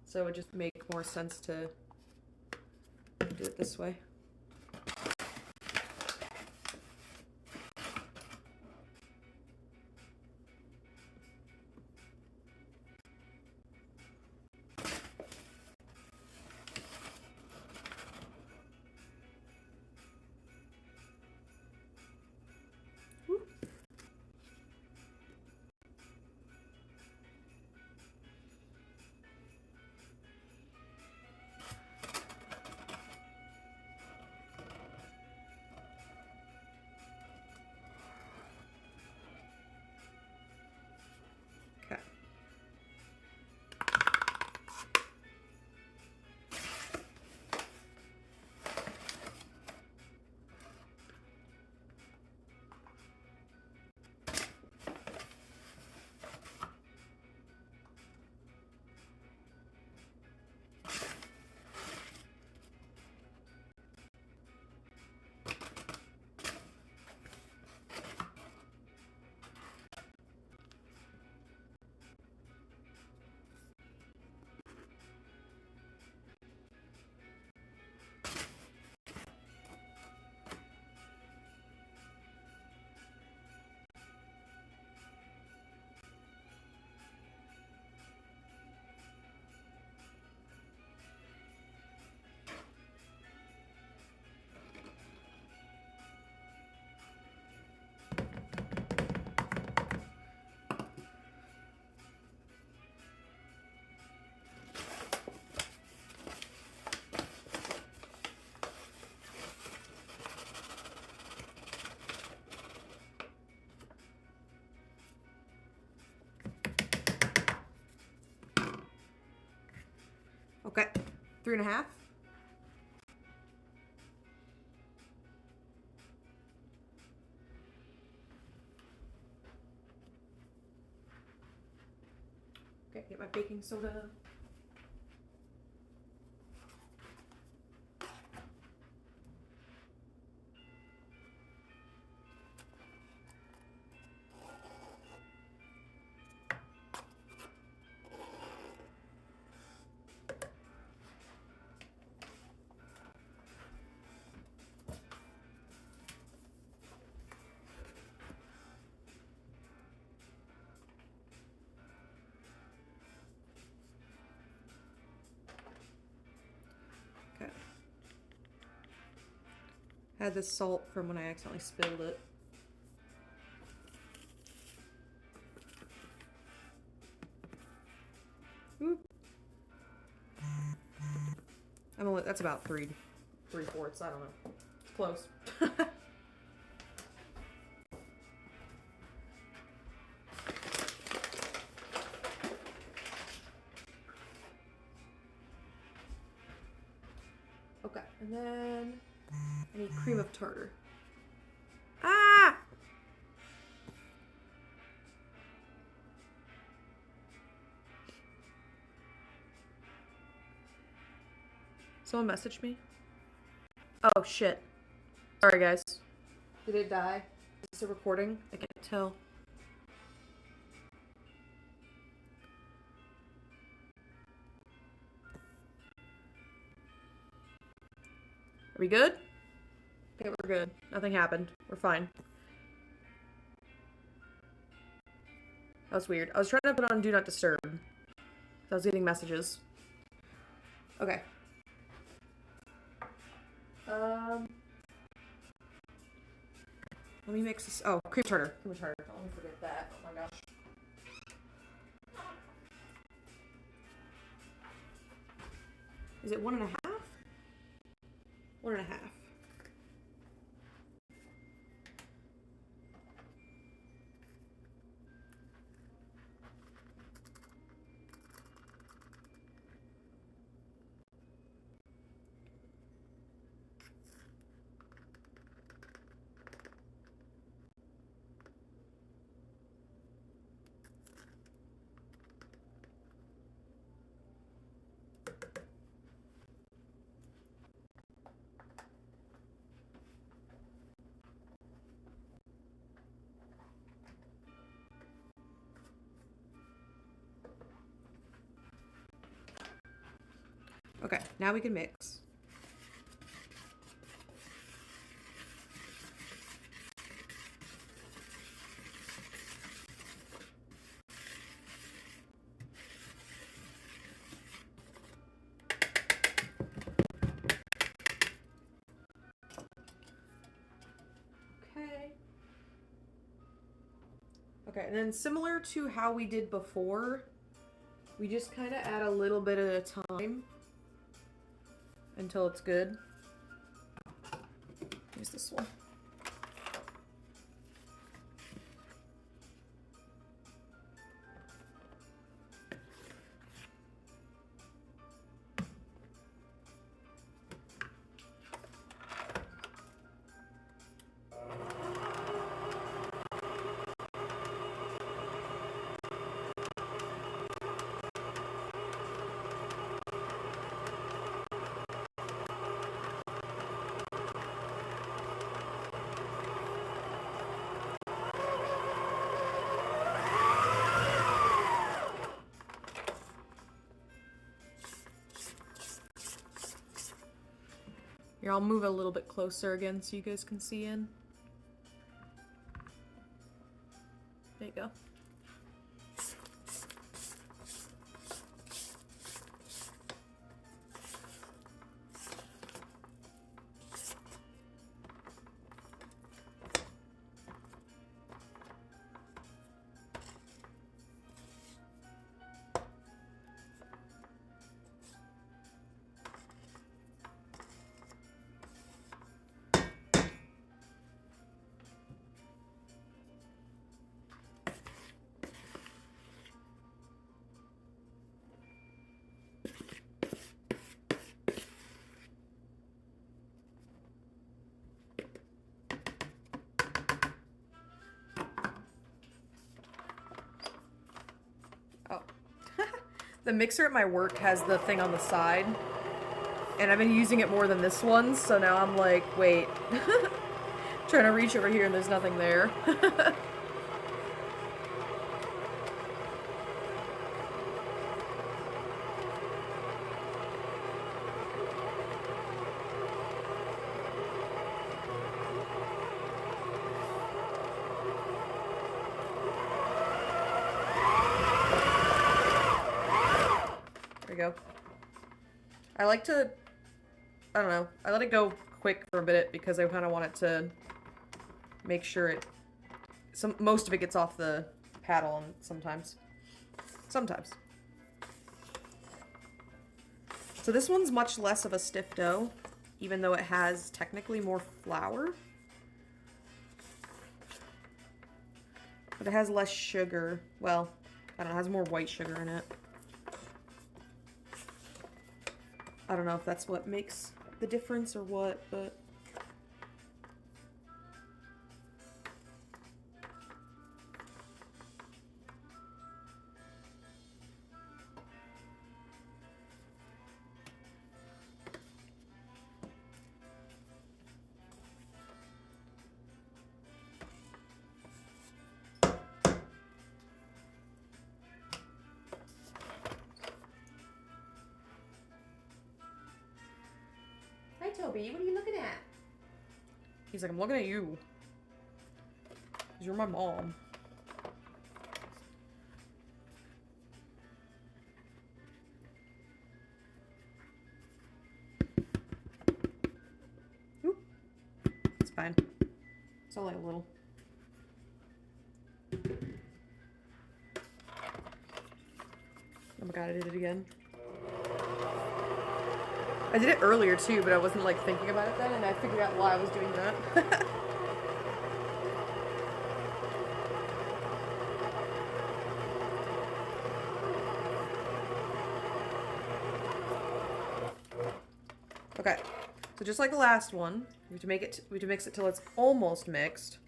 So it would just make more sense to do it this way. Okay. Okay, 3.5. Okay, get my baking soda. Okay. Had this salt from when I accidentally spilled it. Oop. That's about 3/4. I don't know. It's close. Okay, and then I need cream of tartar. Ah! Someone messaged me. Oh shit. Sorry guys. Did it die? Is it recording? I can't tell. Are we good? Okay, we're good. Nothing happened. We're fine. That was weird. I was trying to put on Do Not Disturb. I was getting messages. Okay. Let me mix this. Oh, cream tartar. Cream tartar. Don't let me forget that. Oh my gosh. Is it 1.5? 1.5. Okay, now we can mix. Okay, and then similar to how we did before, we just kind of add a little bit at a time until it's good. Use this one. Here, I'll move a little bit closer again so you guys can see in. There you go. Oh. The mixer at my work has the thing on the side, and I've been using it more than this one, so now I'm like, wait. Trying to reach over here and there's nothing there. Go. I like to, I don't know, I let it go quick for a bit because I kind of want it to make sure most of it gets off the paddle and sometimes. So this one's much less of a stiff dough, even though it has technically more flour. But it has less sugar. Well, I don't know, it has more white sugar in it. I don't know if that's what makes the difference or what, but... Hi, Toby. What are you looking at? He's like, I'm looking at you. Because you're my mom. Oop. It's fine. It's only a little. Oh my god, I did it again. I did it earlier too, but I wasn't like thinking about it then, and I figured out why I was doing that. Okay, so just like the last one, we have to mix it till it's almost mixed.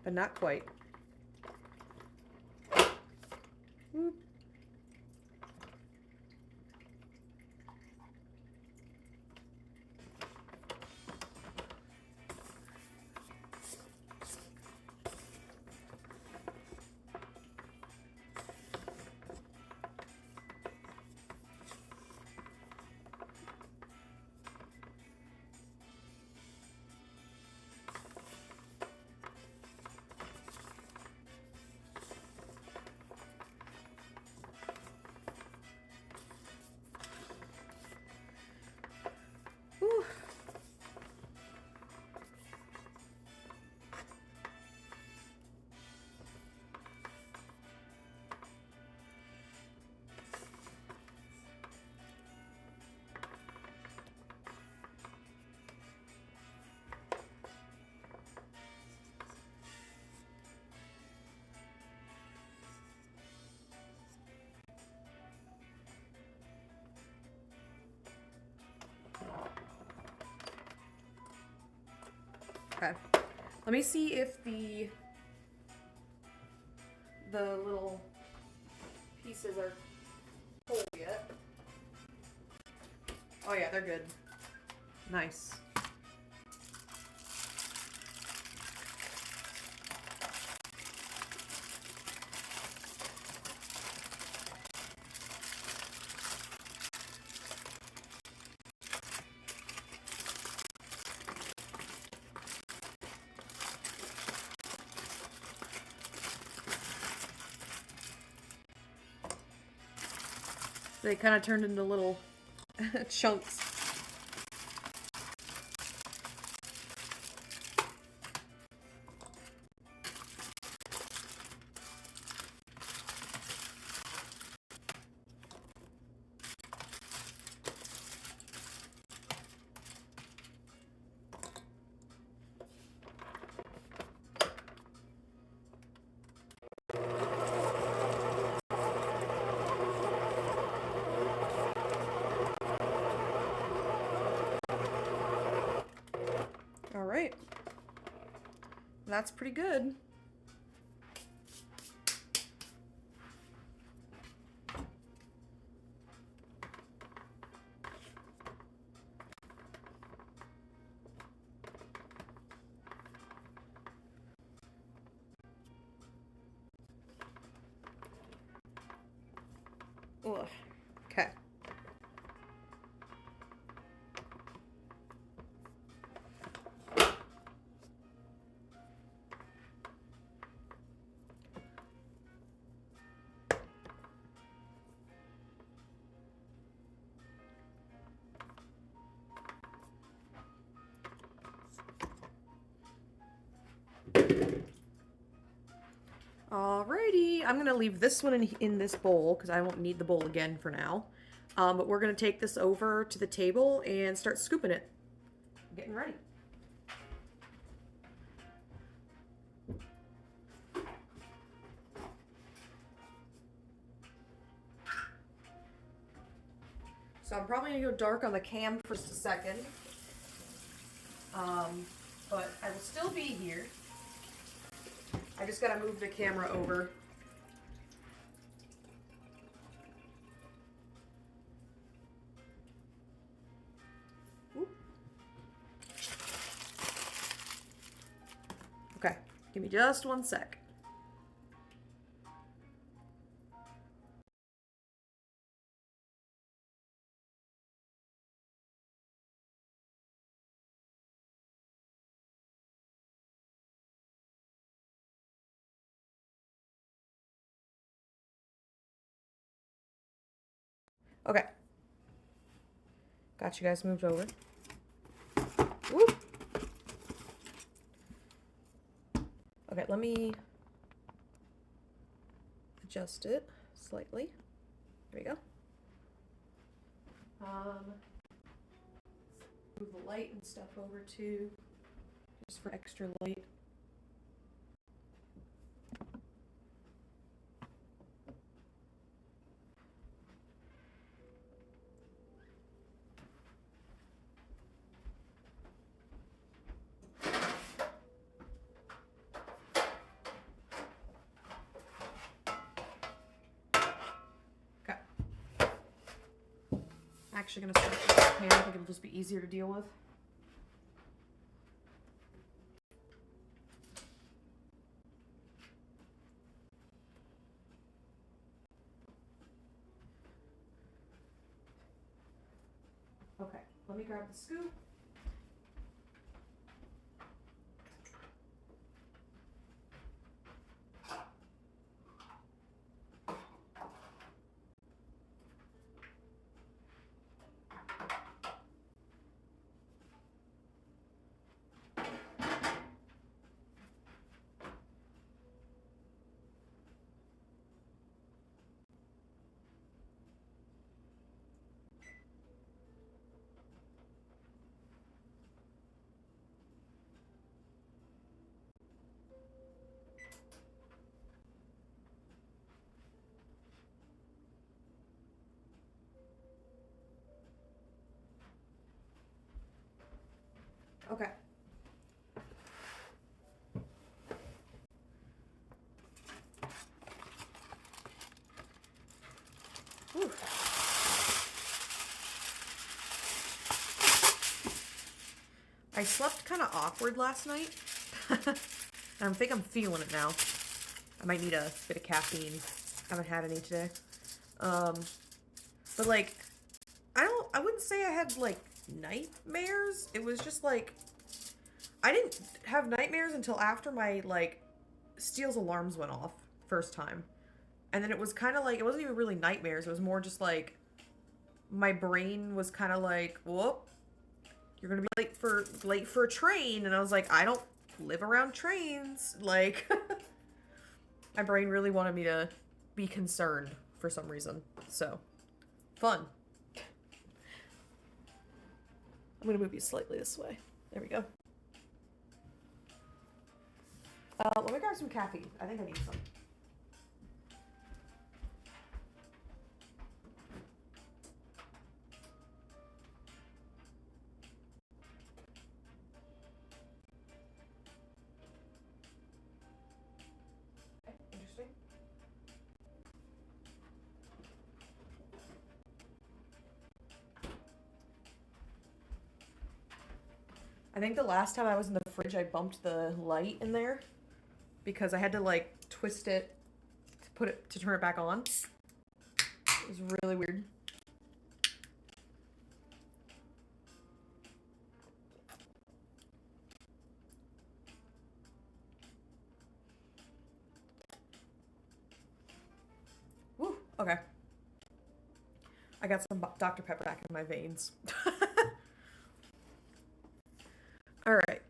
But not quite. Whoop. Okay. Let me see if the little pieces are whole yet. Oh yeah, they're good. Nice. They kind of turned into little chunks. All right. That's pretty good. Ugh. Okay. Alrighty, I'm gonna leave this one in this bowl because I won't need the bowl again for now. But we're gonna take this over to the table and start scooping it. Getting ready. So I'm probably gonna go dark on the cam for just a second. But I will still be here. I just gotta move the camera over. Oop. Okay, give me just one sec. Okay. Got you guys moved over. Woo. Okay, let me adjust it slightly. There we go. Move the light and stuff over too, just for extra light. Actually gonna start with this pan. I think it'll just be easier to deal with. Okay, let me grab the scoop. Okay. Whew. I slept kind of awkward last night. I think I'm feeling it now. I might need a bit of caffeine. Haven't had any today. But like, I wouldn't say I had like nightmares. It was just like, I didn't have nightmares until after my like Steele's alarms went off first time. And then it was kind of like, it wasn't even really nightmares. It was more just like, my brain was kind of like, whoop, you're going to be late for a train. And I was like, I don't live around trains. Like, my brain really wanted me to be concerned for some reason. So, fun. I'm going to move you slightly this way. There we go. Let me grab some caffeine. I think I need some. Interesting. I think the last time I was in the fridge, I bumped the light in there because I had to like twist it to turn it back on. It was really weird. Woo, okay. I got some Dr. Pepper back in my veins. All right.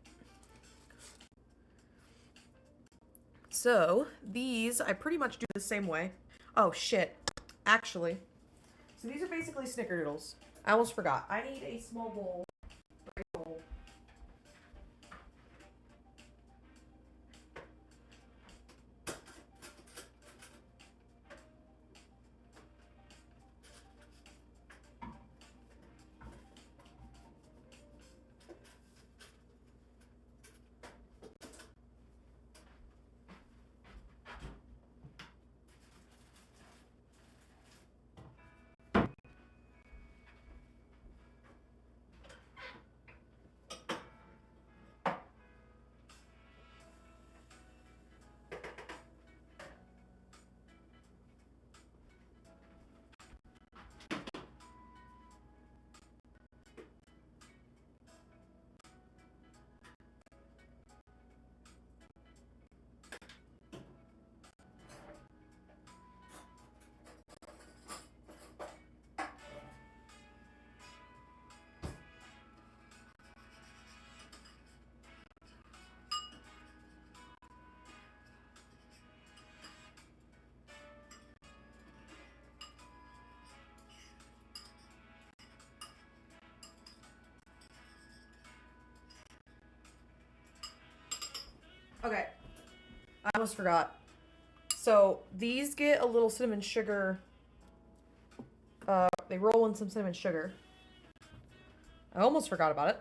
So these, I pretty much do the same way. Oh shit, actually. So these are basically snickerdoodles. I almost forgot. I need a small bowl. Okay, I almost forgot. So these get a little cinnamon sugar. They roll in some cinnamon sugar. I almost forgot about it.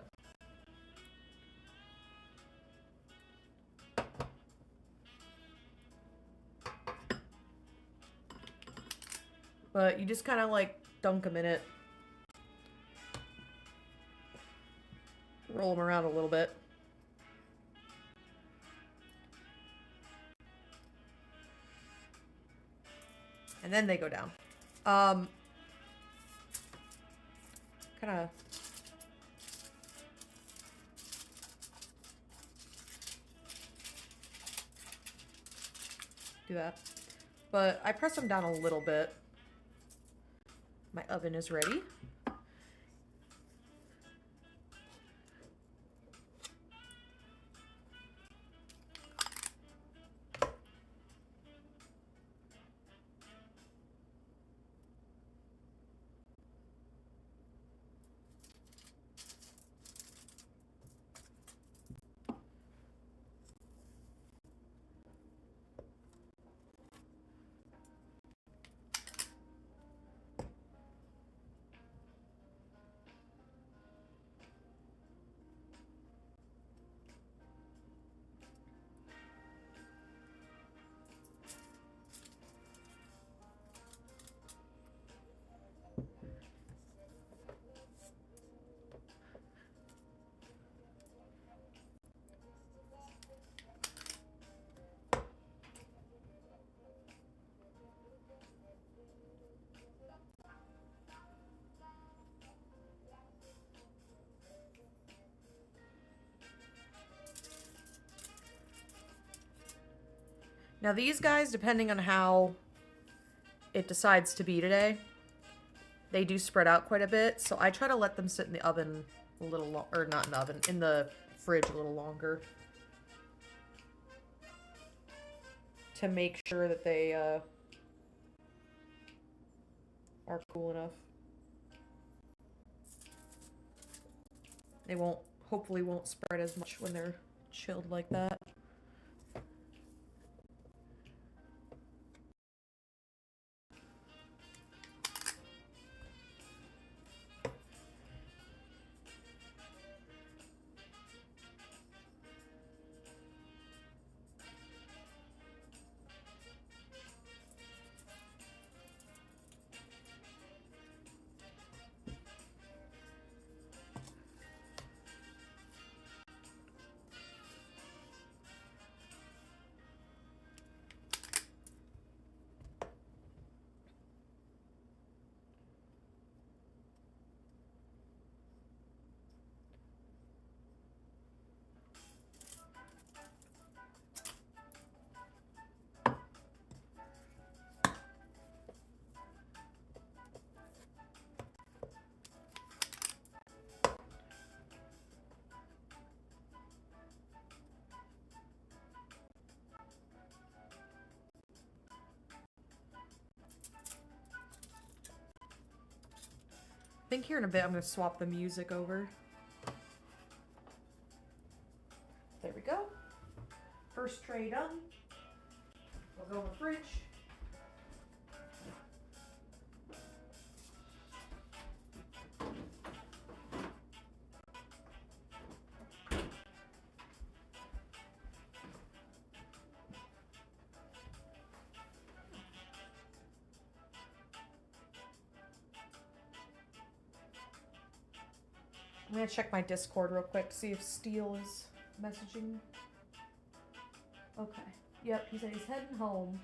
But you just kind of like dunk them in it. Roll them around a little bit. And then they go down. Kind of do that. But I press them down a little bit. My oven is ready. Now these guys, depending on how it decides to be today, they do spread out quite a bit, so I try to let them sit in the oven a little or not in the oven, in the fridge a little longer. To make sure that they are cool enough. They hopefully won't spread as much when they're chilled like that. I think here in a bit I'm going to swap the music over. There we go. First tray done. We'll go in the fridge. I'm going to check my Discord real quick, see if Steele is messaging. Okay. Yep, he said he's heading home.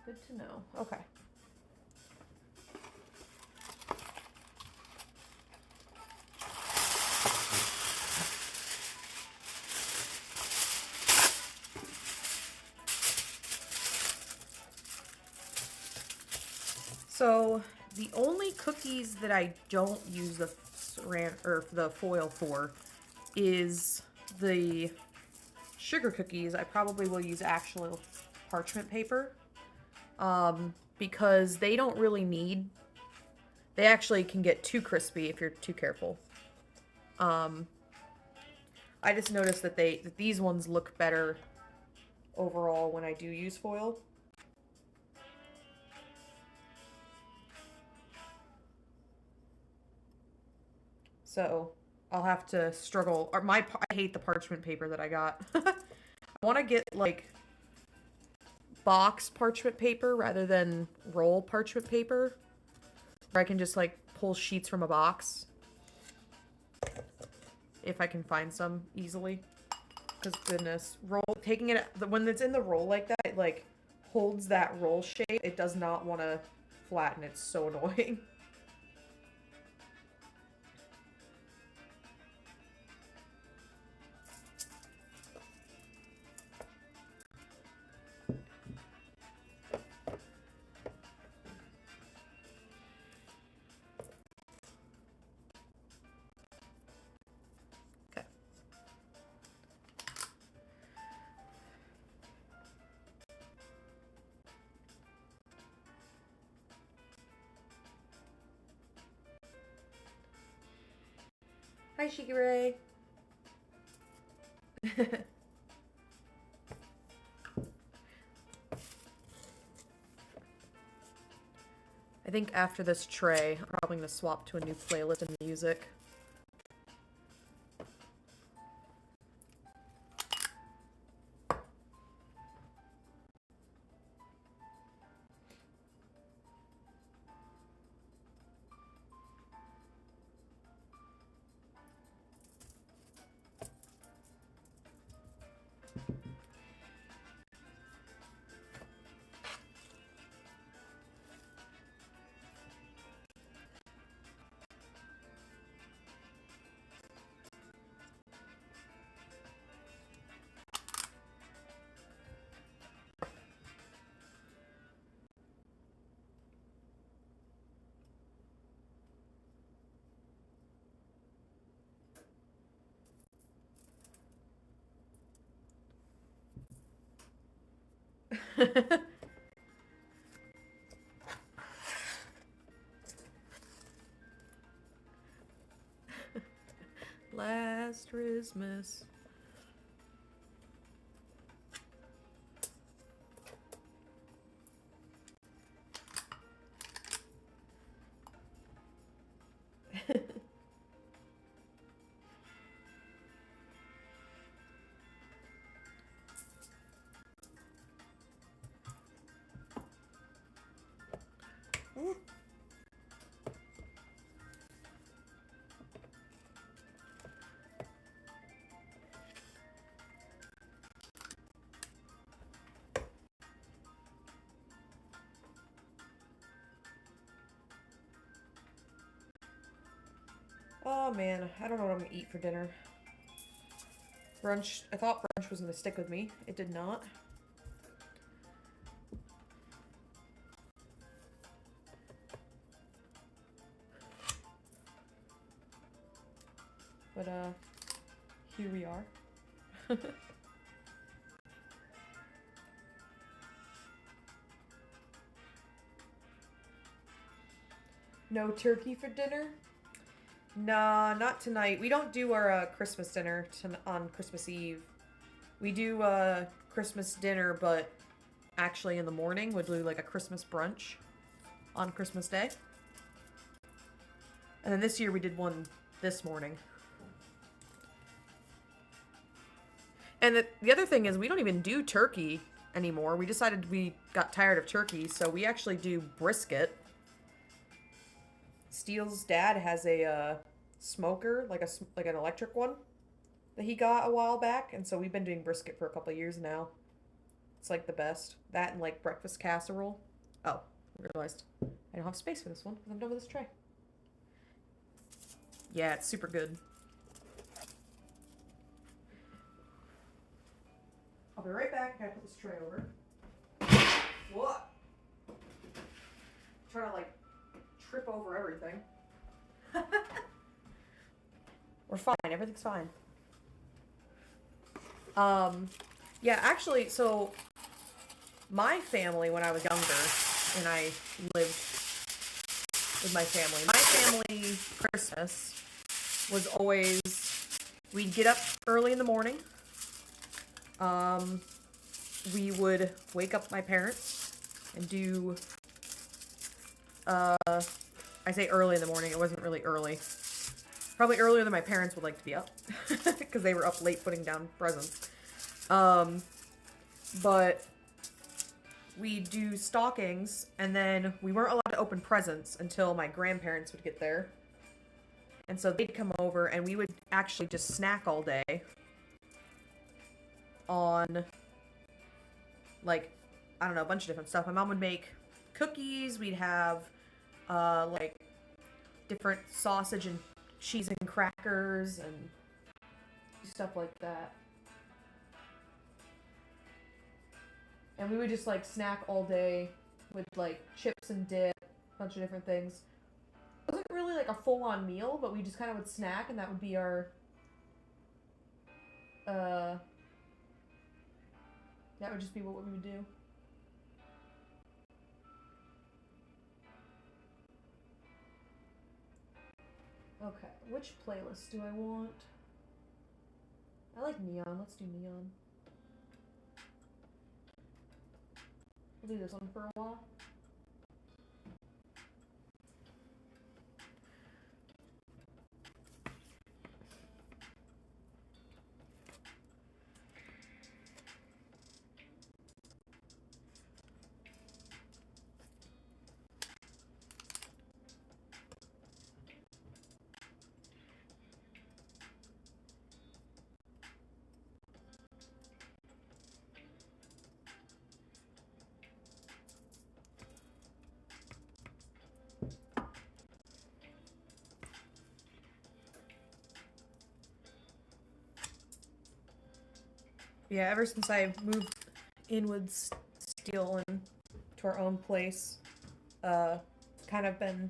Good to know. Okay. So the only cookies that I don't use the foil for is the sugar cookies. I probably will use actual parchment paper because they don't really need. They actually can get too crispy if you're too careful. I just noticed that these ones look better overall when I do use foil. So I'll have to struggle. I hate the parchment paper that I got. I want to get like box parchment paper rather than roll parchment paper, where I can just like pull sheets from a box if I can find some easily. Because goodness, taking it when it's in the roll like that, it like holds that roll shape. It does not want to flatten. It's so annoying. Hi, Shigure. I think after this tray, I'm probably going to swap to a new playlist and music. Last Christmas. Oh man, I don't know what I'm gonna eat for dinner. Brunch, I thought brunch was gonna stick with me. It did not. But here we are. No turkey for dinner? Nah, not tonight. We don't do our Christmas dinner on Christmas Eve. We do Christmas dinner, but actually in the morning we'll do like a Christmas brunch on Christmas Day. And then this year we did one this morning. And the other thing is we don't even do turkey anymore. We decided we got tired of turkey, so we actually do brisket. Steele's dad has a smoker, like an electric one that he got a while back, and so we've been doing brisket for a couple of years now. It's like the best. That and like breakfast casserole. Oh, I realized I don't have space for this one because I'm done with this tray. Yeah, it's super good. I'll be right back. I gotta put this tray over. What? I'm trying to like trip over everything. We're fine. Everything's fine. Yeah, actually, so my family, when I was younger and I lived with my family Christmas was always, we'd get up early in the morning. We would wake up my parents and do, I say early in the morning, it wasn't really early. Probably earlier than my parents would like to be up, because they were up late putting down presents. But we do stockings, and then we weren't allowed to open presents until my grandparents would get there. And so they'd come over, and we would actually just snack all day on, like, I don't know, a bunch of different stuff. My mom would make cookies. We'd have, like, different sausage and cheese and crackers and stuff like that. And we would just like snack all day with like chips and dip, a bunch of different things. It wasn't really like a full-on meal, but we just kind of would snack, and that would be our that would just be what we would do. Okay, which playlist do I want? I like neon. Let's do neon. We'll do this one for a while. Yeah, ever since I moved in with Steele and to our own place, kind of been,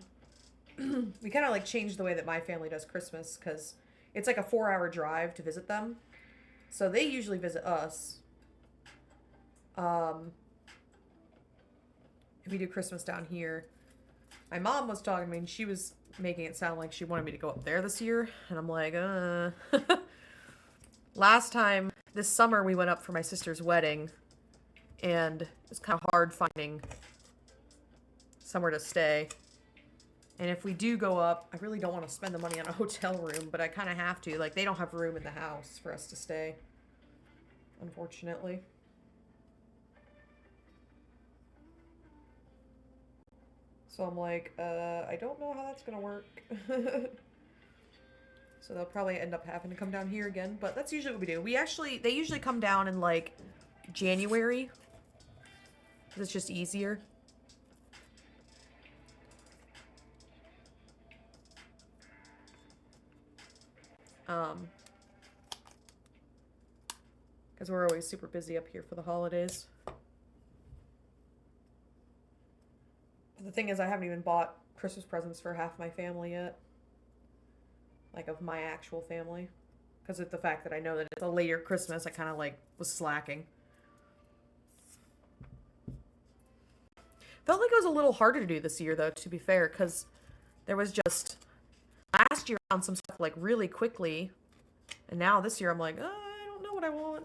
we kind of like changed the way that my family does Christmas, because it's like a 4-hour drive to visit them. So they usually visit us. if we do Christmas down here. My mom was talking to me and she was making it sound like she wanted me to go up there this year. And I'm like, Last time, this summer, we went up for my sister's wedding. And it was kind of hard finding somewhere to stay. And if we do go up, I really don't want to spend the money on a hotel room, but I kind of have to. Like, they don't have room in the house for us to stay, unfortunately. So I'm like, I don't know how that's going to work. So they'll probably end up having to come down here again, but that's usually what we do. They usually come down in, like, January. It's just easier. Because we're always super busy up here for the holidays. The thing is, I haven't even bought Christmas presents for half my family yet. Like, of my actual family. Because of the fact that I know that it's a later Christmas, I kind of, like, was slacking. Felt like it was a little harder to do this year, though, to be fair, because there was just... Last year I found some stuff, like, really quickly. And now this year I'm like, I don't know what I want.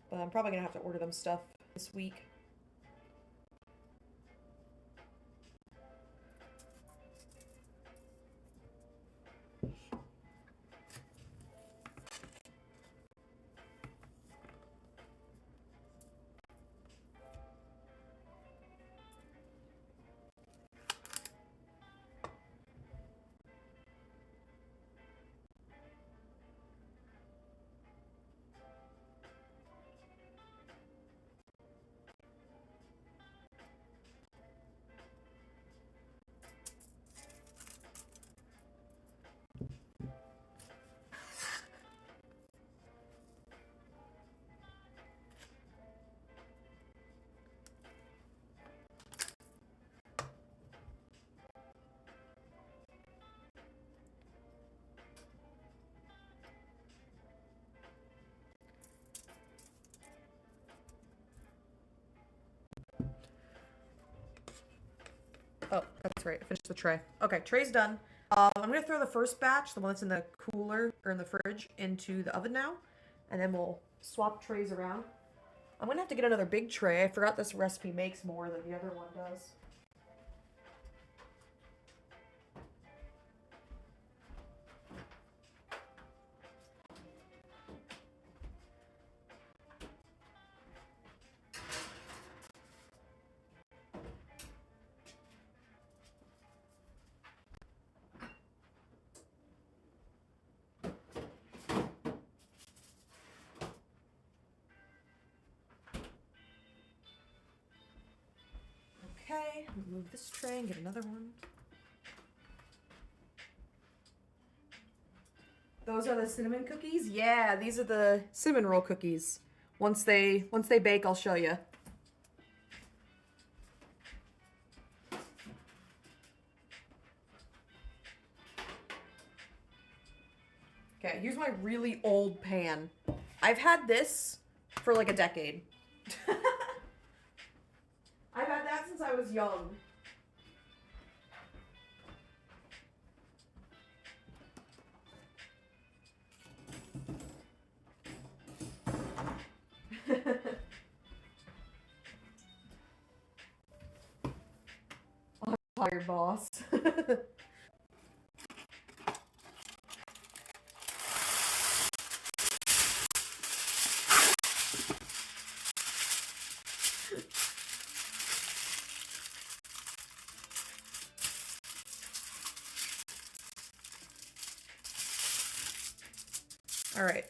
But I'm probably going to have to order them stuff this week. Oh, that's right. I finished the tray. Okay, tray's done. I'm going to throw the first batch, the one that's in the cooler or in the fridge, into the oven now. And then we'll swap trays around. I'm going to have to get another big tray. I forgot this recipe makes more than the other one does. Okay, remove this tray and get another one. Those are the cinnamon cookies? Yeah, these are the cinnamon roll cookies. Once they bake, I'll show you. Okay, here's my really old pan. I've had this for like a decade. I've had that since I was young. I'm tired, boss. All right.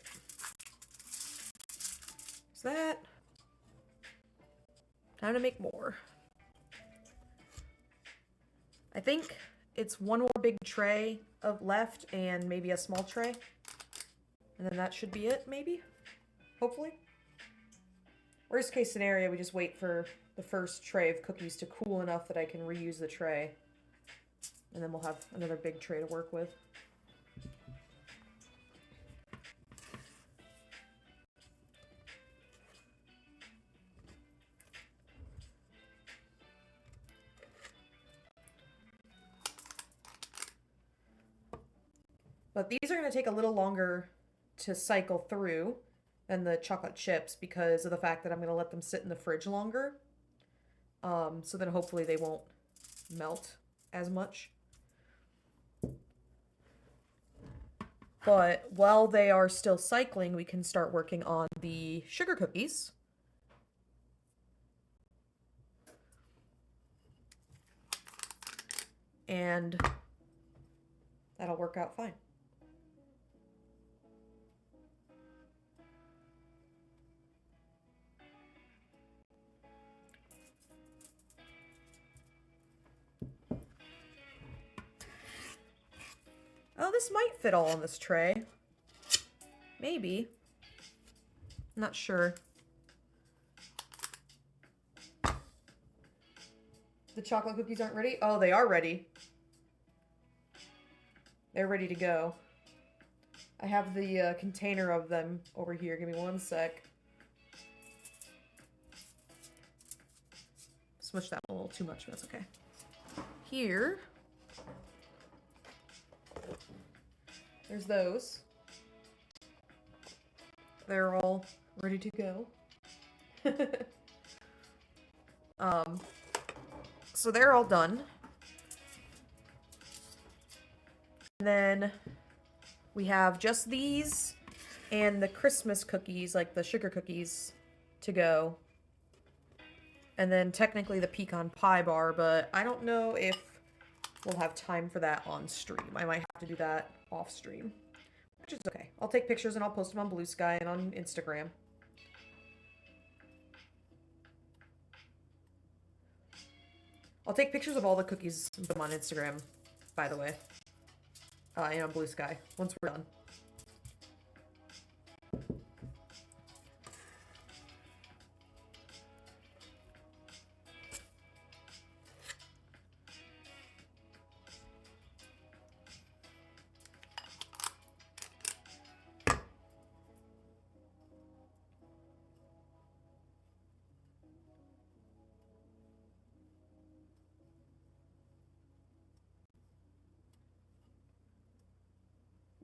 Is that? Time to make more. I think it's one more big tray of left and maybe a small tray. And then that should be it, maybe? Hopefully. Worst case scenario, we just wait for the first tray of cookies to cool enough that I can reuse the tray. And then we'll have another big tray to work with. But these are going to take a little longer to cycle through than the chocolate chips because of the fact that I'm going to let them sit in the fridge longer. So then hopefully they won't melt as much. But while they are still cycling, we can start working on the sugar cookies. And that'll work out fine. Oh, this might fit all on this tray. Maybe. Not sure. The chocolate cookies aren't ready? Oh, they are ready. They're ready to go. I have the container of them over here. Give me one sec. Smush that a little too much, but that's okay. Here. There's those. They're all ready to go. So they're all done. And then we have just these and the Christmas cookies, like the sugar cookies, to go. And then technically the pecan pie bar, but I don't know if we'll have time for that on stream. I might have to do that off stream, which is okay. I'll take pictures and I'll post them on Blue Sky and on Instagram. I'll take pictures of all the cookies and put them on Instagram, by the way. And on Blue Sky, once we're done.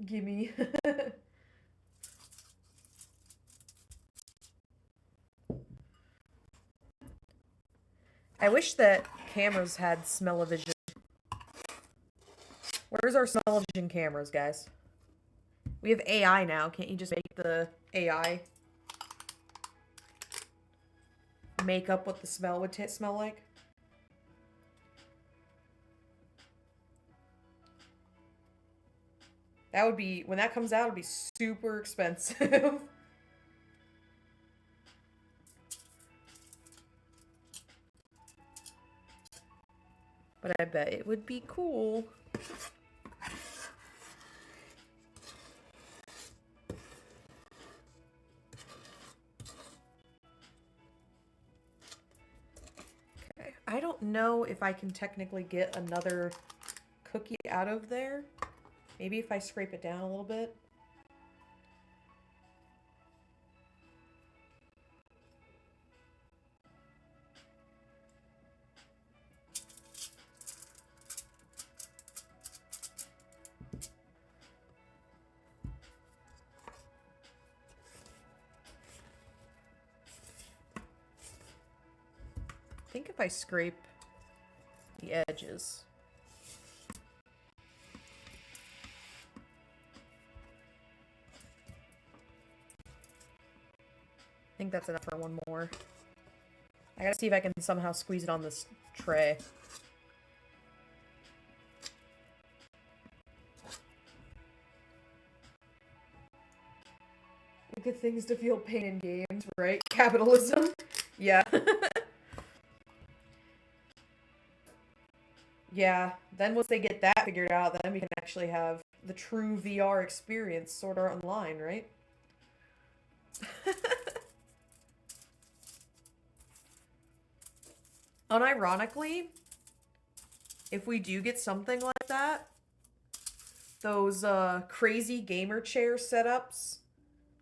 Gimme. I wish that cameras had smell-o-vision. Where's our smell-o-vision cameras, guys? We have AI now. Can't you just make the AI make up what the smell would smell like? That would be, when that comes out, it'll be super expensive. But I bet it would be cool. Okay, I don't know if I can technically get another cookie out of there. Maybe if I scrape it down a little bit. I think if I scrape the edges. I think that's enough for one more. I gotta see if I can somehow squeeze it on this tray. Good things to feel pain in games, right? Capitalism. Yeah. Yeah, then once they get that figured out, then we can actually have the true VR experience sort of online, right? Unironically, if we do get something like that, those crazy gamer chair setups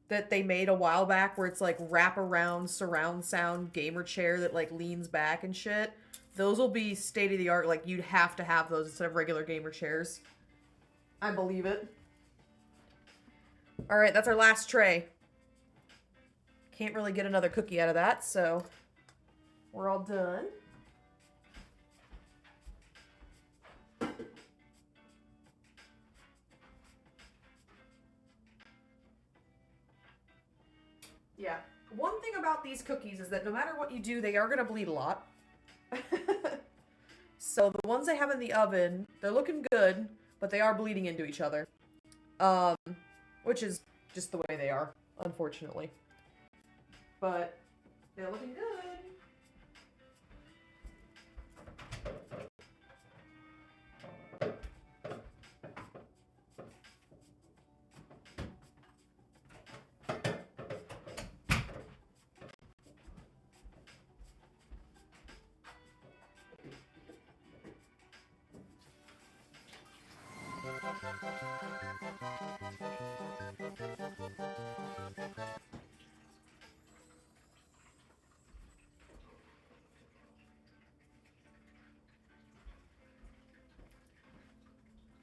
that they made a while back where it's like wraparound surround sound gamer chair that like leans back and shit, those will be state-of-the-art. Like, you'd have to have those instead of regular gamer chairs. I believe it. All right, that's our last tray. Can't really get another cookie out of that, so we're all done. Yeah. One thing about these cookies is that no matter what you do, they are going to bleed a lot. So the ones I have in the oven, they're looking good, but they are bleeding into each other. Which is just the way they are, unfortunately. But they're looking good.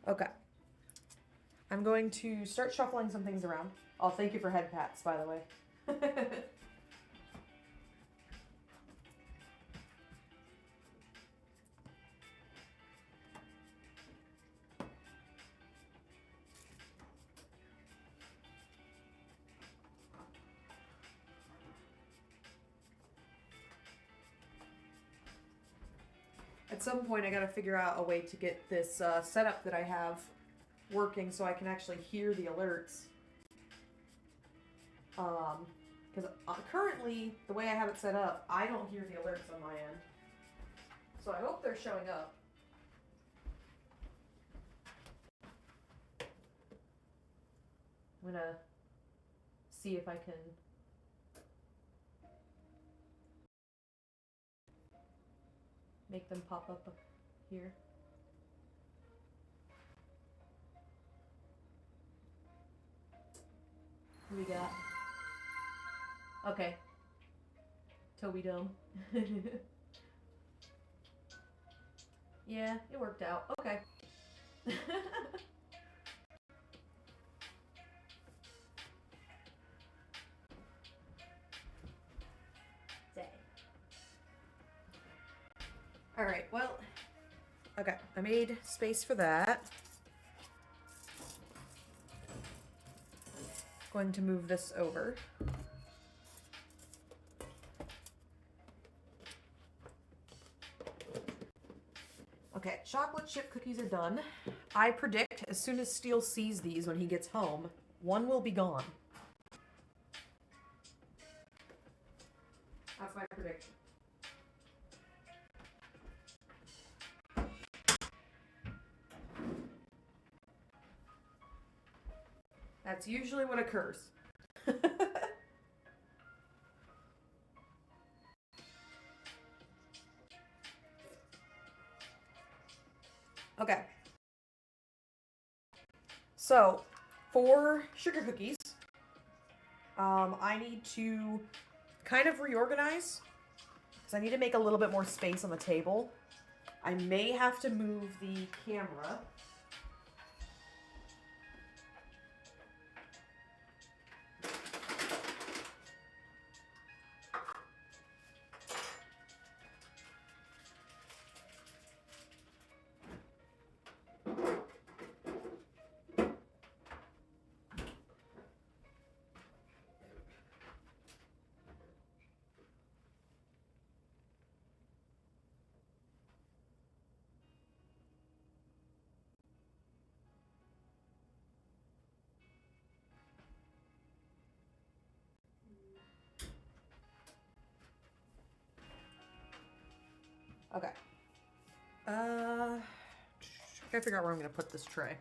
Okay. I'm going to start shuffling some things around. Oh, thank you for head pats, by the way. At some point, I gotta figure out a way to get this setup that I have working so I can actually hear the alerts. Because currently, the way I have it set up, I don't hear the alerts on my end. So I hope they're showing up. I'm gonna see if I can make them pop up here. Who we got? Okay. Toby Dome. Yeah, it worked out. Okay. Alright, well, okay, I made space for that. Going to move this over. Okay, chocolate chip cookies are done. I predict as soon as Steele sees these when he gets home, one will be gone. That's my prediction. That's usually what occurs. Okay. So, for sugar cookies, I need to kind of reorganize because I need to make a little bit more space on the table. I may have to move the camera. Okay. I gotta figure out where I'm gonna put this tray.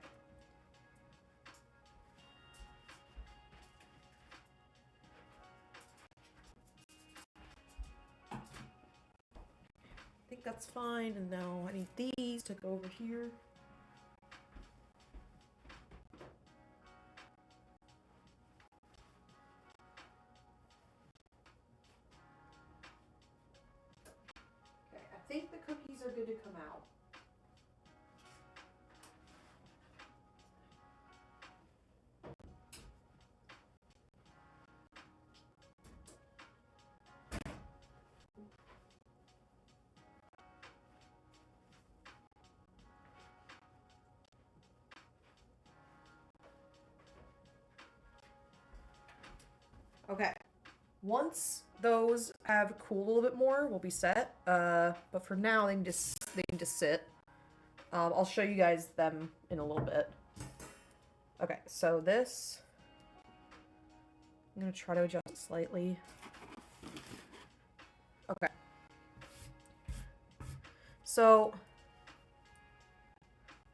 I think that's fine, and now I need these to go over here. Okay, I think the cookies are good to come out. Okay. Once those have cooled a little bit more, we'll be set. But for now, they need to sit. I'll show you guys them in a little bit. Okay, so this, I'm gonna try to adjust it slightly. Okay. So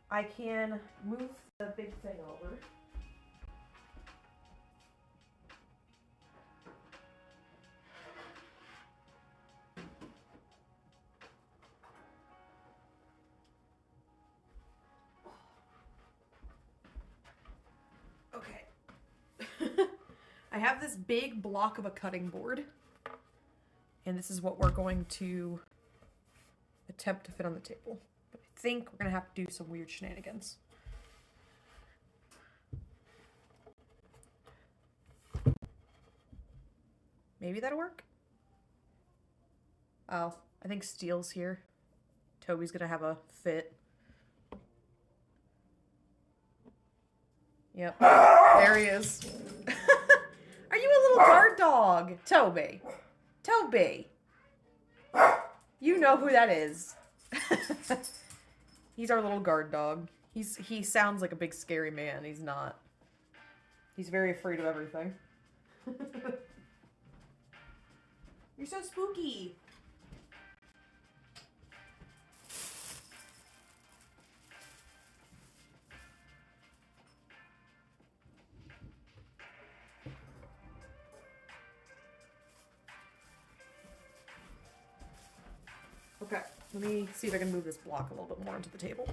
I can move the big thing over. Okay. I have this big block of a cutting board, and this is what we're going to attempt to fit on the table. But I think we're gonna have to do some weird shenanigans. Maybe that'll work? Oh, I think Steele's here. Toby's gonna have a fit. Yep. There he is. Are you a little guard dog? Toby. Toby. You know who that is. He's our little guard dog. He sounds like a big scary man. He's not. He's very afraid of everything. You're so spooky. Okay, let me see if I can move this block a little bit more into the table.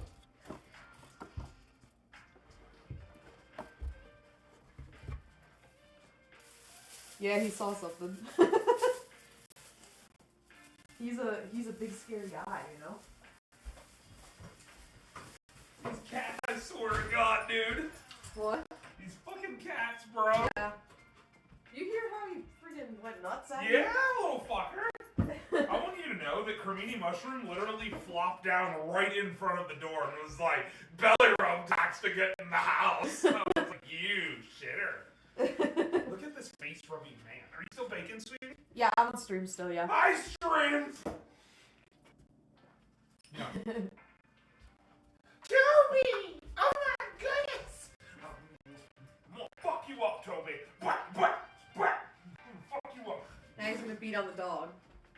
Yeah, he saw something. He's a big scary guy, you know? These cats, I swear to God, dude. What? These fucking cats, bro. Yeah. You hear how he freaking went nuts at you? Yeah, little fucker. I want you to know that Cremini Mushroom literally flopped down right in front of the door and was like, belly rub tax to get in the house. I was like, you shitter. Look at this face rubbing man. Are you still baking, sweetie? Yeah, I'm on stream still, yeah. I streamed! No. Toby! Oh my goodness! I'm gonna fuck you up, Toby. Fuck you up. Now he's gonna beat on the dog.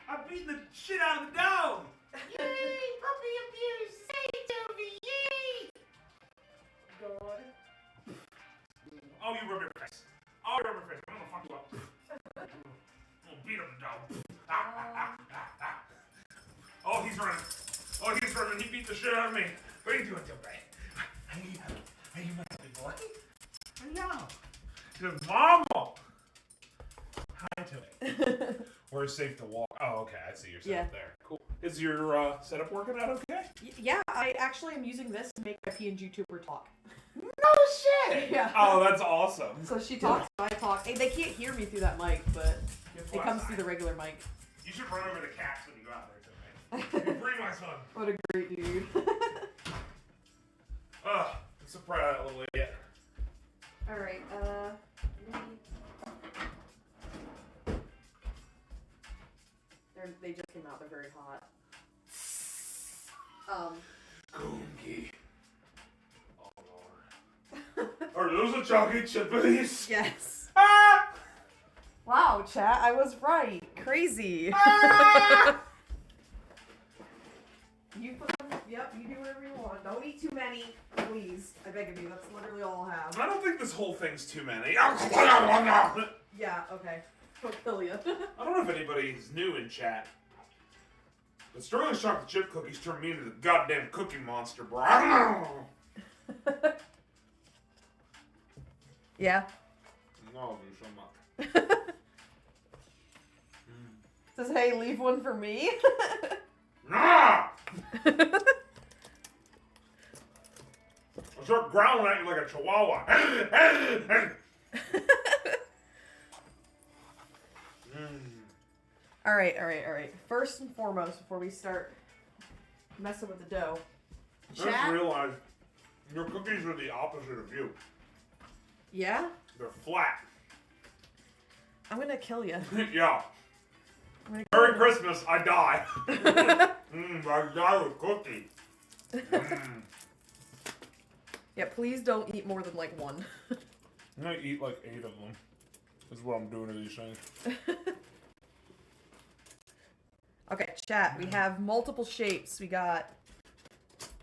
I'm beating the shit out of the dog! Yay! Puppy abuse! Say, Toby! Yay! God. Oh, you rub your face. Oh, you rub your face. I'm gonna fuck you up. I'm gonna beat up the dog. Oh, he's running. Oh, he's running. He beat the shit out of me. What are you doing, Toby? Hey, you my big boy? Hello. Good mama. Hi, Toby. Where's safe to walk? Oh, okay. I see your setup there. Cool. Is your setup working out okay? Yeah, I actually am using this to make my PNG tuber talk. No shit! Yeah. Oh, that's awesome. So she talks, I talk. Hey, they can't hear me through that mic, but it comes through the regular mic. You should run over the cats when you go out there, Toby. You free my son. What a great dude. It's a proud little idiot. Alright, they just came out, they're very hot. Gunky. Oh, Lord. Are those the chocolate chippies? Yes. Ah! Wow, chat, I was right. Crazy. Ah! You put them, yep, you do whatever you want. Don't eat too many, please. I beg of you, that's literally all I'll have. I don't think this whole thing's too many. Yeah, okay. I'll kill you. I don't know if anybody's new in chat, but Sterling's chocolate chip cookies turned me into the goddamn cookie monster, bro. Yeah. No, there's so much. Says, hey, leave one for me. Nah! I'll start growling at you like a chihuahua. All right. First and foremost, before we start messing with the dough, I just realized your cookies are the opposite of you. Yeah? They're flat. I'm gonna kill you. Yeah. Merry Christmas, I die. I die with cookie. Yeah, please don't eat more than like one. I'm gonna eat like 8 of them. That's what I'm doing to these things. Okay, chat. We have multiple shapes. We got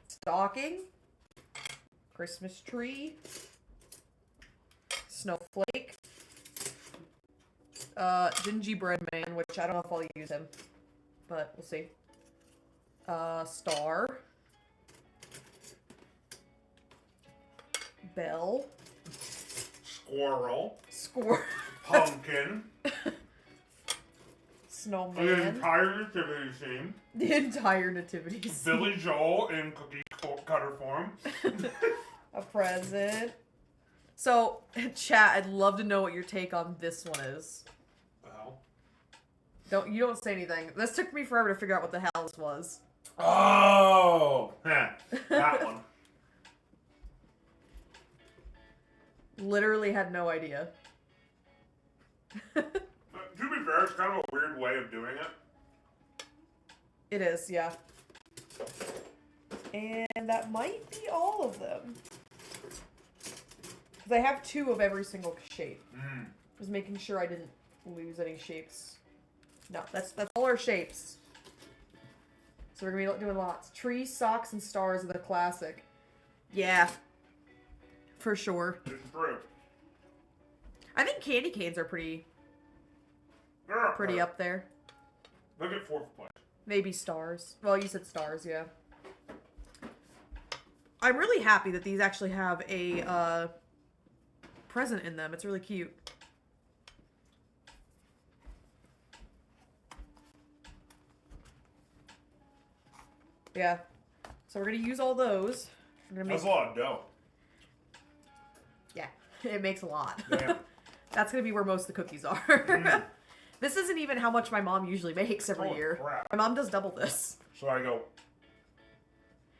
stocking, Christmas tree, snowflake, gingerbread man, which I don't know if I'll use him, but we'll see. Star, bell, Squirrel. Pumpkin. The snowman, entire nativity scene. the entire nativity scene, Billy Joel in cookie cutter form. a present. So, chat, I'd love to know what your take on this one is. Well. You don't say anything. This took me forever to figure out what the hell this was. Oh, that one. Literally had no idea. To be fair, it's kind of a weird way of doing it. It is, yeah. And that might be all of them. Because I have 2 of every single shape. Just making sure I didn't lose any shapes. No, that's all our shapes. So we're going to be doing lots. Trees, socks, and stars are the classic. Yeah. For sure. It's true. I think candy canes are pretty up there. Look at 4th place. Maybe stars. Well, you said stars, yeah. I'm really happy that these actually have a present in them. It's really cute. Yeah. So we're going to use all those. That's a lot of dough. Yeah, it makes a lot. Damn. That's going to be where most of the cookies are. This isn't even how much my mom usually makes every Holy year. crap. My mom does double this. So I go.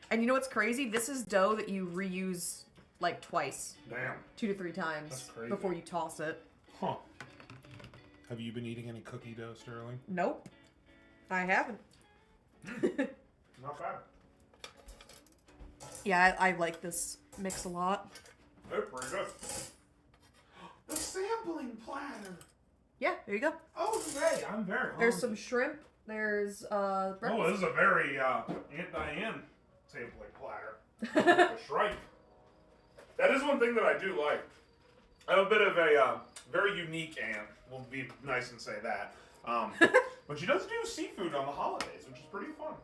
And you know what's crazy? This is dough that you reuse like twice. Damn. 2 to 3 times. That's crazy. Before you toss it. Huh. Have you been eating any cookie dough, Sterling? Nope. I haven't. Not bad. Yeah, I like this mix a lot. They're pretty good. The sampling platter. Yeah, there you go. Oh, great. I'm very hungry. There's some shrimp. There's breakfast. Oh, this is a very Aunt Diane sampling platter. The shrimp. That is one thing that I do like. I have a bit of a very unique aunt. We'll be nice and say that. But she does do seafood on the holidays, which is pretty fun.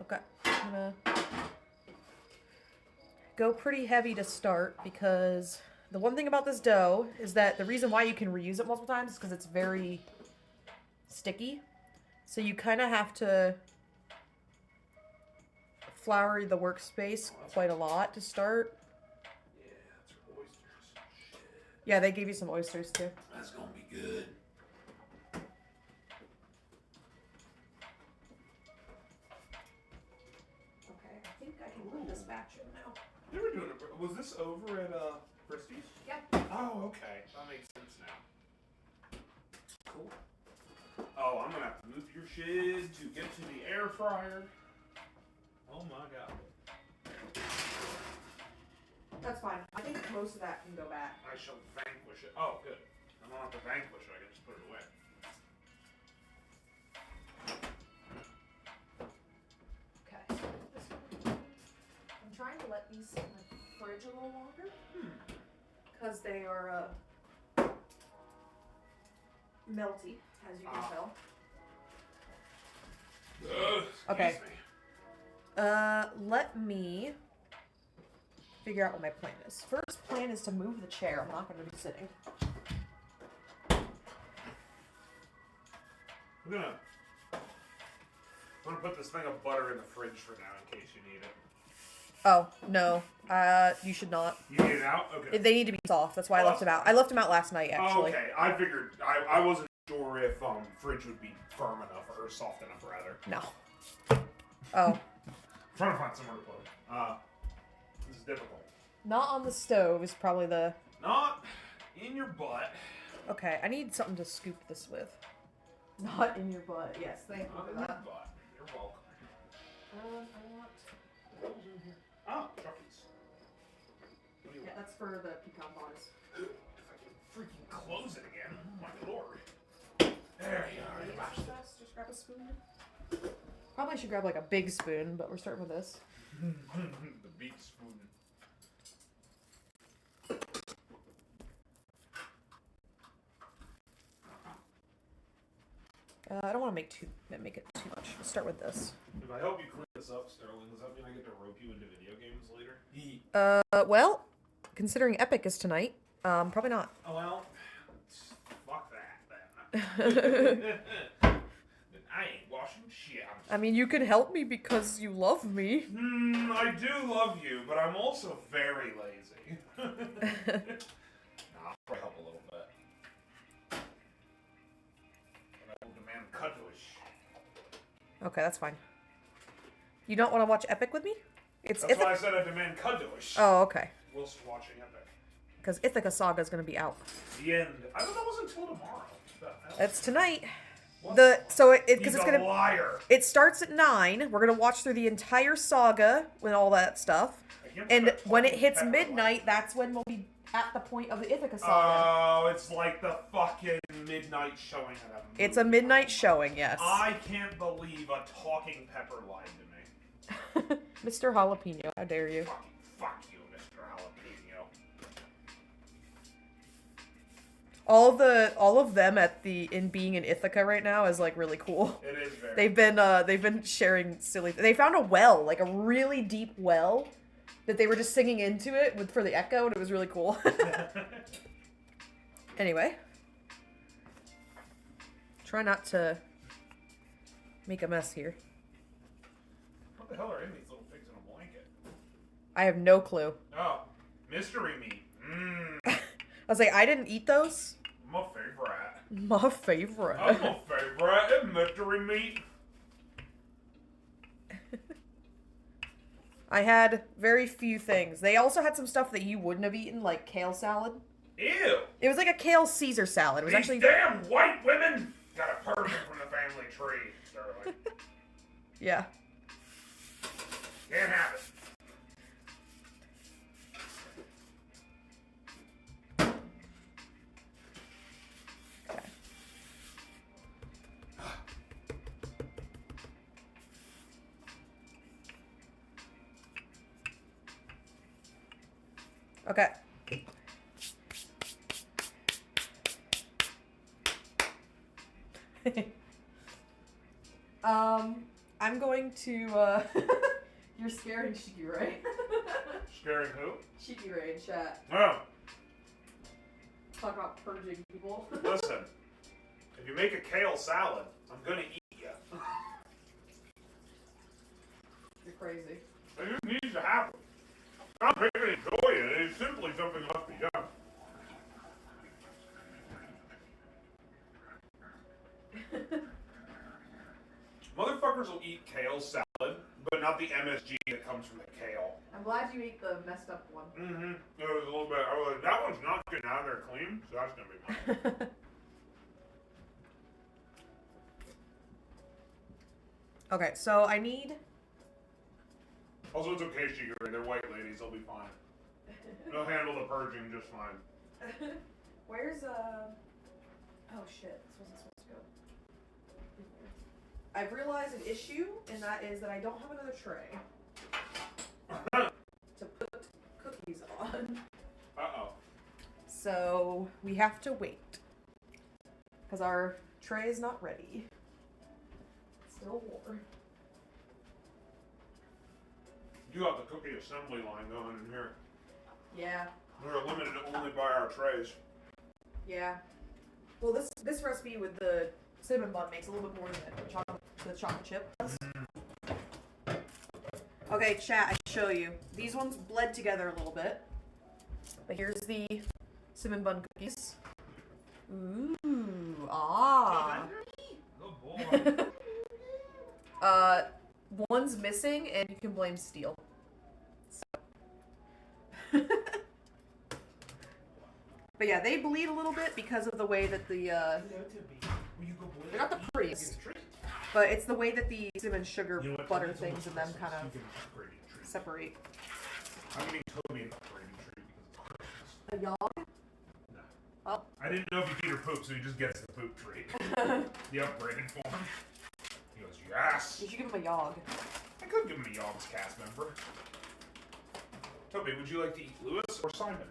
Okay, I'm gonna go pretty heavy to start because the one thing about this dough is that the reason why you can reuse it multiple times is because it's very sticky. So you kind of have to flour the workspace quite a lot to start. Yeah, that's oysters. Yeah, they gave you some oysters too. That's gonna be good. Okay, I think I can put this batch in now. You were doing it. Was this over at Christie's? Yep. Oh, okay. That makes sense now. Cool. Oh, I'm gonna have to move your shit to get to the air fryer. Oh my god. That's fine. I think most of that can go back. I shall vanquish it. Oh, good. I don't have to vanquish it. I can just put it away. Okay. This one. I'm trying to let these sit in the fridge a little longer. Because they are melty, as you can tell. Okay. Excuse me. Let me figure out what my plan is. First plan is to move the chair. I'm not going to be sitting. I'm gonna put this thing of butter in the fridge for now in case you need it. Oh, no. You should not. You need it out? Okay. They need to be soft. That's why I left them out. I left them out last night, actually. Okay, I figured, I wasn't sure if fridge would be firm enough or soft enough, rather. No. Oh. I'm trying to find somewhere to put it. This is difficult. Not on the stove is probably the... Not In your butt. Okay, I need something to scoop this with. Not in your butt. Yes, thank you Not for in your that. butt. You're welcome. I want... What was in here? Oh, Chucky's. Yeah, that's for the pecan bars. If I can freaking close it again. Oh my lord. There you are. Just grab a spoon. Probably should grab like a big spoon, but we're starting with this. The big spoon. I don't want to make it too much. Let's start with this. If I help you clean this up, Sterling, does that mean I get to rope you into video games later? Well, considering Epic is tonight, probably not. Oh, well, fuck that, then. Then I ain't washing shit. I mean, you can help me because you love me. I do love you, but I'm also very lazy. Nah, I'll probably help a little bit. But I will demand cuddlish. Okay, that's fine. You don't want to watch Epic with me? That's why I said I demand cuddlish. Oh, okay. Whilst watching Epic. Because Ithaca Saga is going to be out. The end. I thought that was until tomorrow. It's tonight. What? Because He's a liar. It starts at 9. We're gonna watch through the entire saga with all that stuff. And when it hits midnight, that's when we'll be at the point of the Ithaca Saga. Oh, it's like the fucking midnight showing of that movie. It's a midnight showing, yes. I can't believe a talking pepper lied to me. Mr. Jalapeno, how dare you? Fuck you, Mr. Jalapeno. All of them being in Ithaca right now is like really cool. It is very. They've been sharing silly. They found a well, like a really deep well, that they were just singing into it for the echo, and it was really cool. Anyway, try not to make a mess here. What the hell are in these little pigs in a blanket? I have no clue. Oh, mystery meat. I was like, I didn't eat those. My favorite. My favorite. I'm my favorite. Mystery meat. I had very few things. They also had some stuff that you wouldn't have eaten, like kale salad. Ew. It was like a kale Caesar salad. It was These actually damn white women got a person from the family tree, Sterling. Yeah. Can't have it. Okay. I'm going to, you're scaring Shiki Ray. Scaring who? Shiki Ray in chat. Oh, Talk about purging people. listen. If you make a kale salad, I'm gonna eat you. You're crazy. It just needs to happen. I'm not really enjoy it. It's simply something that must be done. Motherfuckers will eat kale salad, but not the MSG that comes from the kale. I'm glad you ate the messed up one. Mm-hmm. It was a little bit. I was like, that one's not getting out of there clean, so that's gonna be mine. Okay, so I need... Also, it's okay, Shigure. They're white ladies. They'll be fine. They'll handle the purging just fine. Where's, Oh shit, this wasn't supposed to go. I've realized an issue, and that is that I don't have another tray to put cookies on. Uh-oh. So we have to wait. Because our tray is not ready. It's still warm. You got the cookie assembly line going in here. Yeah. We're limited only by our trays. Yeah. Well, this recipe with the cinnamon bun makes a little bit more than the chocolate chip does. Okay, chat, I can show you. These ones bled together a little bit. But here's the cinnamon bun cookies. Ooh, ah. Good boy. One's missing, and you can blame Steel. So. But yeah, they bleed a little bit because of the way that the, Hello, Toby. Will you go boil they're not the it? prettiest, Get a treat. but it's the way that the cinnamon sugar You know what, butter Toby's things and them almost kind Christmas. of You can upgrade a treat. separate. I'm giving Toby an upgraded treat because it's Christmas. A yog? No. Oh. I didn't know if he peed or poop, so he just gets the poop treat. The upgraded form. He goes, yes! You should give him a yog. I could give him a Yogg's cast member. Toby, would you like to eat Lewis or Simon?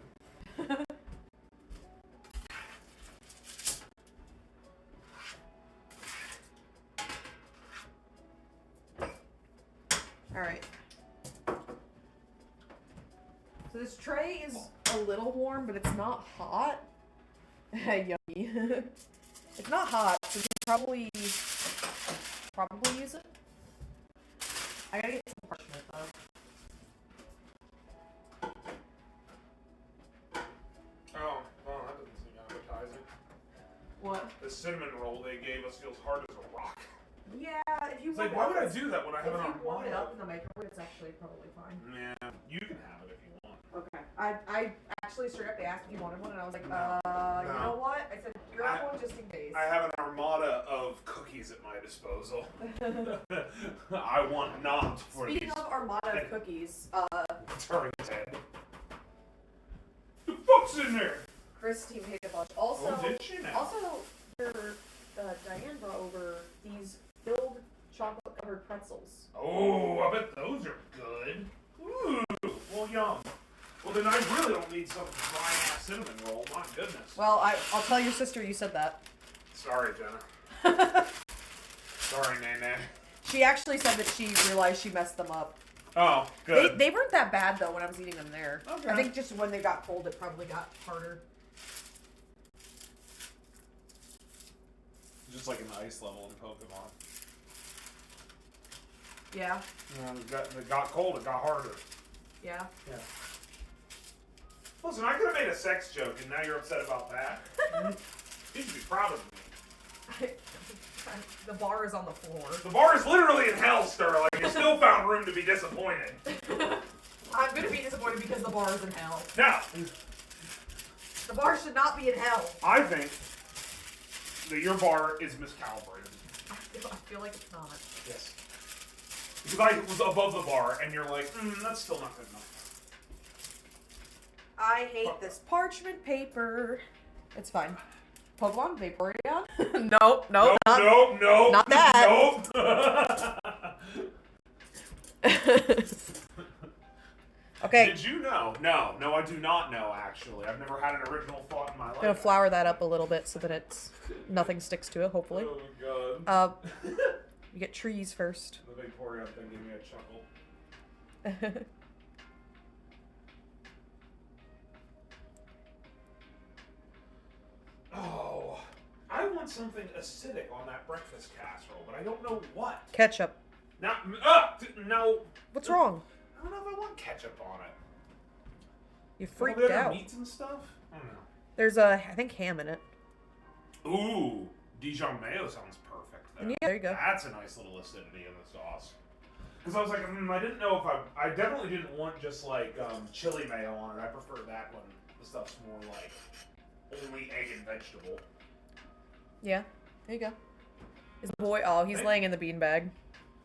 Alright. So this tray is a little warm, but it's not hot. Yummy. It's not hot, so we can probably use it. I gotta get some parchment though. Oh, well, that doesn't seem appetizing. What? The cinnamon roll they gave us feels hard as a rock. Yeah, if you It's want like, why would I do that when I have if it on you warm it Armada? up in the microwave, it's actually probably fine. Yeah, you can have it if you want. Okay. I actually straight up asked if you wanted one, and I was like, you know what? I said, grab one just in case. I have an armada of cookies at my disposal. I want not for Speaking these. of armada of cookies, Turn his head. The fuck's in there? Christine paid a bunch. Also, Oh, did she now? also, your Diane brought over these filled chocolate-covered pretzels. Oh, I bet those are good. Ooh, well, yum. Well, then I really don't need some dry-ass cinnamon roll. My goodness. Well, I'll tell your sister you said that. Sorry, Jenna. Sorry, Nene. She actually said that she realized she messed them up. Oh, good. They weren't that bad, though, when I was eating them there. Okay. I think just when they got cold, it probably got harder. Just like an ice level in Pokemon. Yeah. It got cold, it got harder. Yeah. Yeah. Listen, I could have made a sex joke, and now you're upset about that. You should be proud of me. The bar is on the floor. The bar is literally in hell, Sterling. You still found room to be disappointed. I'm gonna be disappointed because the bar is in hell. Now, The bar should not be in hell. I think that your bar is miscalibrated. I feel like it's not. Yes. Because I was above the bar, and you're like, that's still not good enough. I hate this parchment paper. It's fine. Pokemon Vaporeon? Nope, Nope, not that. Nope. Okay. Did you know? No, I do not know, actually. I've never had an original thought in my life. I'm gonna flour that up a little bit so that nothing sticks to it, hopefully. Oh, God. You get trees first. The Vaporeon thing gave me a chuckle. Oh, I want something acidic on that breakfast casserole, but I don't know what. Ketchup. No. What's wrong? I don't know if I want ketchup on it. You All freaked the other out. meats and stuff? I don't know. There's I think ham in it. Ooh, Dijon mayo sounds perfect. Though. Yeah, there you go. That's a nice little acidity in the sauce. Because I was like, I didn't know if I definitely didn't want just like chili mayo on it. I prefer that when the stuff's more like only egg and vegetable. Yeah, there you go. His boy, oh, he's laying in the beanbag.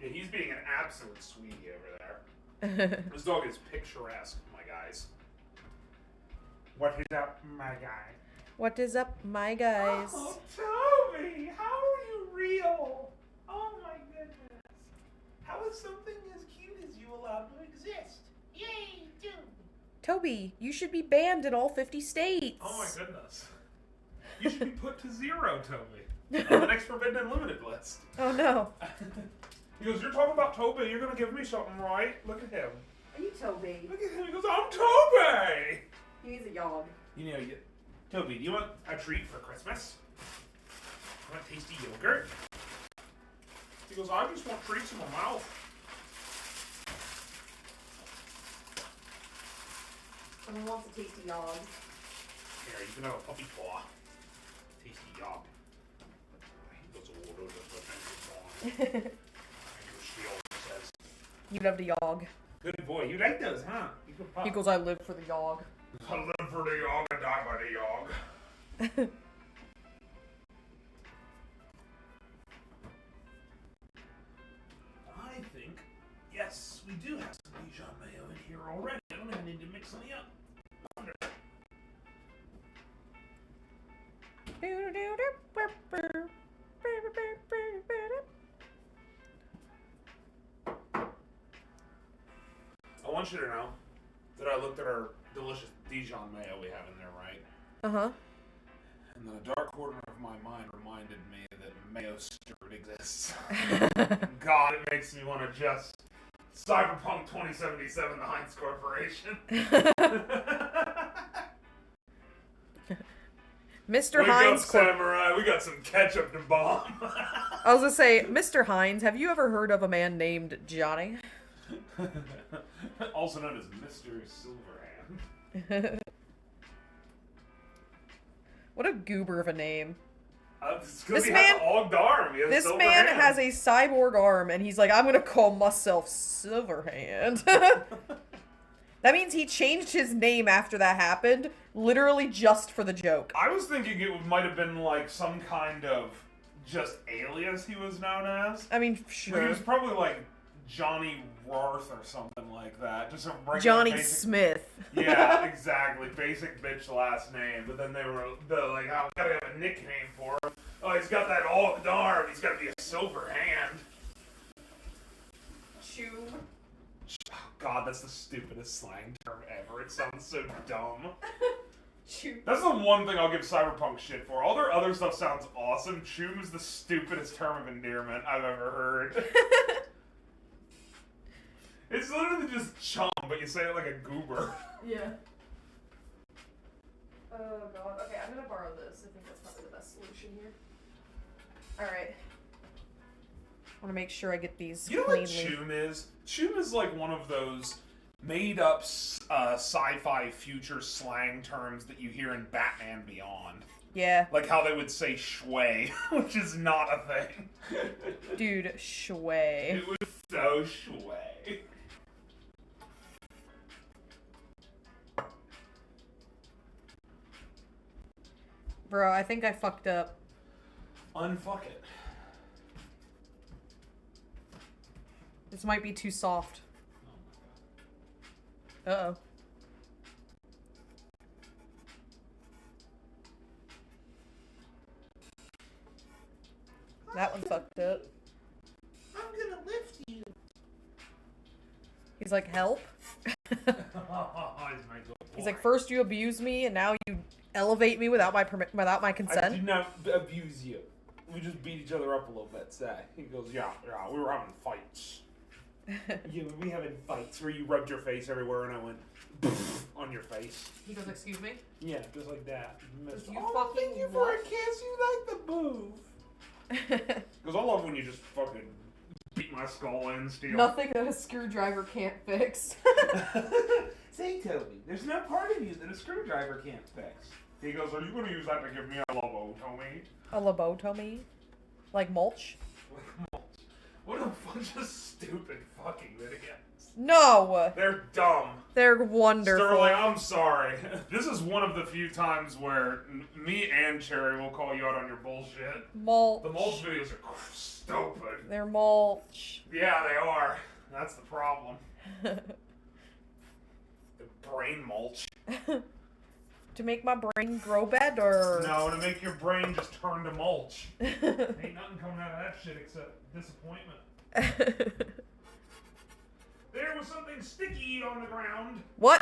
Yeah, he's being an absolute sweetie over there. This dog is picturesque, my guys. What is up, my guy? What is up, my guys? Oh, Toby, how are you real? Oh my goodness. How is something as cute as you allowed to exist? Yay, Toby. Toby, you should be banned in all 50 states. Oh my goodness. You should be put to 0, Toby. On the next Forbidden Unlimited list. Oh no. He goes, you're talking about Toby, you're going to give me something, right? Look at him. Are you Toby? Look at him. He goes, I'm Toby. He's a yog. You know, Toby, do you want a treat for Christmas? You want tasty yogurt? He goes, I just want treats in my mouth. Someone wants a tasty yog. Here, you can have a puppy paw. Tasty yog. He goes, oh, those are the things on. She always says. You loved a yog. Good boy. You like those, huh? You could pop. He goes, I live for the yog. I live for the yog. I die by the yog. I think, yes, we do have some Dijon mayo in here already. I don't even need to mix any up. Wonder. I want you to know that I looked at our delicious Dijon mayo we have in there, right? Uh-huh. And then a dark corner of my mind reminded me that mayo stirred exists. God, it makes me want to just Cyberpunk 2077, the Heinz Corporation. Mr. Wake Heinz up, Samurai. We got some ketchup to bomb. I was gonna say, Mr. Heinz, have you ever heard of a man named Johnny? Also known as Mr. Silverhand. What a goober of a name. This man, has an ogged arm. This man has a cyborg arm, and he's like, I'm gonna call myself Silverhand. That means he changed his name after that happened, literally just for the joke. I was thinking it might have been like some kind of just alias he was known as. I mean, sure. Like, he was probably like Johnny Roarth or something like that. Just a regular Johnny basic, Smith. Yeah, exactly. Basic bitch last name. But then they were like, oh, we gotta have a nickname for him. Oh, he's got that ogged arm. He's gotta be a silver hand. Chew. Oh, God, that's the stupidest slang term ever. It sounds so dumb. Chew. That's the one thing I'll give Cyberpunk shit for. All their other stuff sounds awesome. Choom is the stupidest term of endearment I've ever heard. It's literally just chum, but you say it like a goober. Yeah. Oh, God. Okay, I'm gonna borrow this. I think that's probably the best solution here. Alright. I want to make sure I get these You know cleanly. what Choom is? Choom is like one of those made-up sci-fi future slang terms that you hear in Batman Beyond. Yeah. Like how they would say shway, which is not a thing. Dude, shway. It was so shway. Bro, I think I fucked up. Unfuck it. This might be too soft. Uh-oh. That one fucked up. I'm gonna lift you. He's like, help? He's like, first you abuse me, and now you elevate me without my I consent. did not abuse you. We just beat each other up a little bit, say. He goes, yeah, we were having fights. Yeah, we having fights where you rubbed your face everywhere and I went on your face. He goes, excuse me? Yeah, just like that. You fucking thank you for a kiss. You like the move. Because I love when you just fucking beat my skull in steel. Nothing that a screwdriver can't fix. Say, Toby, there's no part of you that a screwdriver can't fix. He goes, are you going to use that to give me a lobotomy? A lobotomy? Like mulch? Like mulch. What a bunch of stupid fucking idiots. No! They're dumb. They're wonderful. Sterling, I'm sorry. This is one of the few times where me and Cherry will call you out on your bullshit. Mulch. The mulch videos are stupid. They're mulch. Yeah, they are. That's the problem. The brain mulch. To make my brain grow better. No, to make your brain just turn to mulch. Ain't nothing coming out of that shit except disappointment. There was something sticky on the ground. What?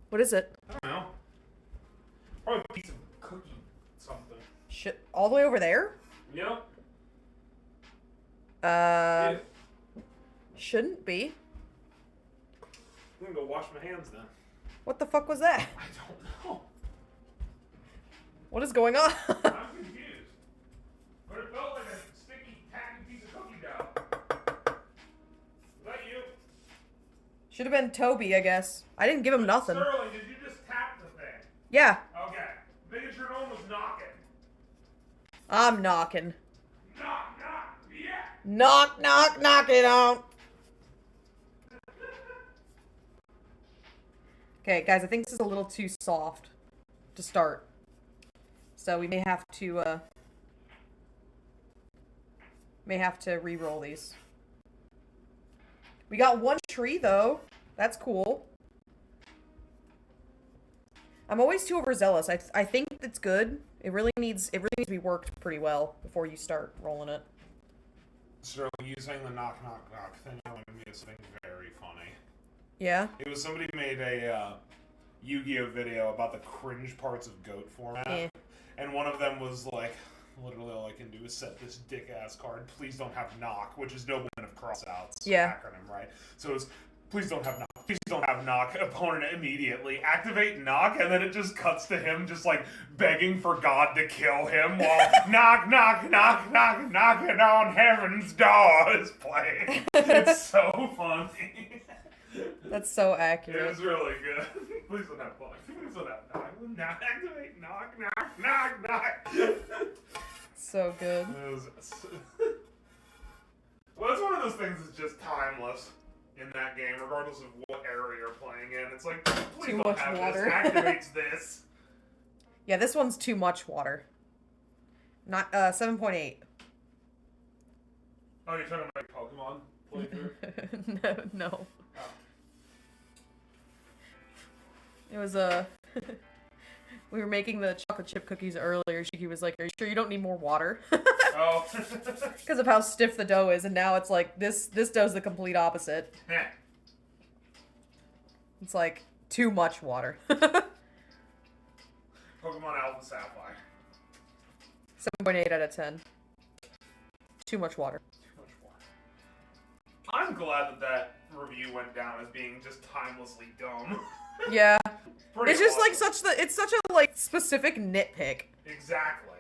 What is it? I don't know. Probably a piece of cookie something. Shit. All the way over there? Yep. Yeah. Shouldn't be. I'm gonna go wash my hands then. What the fuck was that? I don't know. What is going on? I'm confused. But it felt like a sticky, tacky piece of cookie dough. Was that you? Should have been Toby, I guess. I didn't give him nothing. Sterling, did you just tap the thing? Yeah. Okay. Making sure no one was knocking. I'm knocking. Knock, knock, yeah. Knock, knock, knock it on. Okay, guys, I think this is a little too soft. to start. So we may have to re-roll these. We got one tree though. That's cool. I'm always too overzealous. I think it's good. It really needs to be worked pretty well before you start rolling it. Sterling, you saying the knock knock knock thing reminded me of something very funny. Yeah? It was somebody made a Yu-Gi-Oh video about the cringe parts of GOAT format. Eh. And one of them was like, literally all I can do is set this dick-ass card. Please don't have knock, which is Nobleman of Crossouts acronym, right? So it was, please don't have knock. Please don't have knock. Opponent immediately activate knock, and then it just cuts to him just like begging for God to kill him while knock, knock, knock, knock, knocking on heaven's door is playing. It's so funny. That's so accurate. It was really good. Please don't have knock. Please don't have knock. Knock, activate knock, knock, knock, knock. So good. Well, it's one of those things that's just timeless in that game, regardless of what area you're playing in. It's like, please Too don't much have water. this. Activates this. Yeah, this one's too much water. Not 7.8. Oh, you're talking about Pokemon playthrough? No. Oh. It was we were making the chocolate chip cookies earlier. Shiki was like, "Are you sure you don't need more water?" Oh. Because of how stiff the dough is, and now it's like this dough's the complete opposite. It's like too much water. Pokemon Alpha Sapphire. 7.8 out of 10. Too much water. Too much water. I'm glad that review went down as being just timelessly dumb. Yeah. Pretty It's just awesome. like it's such a like specific nitpick. Exactly.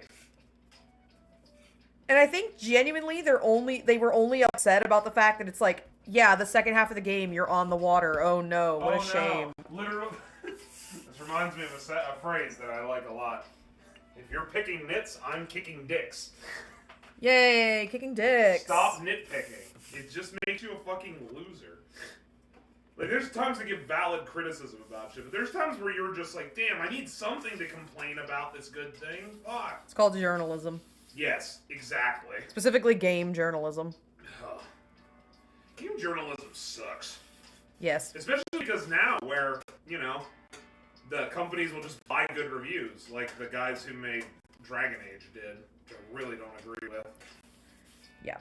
And I think genuinely they were only upset about the fact that it's like, yeah, the second half of the game you're on the water. Oh no, what a shame. Literally. This reminds me of a phrase that I like a lot. If you're picking nits, I'm kicking dicks. Yay, kicking dicks. Stop nitpicking. It just makes you a fucking loser. Like, there's times to give valid criticism about shit, but there's times where you're just like, damn, I need something to complain about this good thing. Fuck. It's called journalism. Yes, exactly. Specifically game journalism. Ugh. Game journalism sucks. Yes. Especially because now where, you know, the companies will just buy good reviews, like the guys who made Dragon Age did, which I really don't agree with. Yeah.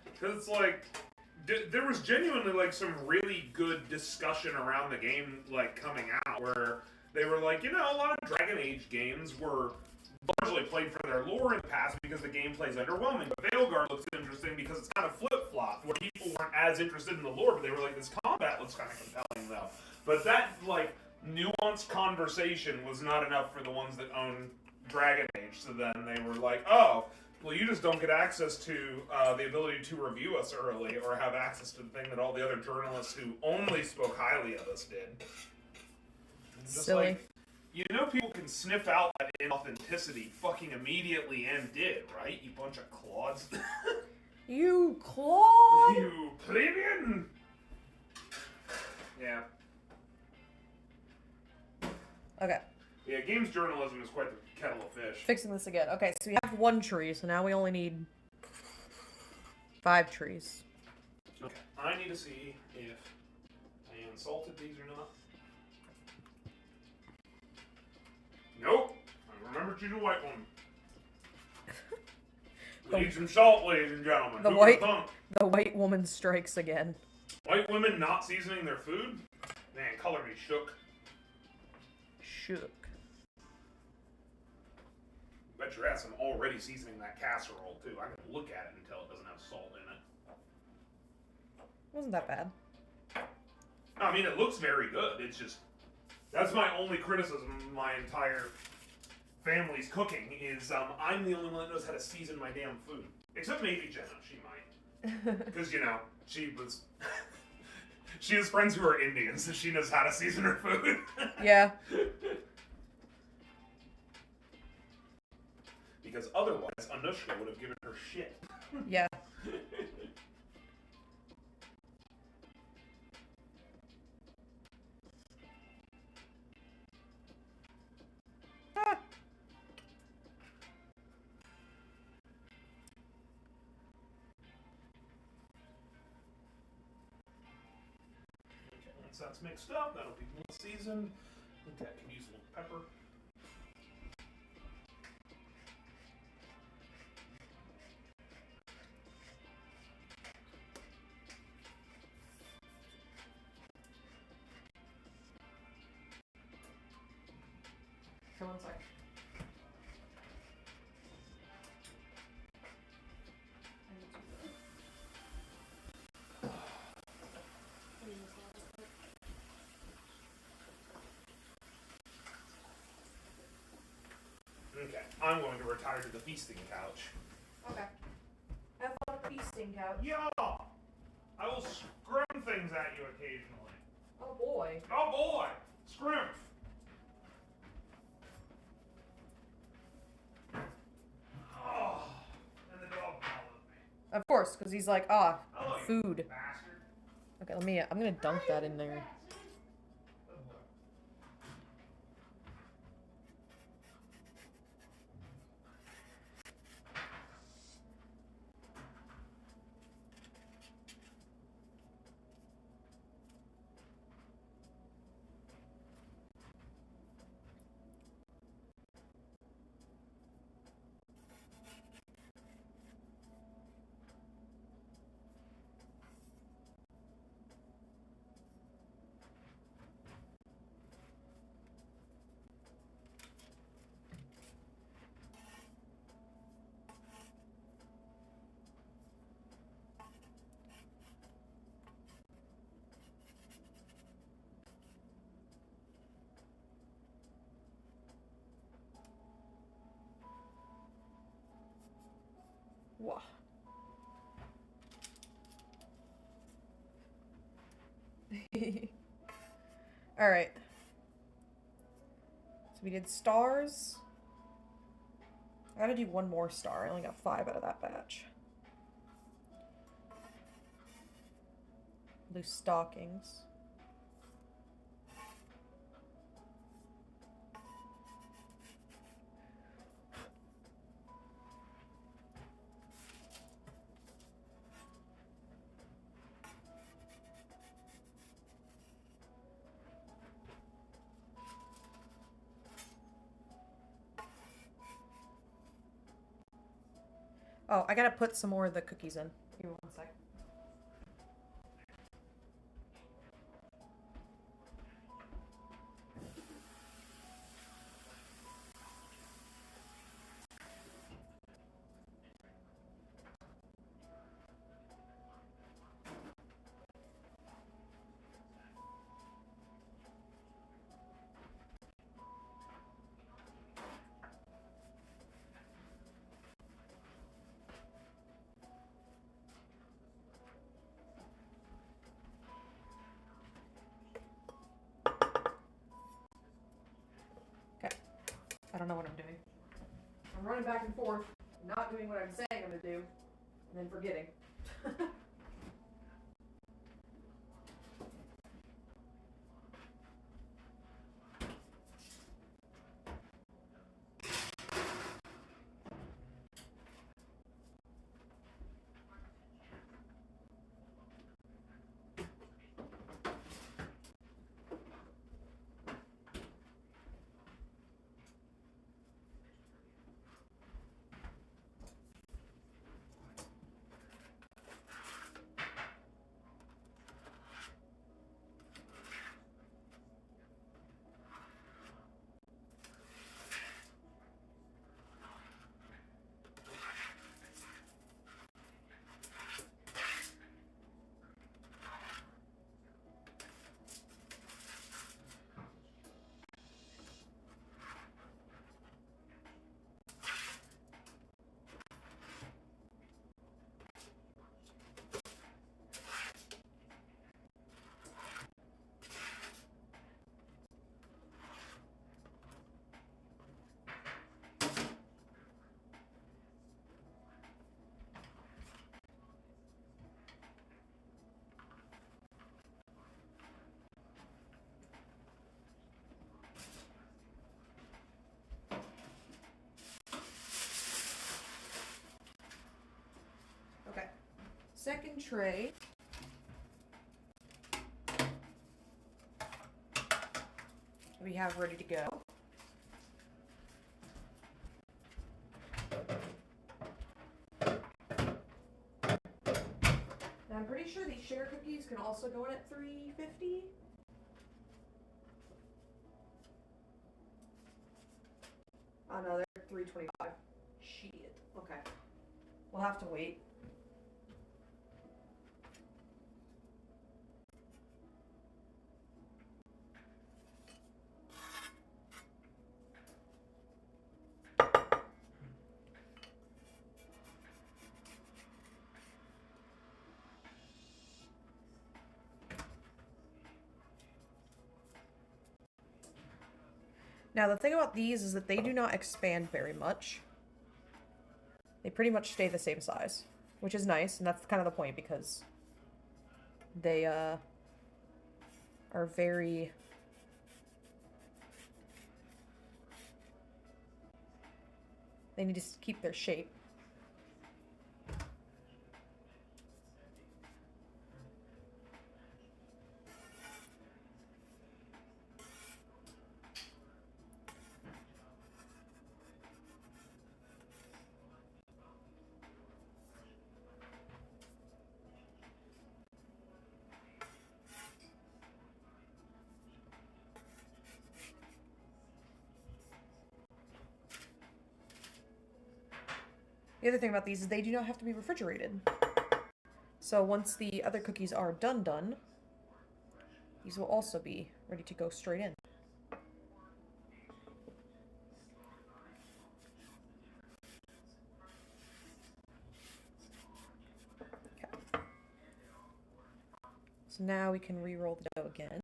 Because it's like, there was genuinely like some really good discussion around the game like coming out where they were like, you know, a lot of Dragon Age games were largely played for their lore in the past because the gameplay is underwhelming, but Veilguard looks interesting because it's kind of flip-flopped, where people weren't as interested in the lore, but they were like, this combat looks kind of compelling though. But that like nuanced conversation was not enough for the ones that own Dragon Age, so then they were like, oh, well, you just don't get access to the ability to review us early or have access to the thing that all the other journalists who only spoke highly of us did. Just Silly. like, you know people can sniff out that inauthenticity fucking immediately and did, right? You bunch of clods. You Claude! You plebeian! Yeah. Okay. Yeah, games journalism is quite the kettle of fish. Fixing this again. Okay, so we have one tree, so now we only need 5 trees. Okay. I need to see if I insulted these or not. Nope. I remember she's a white woman. We need some salt, ladies and gentlemen. The Who white- would've thunk? The white woman strikes again. White women not seasoning their food? Man, color me shook. Shook. Bet your ass I'm already seasoning that casserole, too. I can look at it and tell it doesn't have salt in it. Wasn't that bad. I mean, it looks very good. It's just... That's my only criticism of my entire family's cooking, is I'm the only one that knows how to season my damn food. Except maybe Jenna, she might. Because, you know, she was... she has friends who are Indian, so she knows how to season her food. Yeah. Because otherwise, Anushka would have given her shit. Yeah. once that's mixed up, that'll be well seasoned. I think I can use a little pepper. Okay, one sec. Okay, I'm going to retire to the feasting couch. Okay. Have fun feasting couch. Yeah! I will scrim things at you occasionally. Oh boy. Oh boy! Scrimp! Oh, and the dog followed me. Of course, because he's like, Hello, you food. bastard. Okay, I'm gonna dunk that in there. Whoa. Alright. So we did stars. I gotta do one more star. I only got 5 out of that batch. Do stockings. Oh, I gotta put some more of the cookies in. Give me one sec. I don't know what I'm doing. I'm running back and forth, not doing what I'm saying I'm gonna do, and then forgetting. Okay. Second tray. we have ready to go. Now I'm pretty sure these sugar cookies can also go in at $3.50. Oh no, they're $3.25. Shit. Okay. We'll have to wait. Now the thing about these is that they do not expand very much. They pretty much stay the same size, which is nice, and that's kind of the point because they are very... They need to keep their shape. The other thing about these is they do not have to be refrigerated. So once the other cookies are done, these will also be ready to go straight in. Okay. So now we can re-roll the dough again.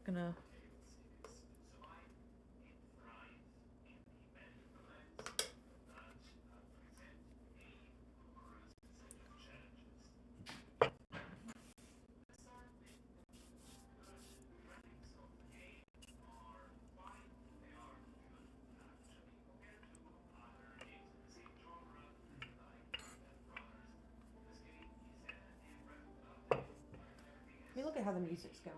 Gonna let me look at how the music's going.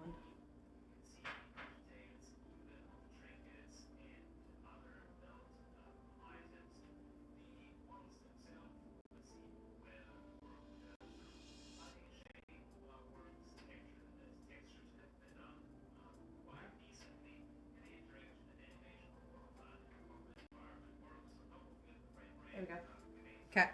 There we go. Okay.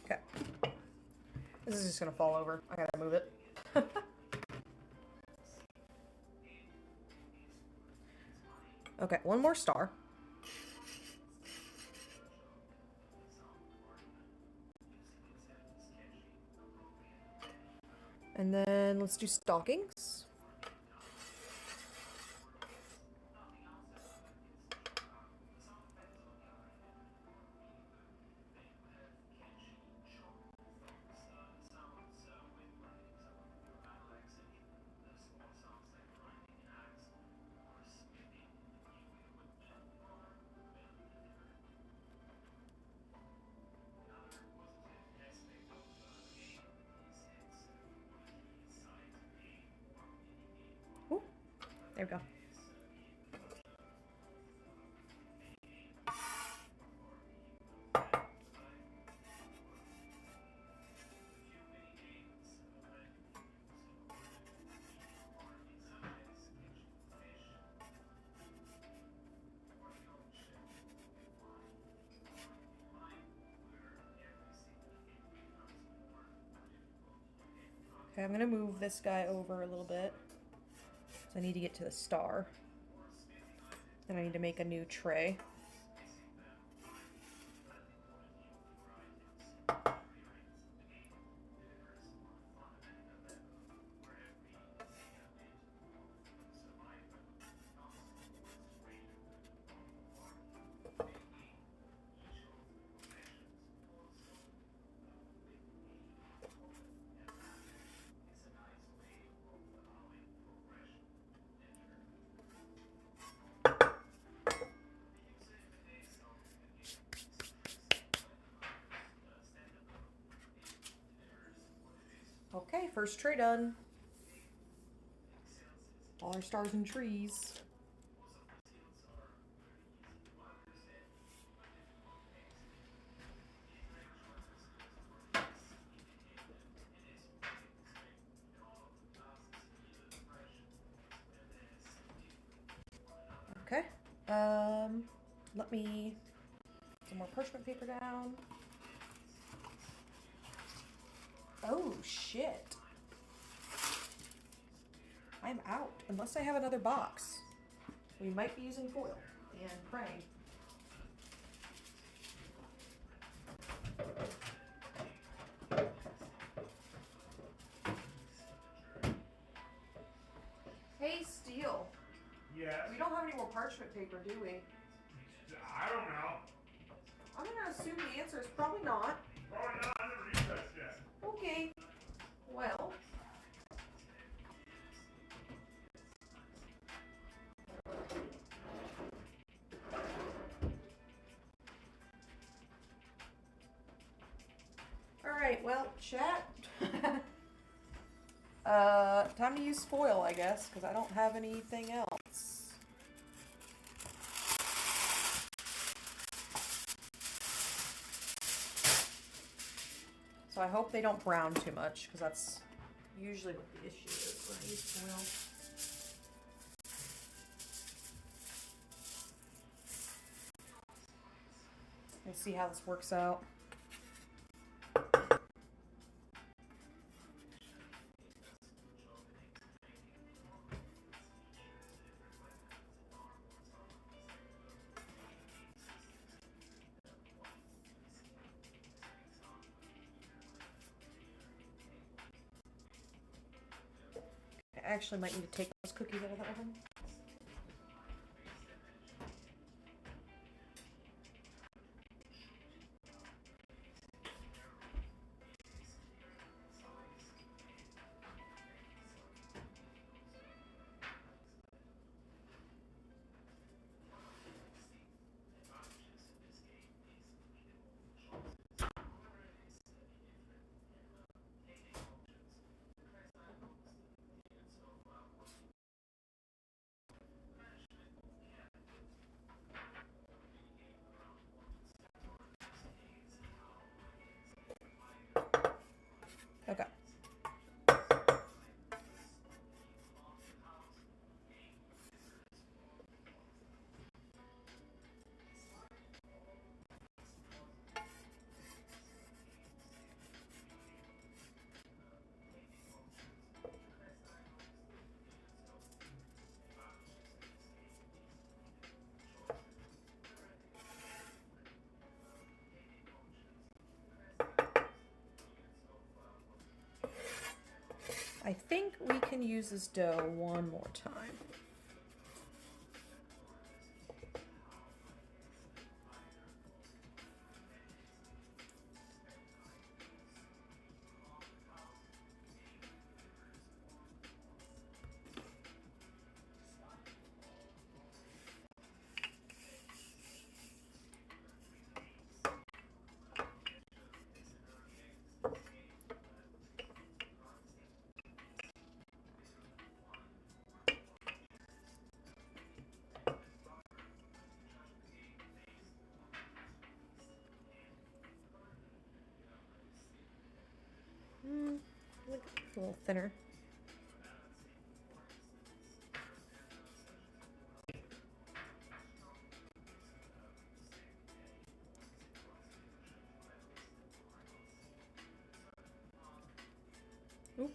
Okay. This is just gonna fall over. I gotta move it. Okay, one more star. And then let's do stockings. Ooh, there we go. Okay, I'm gonna move this guy over a little bit. So I need to get to the star. Then I need to make a new tray. Okay, first tray done. All our stars and trees. Okay. Let me put some more parchment paper down. Oh shit. I'm out unless I have another box. We might be using foil and praying. Hey, Steel. Yes. We don't have any more parchment paper, do we? I don't know. I'm gonna assume the answer is probably not. Probably not. I never used that shit. Okay. Well. Alright, well, chat. Time to use foil, I guess, because I don't have anything else. So I hope they don't brown too much, because that's usually what the issue is when I use foil. Let's see how this works out. I actually might need to take those cookies out of the oven. Okay. I think we can use this dough one more time. A little thinner. Oop.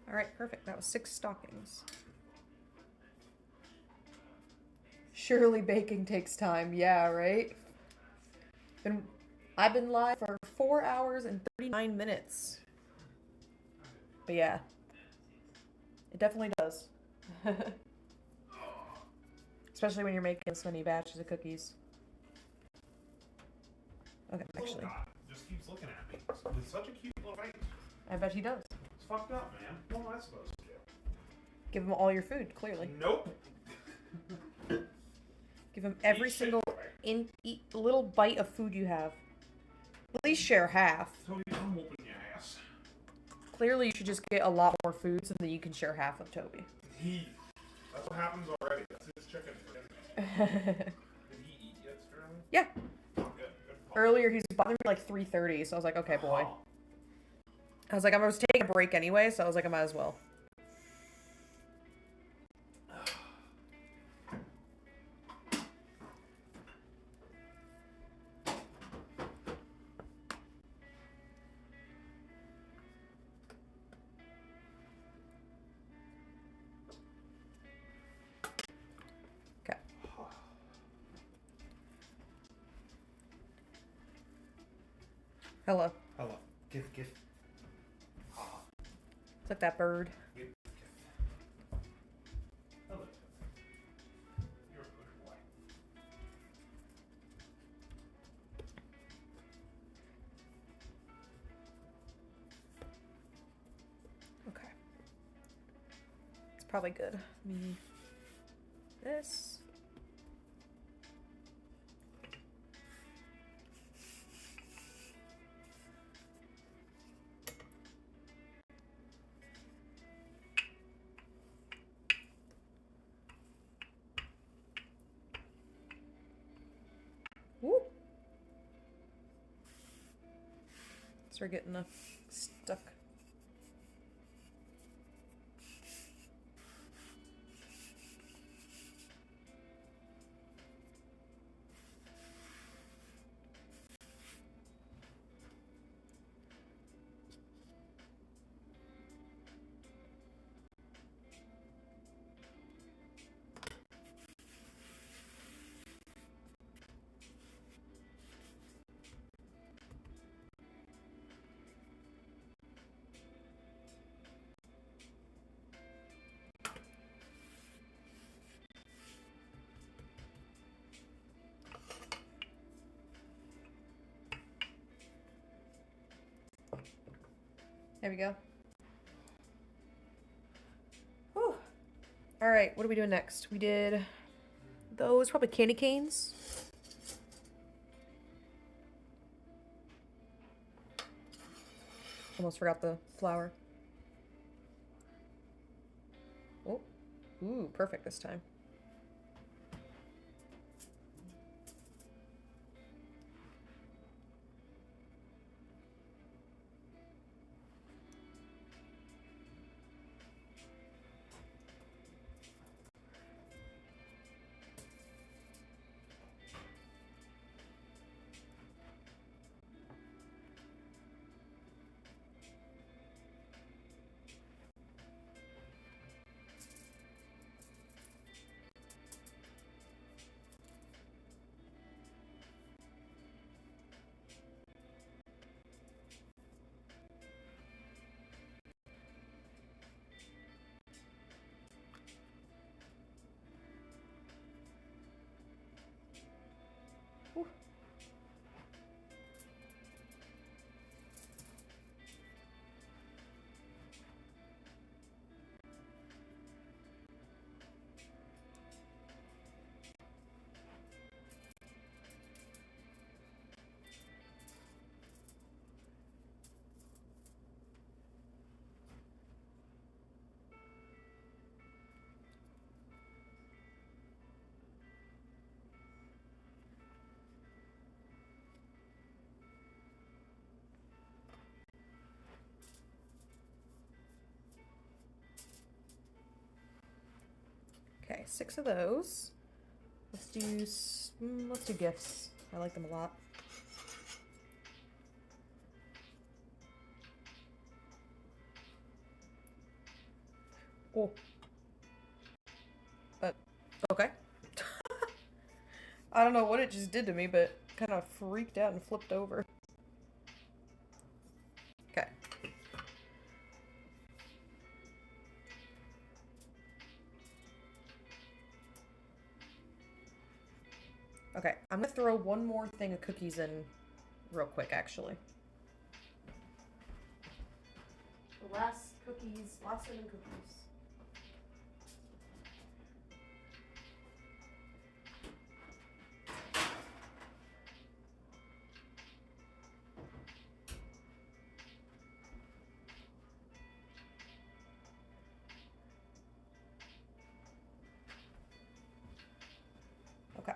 All right, perfect. That was 6 stockings. Surely baking takes time. Yeah, right? I've been live for 4 hours and 39 minutes. But yeah, it definitely does. Especially when you're making so many batches of cookies. Okay, actually. Just keeps looking at me with such a cute little face. I bet he does. It's fucked up, man. What am I supposed to do? Give him all your food, clearly. Nope. Give him every single little bite of food you have. At least share half. Toby, I'm whooping your ass. Clearly, you should just get a lot more food so that you can share half of Toby. That's what happens already. That's his chicken for dinner. Did he eat yet, Sterling? Yeah. Oh, good. Earlier, he was bothering me like 3:30, so I was like, okay, boy. I was like, I was taking a break anyway, so I was like, I might as well. Okay. Hello. Hello. Give. It's like that bird. Give. Hello. You're a good boy. Okay. It's probably good. Me. This. Woo. Start getting stuck. There we go. Whew. All right, what are we doing next? We did those, probably candy canes. Almost forgot the flour. Oh, ooh, perfect this time. Whew. Okay, 6 of those. Let's do gifts. I like them a lot. Oh. Okay. I don't know what it just did to me, but kind of freaked out and flipped over. Okay. Okay, I'm gonna throw one more thing of cookies in real quick, actually. The last cookies, last 7 cookies. Okay.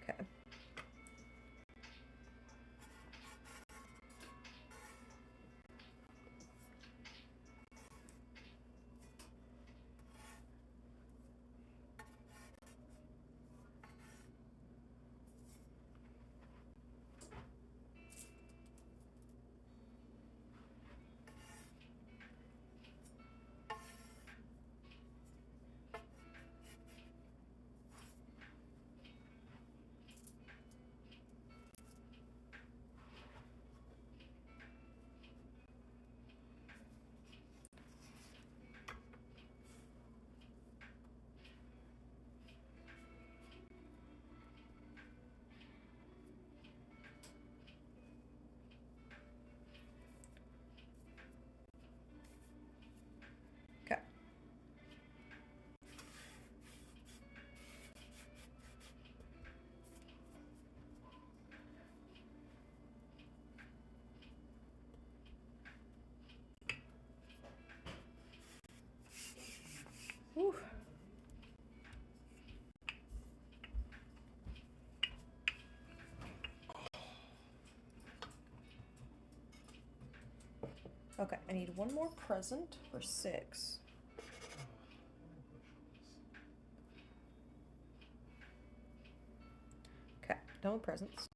Okay. Okay. Whew. Okay, I need one more present for 6. Okay, done with presents.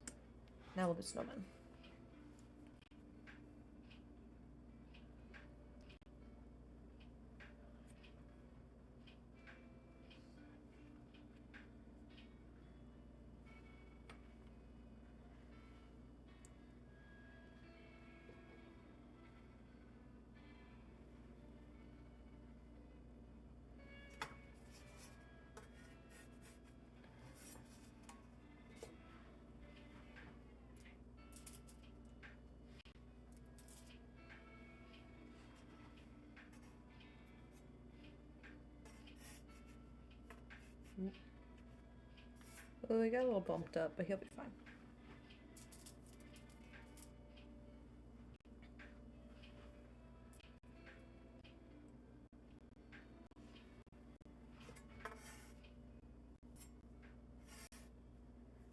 Now we'll do snowmen. Well, he got a little bumped up, but he'll be fine.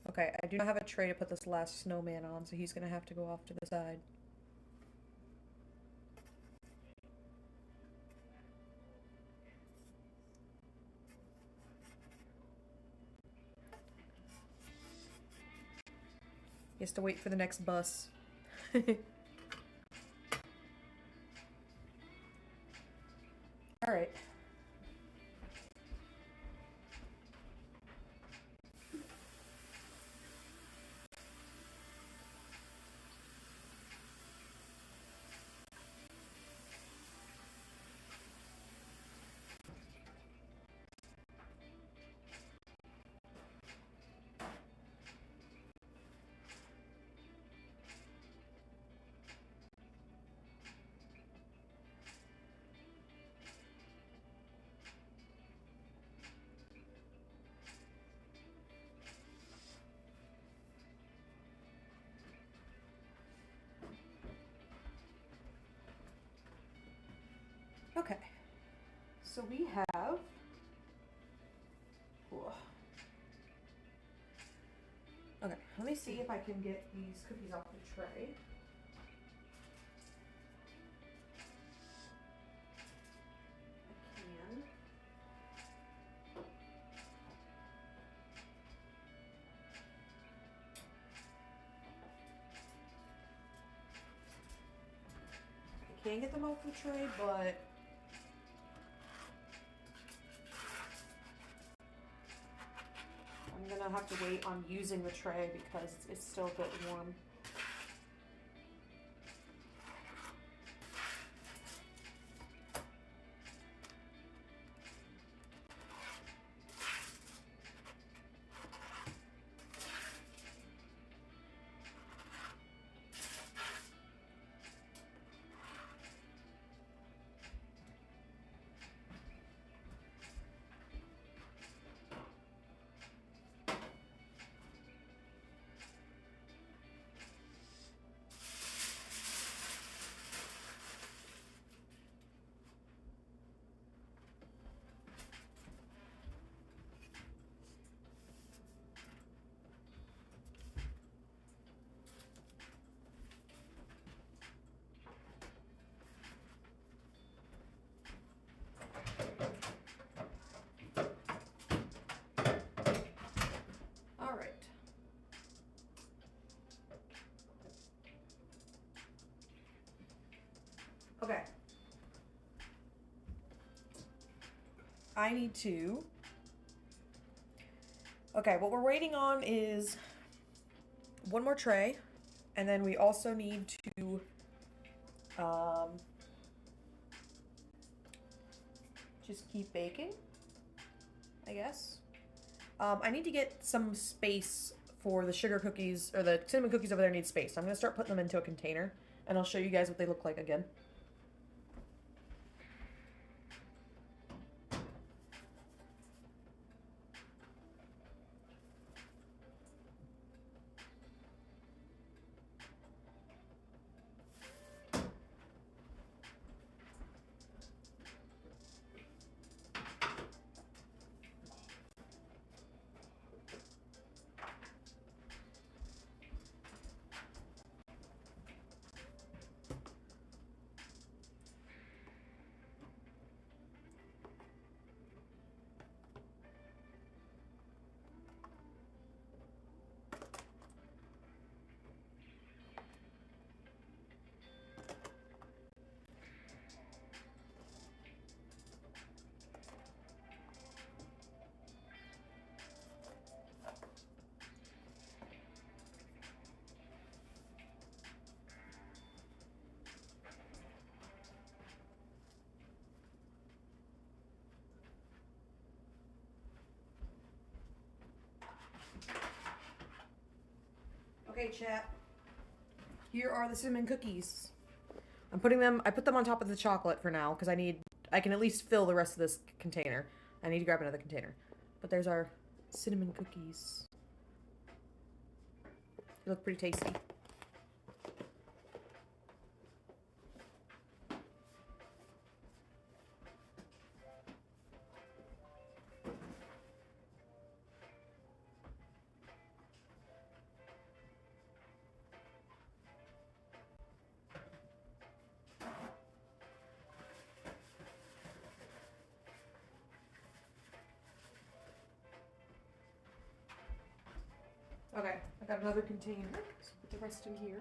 Okay, I do not have a tray to put this last snowman on, so he's gonna have to go off to the side. He has to wait for the next bus. Alright. Okay. So we have... Ooh. Okay, let me see if I can get these cookies off the tray. I can. I can get them off the tray, but I'm gonna have to wait on using the tray because it's still a bit warm. All right. Okay. I need to... Okay, what we're waiting on is one more tray, and then we also need to just keep baking, I guess. I need to get some space for the sugar cookies, or the cinnamon cookies over there need space. So I'm going to start putting them into a container, and I'll show you guys what they look like again. Okay, chat. Here are the cinnamon cookies. I put them on top of the chocolate for now, because I can at least fill the rest of this container. I need to grab another container. But there's our cinnamon cookies. They look pretty tasty. Okay, I got another container. So put the rest in here.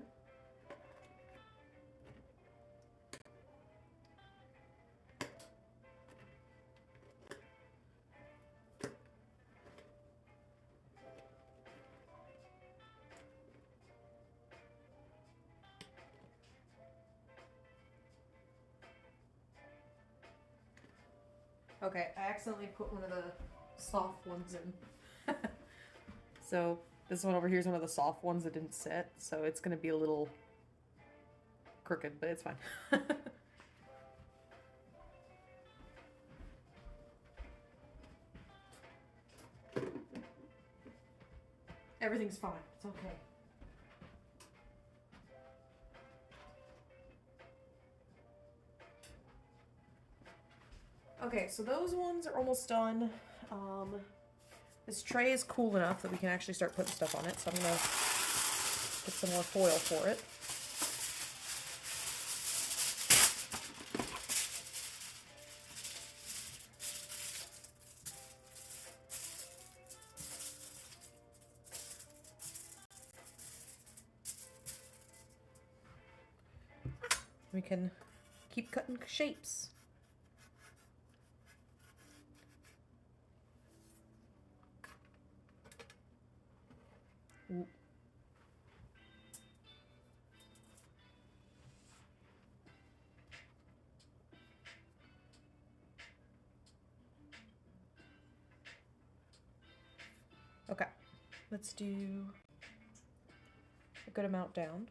Okay, I accidentally put one of the soft ones in. So this one over here is one of the soft ones that didn't sit, so it's gonna be a little crooked, but it's fine. Everything's fine. It's okay. Okay, so those ones are almost done. This tray is cool enough that we can actually start putting stuff on it, so I'm gonna get some more foil for it. We can keep cutting shapes. Ooh. Okay, let's do a good amount down.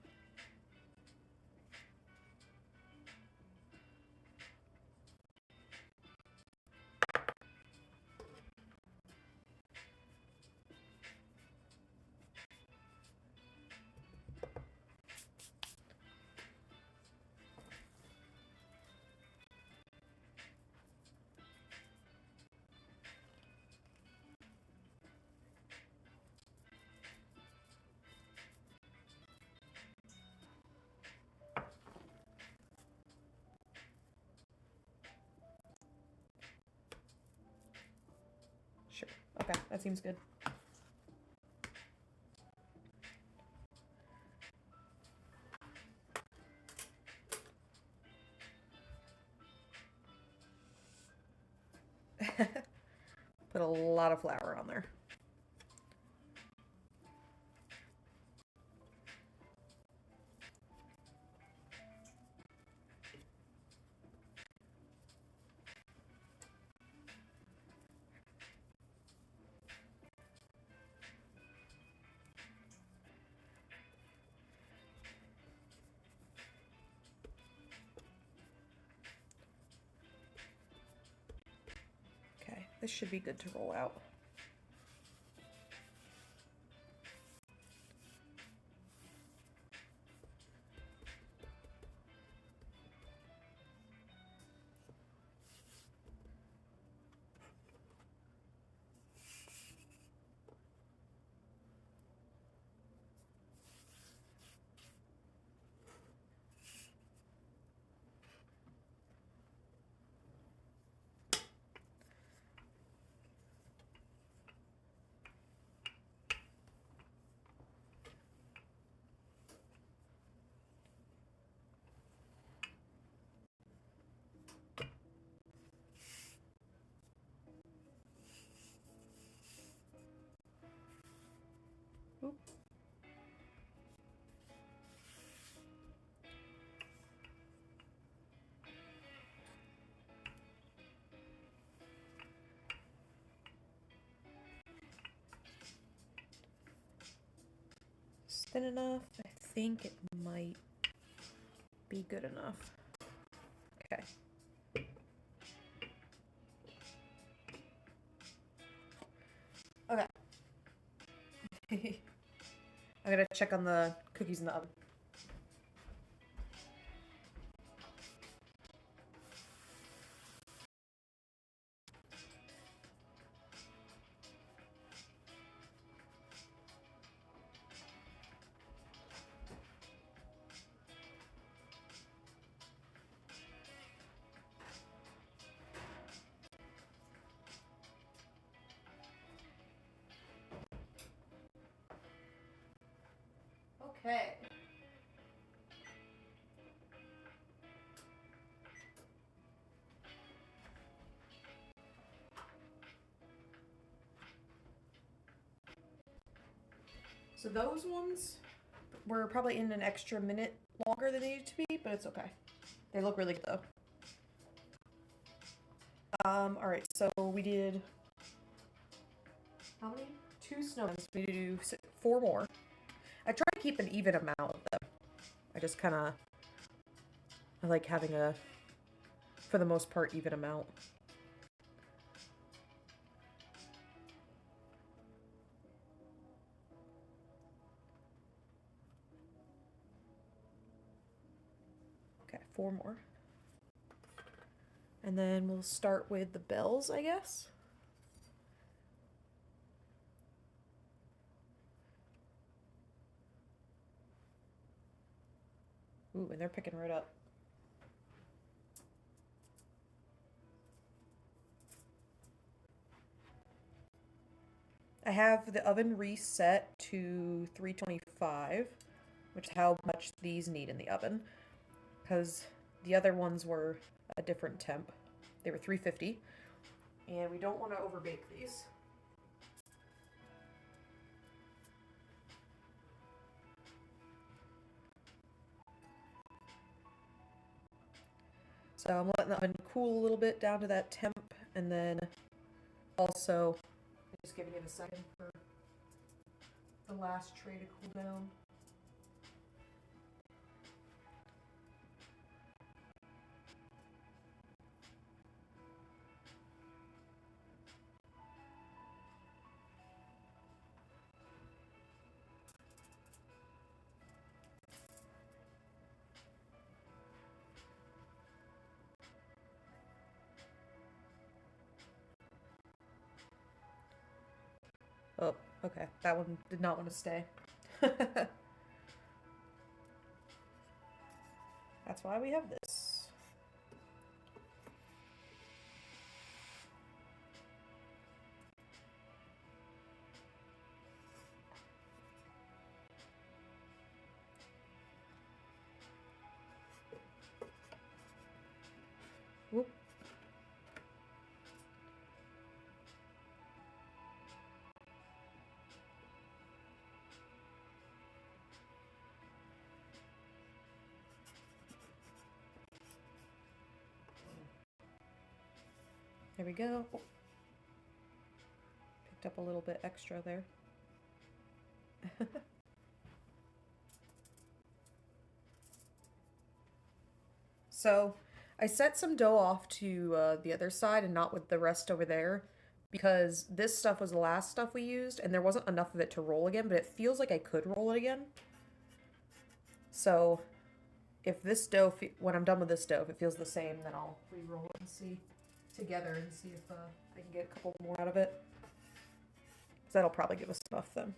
Sure. Okay, that seems good. Put a lot of flour on there. Okay, this should be good to roll out. Oop. It's thin enough. I think it might be good enough. Okay. Okay. I'm gonna check on the cookies in the oven. Okay. So those ones were probably in an extra minute longer than they needed to be, but it's okay. They look really good though. Alright, so we did how many? 2 snowmen. We need to do 4 more. I try to keep an even amount of them. I just kinda I like having a, for the most part, even amount. Okay, 4 more. And then we'll start with the bells, I guess. Ooh, and they're picking right up. I have the oven reset to 325, which is how much these need in the oven, because the other ones were a different temp. They were 350, and we don't want to overbake these. So I'm letting the oven cool a little bit down to that temp, and then also just giving it a second for the last tray to cool down. Oh, okay. That one did not want to stay. That's why we have this. Whoop. There we go. Oh. Picked up a little bit extra there. So I set some dough off to the other side and not with the rest over there, because this stuff was the last stuff we used and there wasn't enough of it to roll again, but it feels like I could roll it again. So if this dough, when I'm done with this dough, if it feels the same, then I'll re-roll it and see together and see if I can get a couple more out of it. Because that'll probably give us enough then.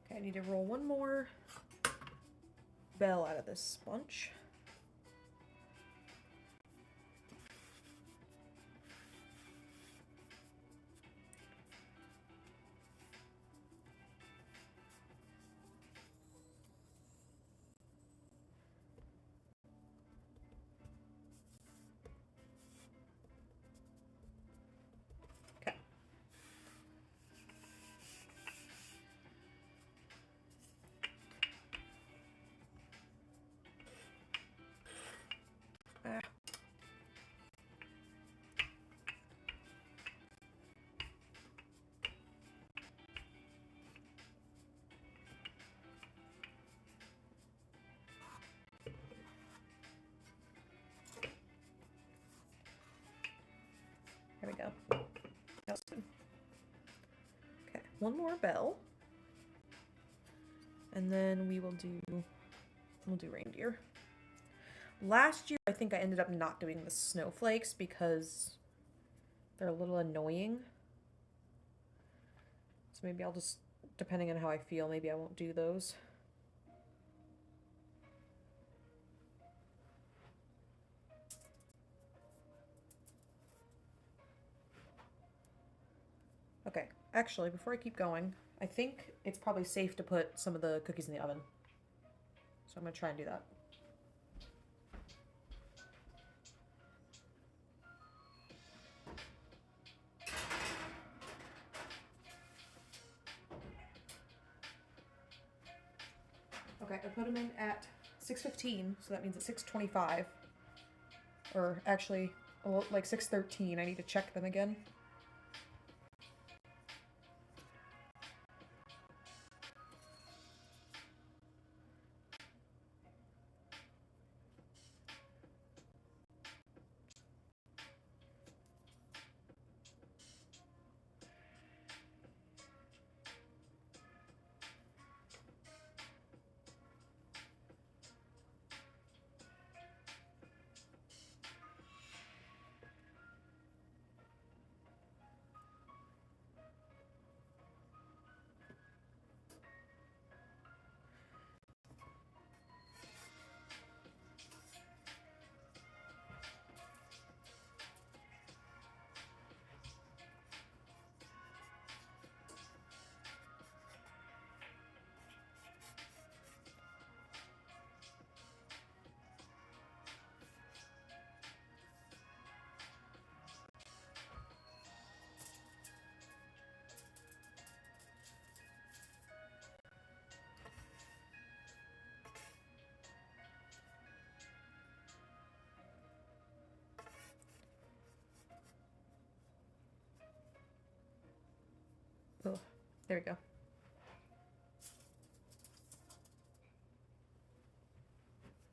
Okay, I need to roll one more bell out of this sponge. Ah. There we go. That's good. Okay, one more bell. And then we'll do reindeer. Last year, I think I ended up not doing the snowflakes because they're a little annoying. So maybe I'll just, depending on how I feel, maybe I won't do those. Okay, actually, before I keep going, I think it's probably safe to put some of the cookies in the oven. So I'm going to try and do that. Okay, I put them in at 6:15, so that means at 6:25. Or actually, like 6:13. I need to check them again. Oh, there we go.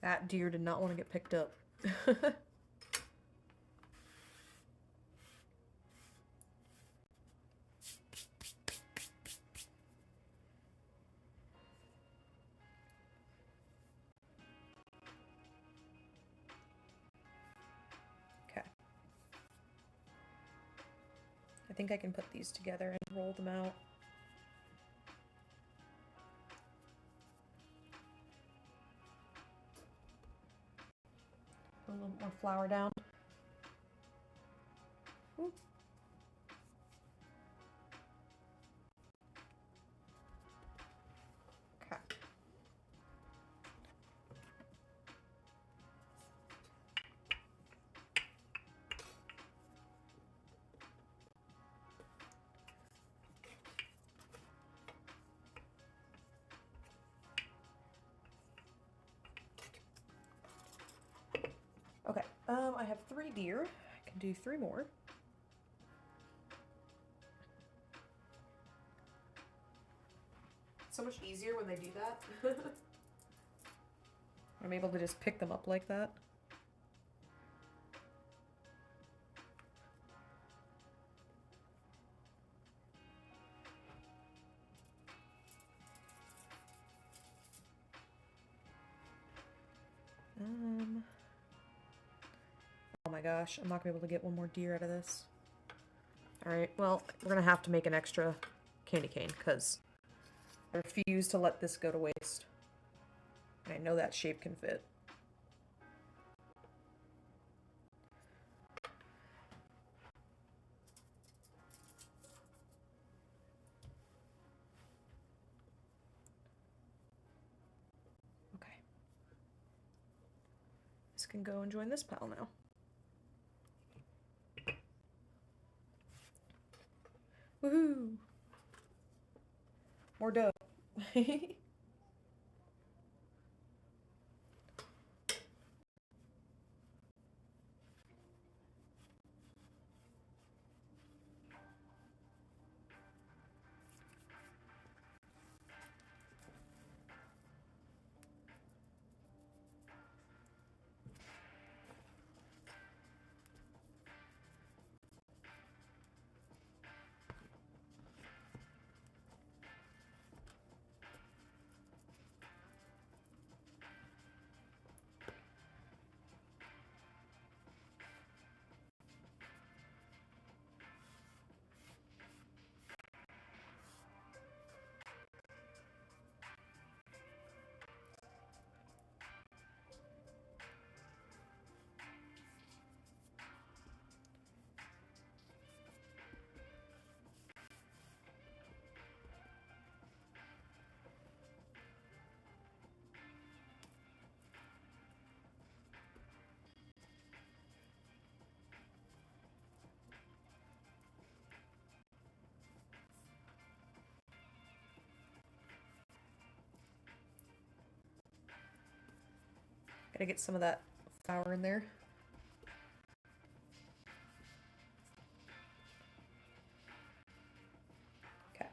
That deer did not want to get picked up. Okay. I think I can put these together and roll them out. Put a little more flour down. Ooh. Okay. Okay, I have 3 deer. I can do 3 more. So much easier when they do that. I'm able to just pick them up like that. Oh my gosh, I'm not gonna be able to get one more deer out of this. Alright, well, we're gonna have to make an extra candy cane, because I refuse to let this go to waste. And I know that shape can fit. Okay. This can go and join this pile now. Woohoo! More dough. Gotta get some of that flour in there. Okay.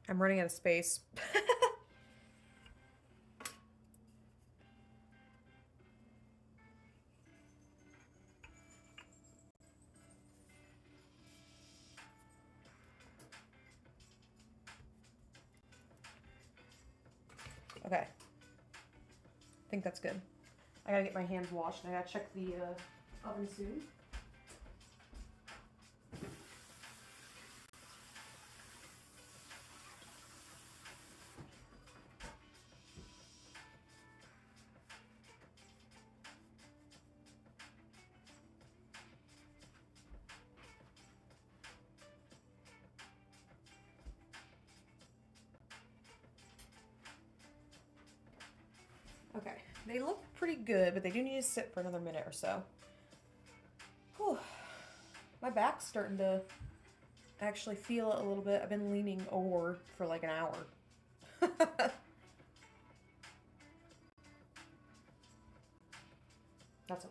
I'm running out of space. Okay. I think that's good. I gotta get my hands washed and I gotta check the oven soon. Okay, they look pretty good, but they do need to sit for another minute or so. Whew. My back's starting to actually feel it a little bit. I've been leaning over for like an hour. That's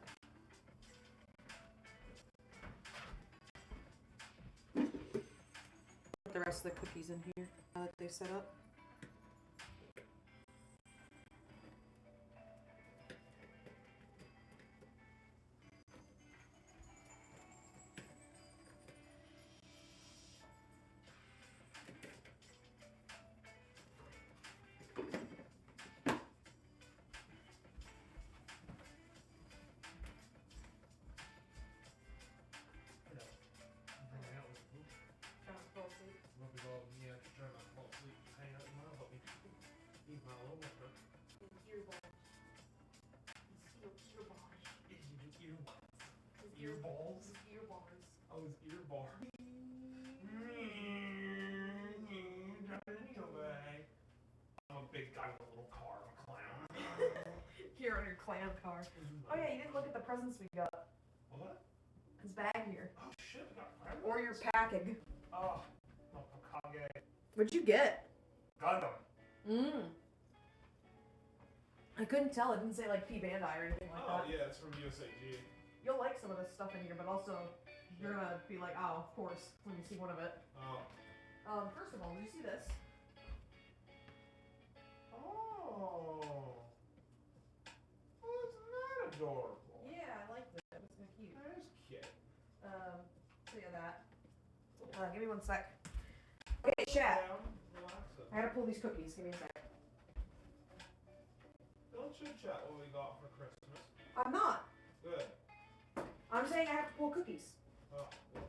okay. Put the rest of the cookies in here now that they've set up. Earballs? Earbars. Oh, his ear bar. I'm a big guy with a little car. I'm a clown. Here on your clown car. Oh yeah, you didn't look at the presents we got. What? This bag here. Oh shit, we got presents. Or your packing. Oh, no, Hokage. What'd you get? Gundam. I couldn't tell. It didn't say like P Bandai or anything like that. Oh yeah, it's from USAG. You'll like some of this stuff in here, but also you're gonna be like, oh, of course, when you see one of it. Oh. First of all, did you see this? Oh. Oh, isn't that adorable? Yeah, I like that. It's kind of cute. That is cute. So yeah, that. Give me one sec. Okay, chat. I gotta pull these cookies. Give me a sec. Don't chit chat what we got for Christmas. I'm not. Good. I'm saying I have to pull cookies. Oh, good.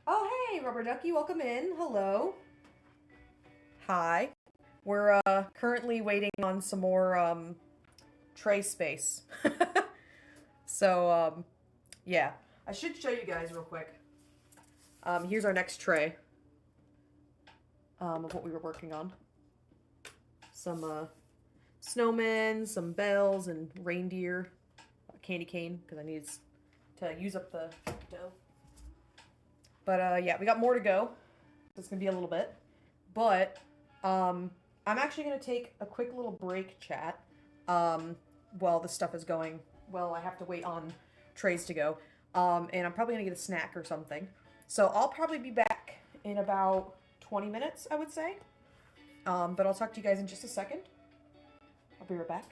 Oh, hey, Rubber Ducky, welcome in. Hello. Hi. We're currently waiting on some more tray space. So yeah, I should show you guys real quick. Here's our next tray of what we were working on. Some snowmen, some bells, and reindeer, candy cane because I needed to use up the dough. But yeah, we got more to go. It's gonna be a little bit, but I'm actually gonna take a quick little break, chat, while this stuff is going. Well, I have to wait on trays to go. And I'm probably gonna get a snack or something. So I'll probably be back in about 20 minutes, I would say. But I'll talk to you guys in just a second. I'll be right back.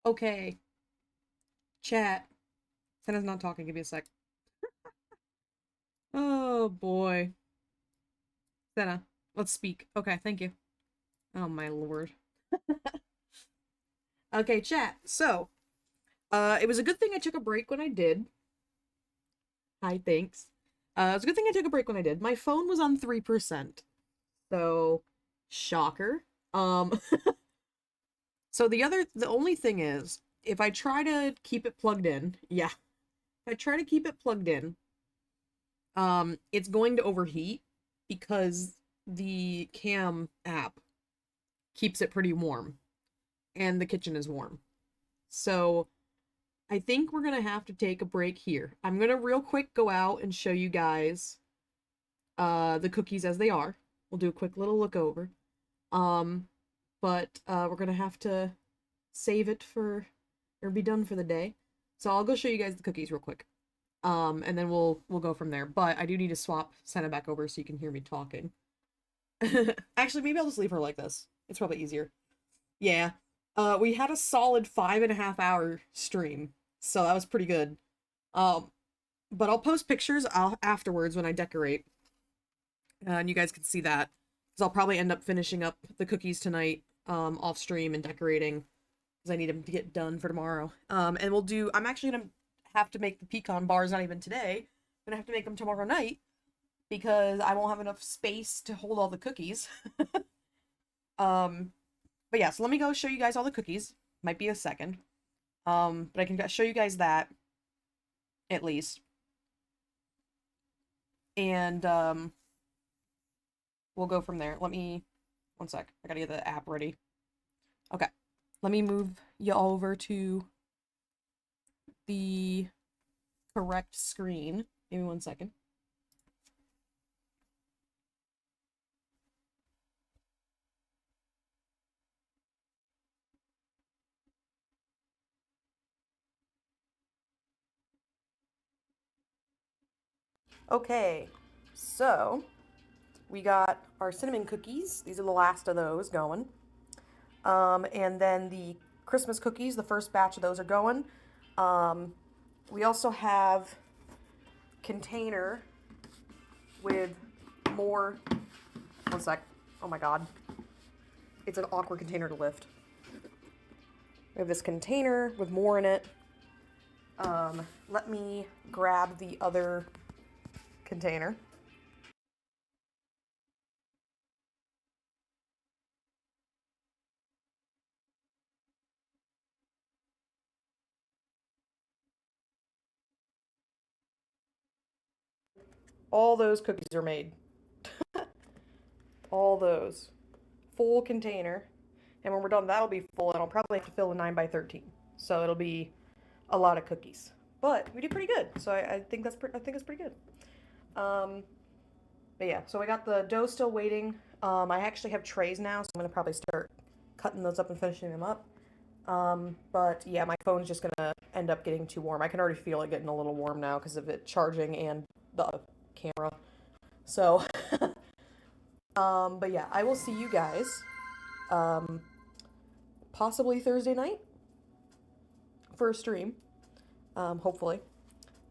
Okay, chat. Senna's not talking. Give me a sec. Oh boy. Senna, let's speak. Okay, thank you. Oh my lord. Okay, chat. So, it was a good thing I took a break when I did. Hi, thanks. It was a good thing I took a break when I did. My phone was on 3%. So, shocker. Um, so the only thing is, if I try to keep it plugged in, yeah, if I try to keep it plugged in, it's going to overheat because the cam app keeps it pretty warm and the kitchen is warm. So, I think we're gonna have to take a break here. I'm gonna real quick go out and show you guys the cookies as they are. We'll do a quick little look over. Um, but we're gonna have to save it for or be done for the day. So I'll go show you guys the cookies real quick. And then we'll go from there. But I do need to swap Senna back over so you can hear me talking. Actually, maybe I'll just leave her like this. It's probably easier. Yeah. We had a solid 5.5 hour stream, so that was pretty good. Um, but I'll post pictures afterwards when I decorate, and you guys can see that. Because I'll probably end up finishing up the cookies tonight, off stream and decorating, because I need them to get done for tomorrow. And we'll do. I'm actually gonna have to make the pecan bars. Not even today. I'm gonna have to make them tomorrow night because I won't have enough space to hold all the cookies. um, but yeah, so let me go show you guys all the cookies. Might be a second. But I can show you guys that at least. And we'll go from there. Let me one sec. I gotta get the app ready. Okay. Let me move you over to the correct screen. Give me one second. Okay, so we got our cinnamon cookies. These are the last of those going. And then the Christmas cookies, the first batch of those are going. We also have container with more. One sec. Oh my god. It's an awkward container to lift. We have this container with more in it. Let me grab the other container. All those cookies are made. All those. Full container. And when we're done, that'll be full, and I'll probably have to fill a 9x13. So it'll be a lot of cookies. But we did pretty good. So I think that's I think it's pretty good. But yeah, so we got the dough still waiting. I actually have trays now, so I'm gonna probably start cutting those up and finishing them up. But yeah, my phone's just gonna end up getting too warm. I can already feel it getting a little warm now because of it charging and the camera. So, but yeah, I will see you guys, um, possibly Thursday night for a stream, hopefully.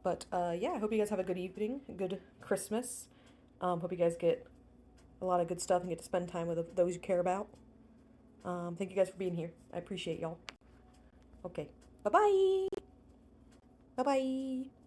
But yeah, I hope you guys have a good evening, a good Christmas. Hope you guys get a lot of good stuff and get to spend time with those you care about. Thank you guys for being here. I appreciate y'all. Okay. Bye-bye. Bye-bye.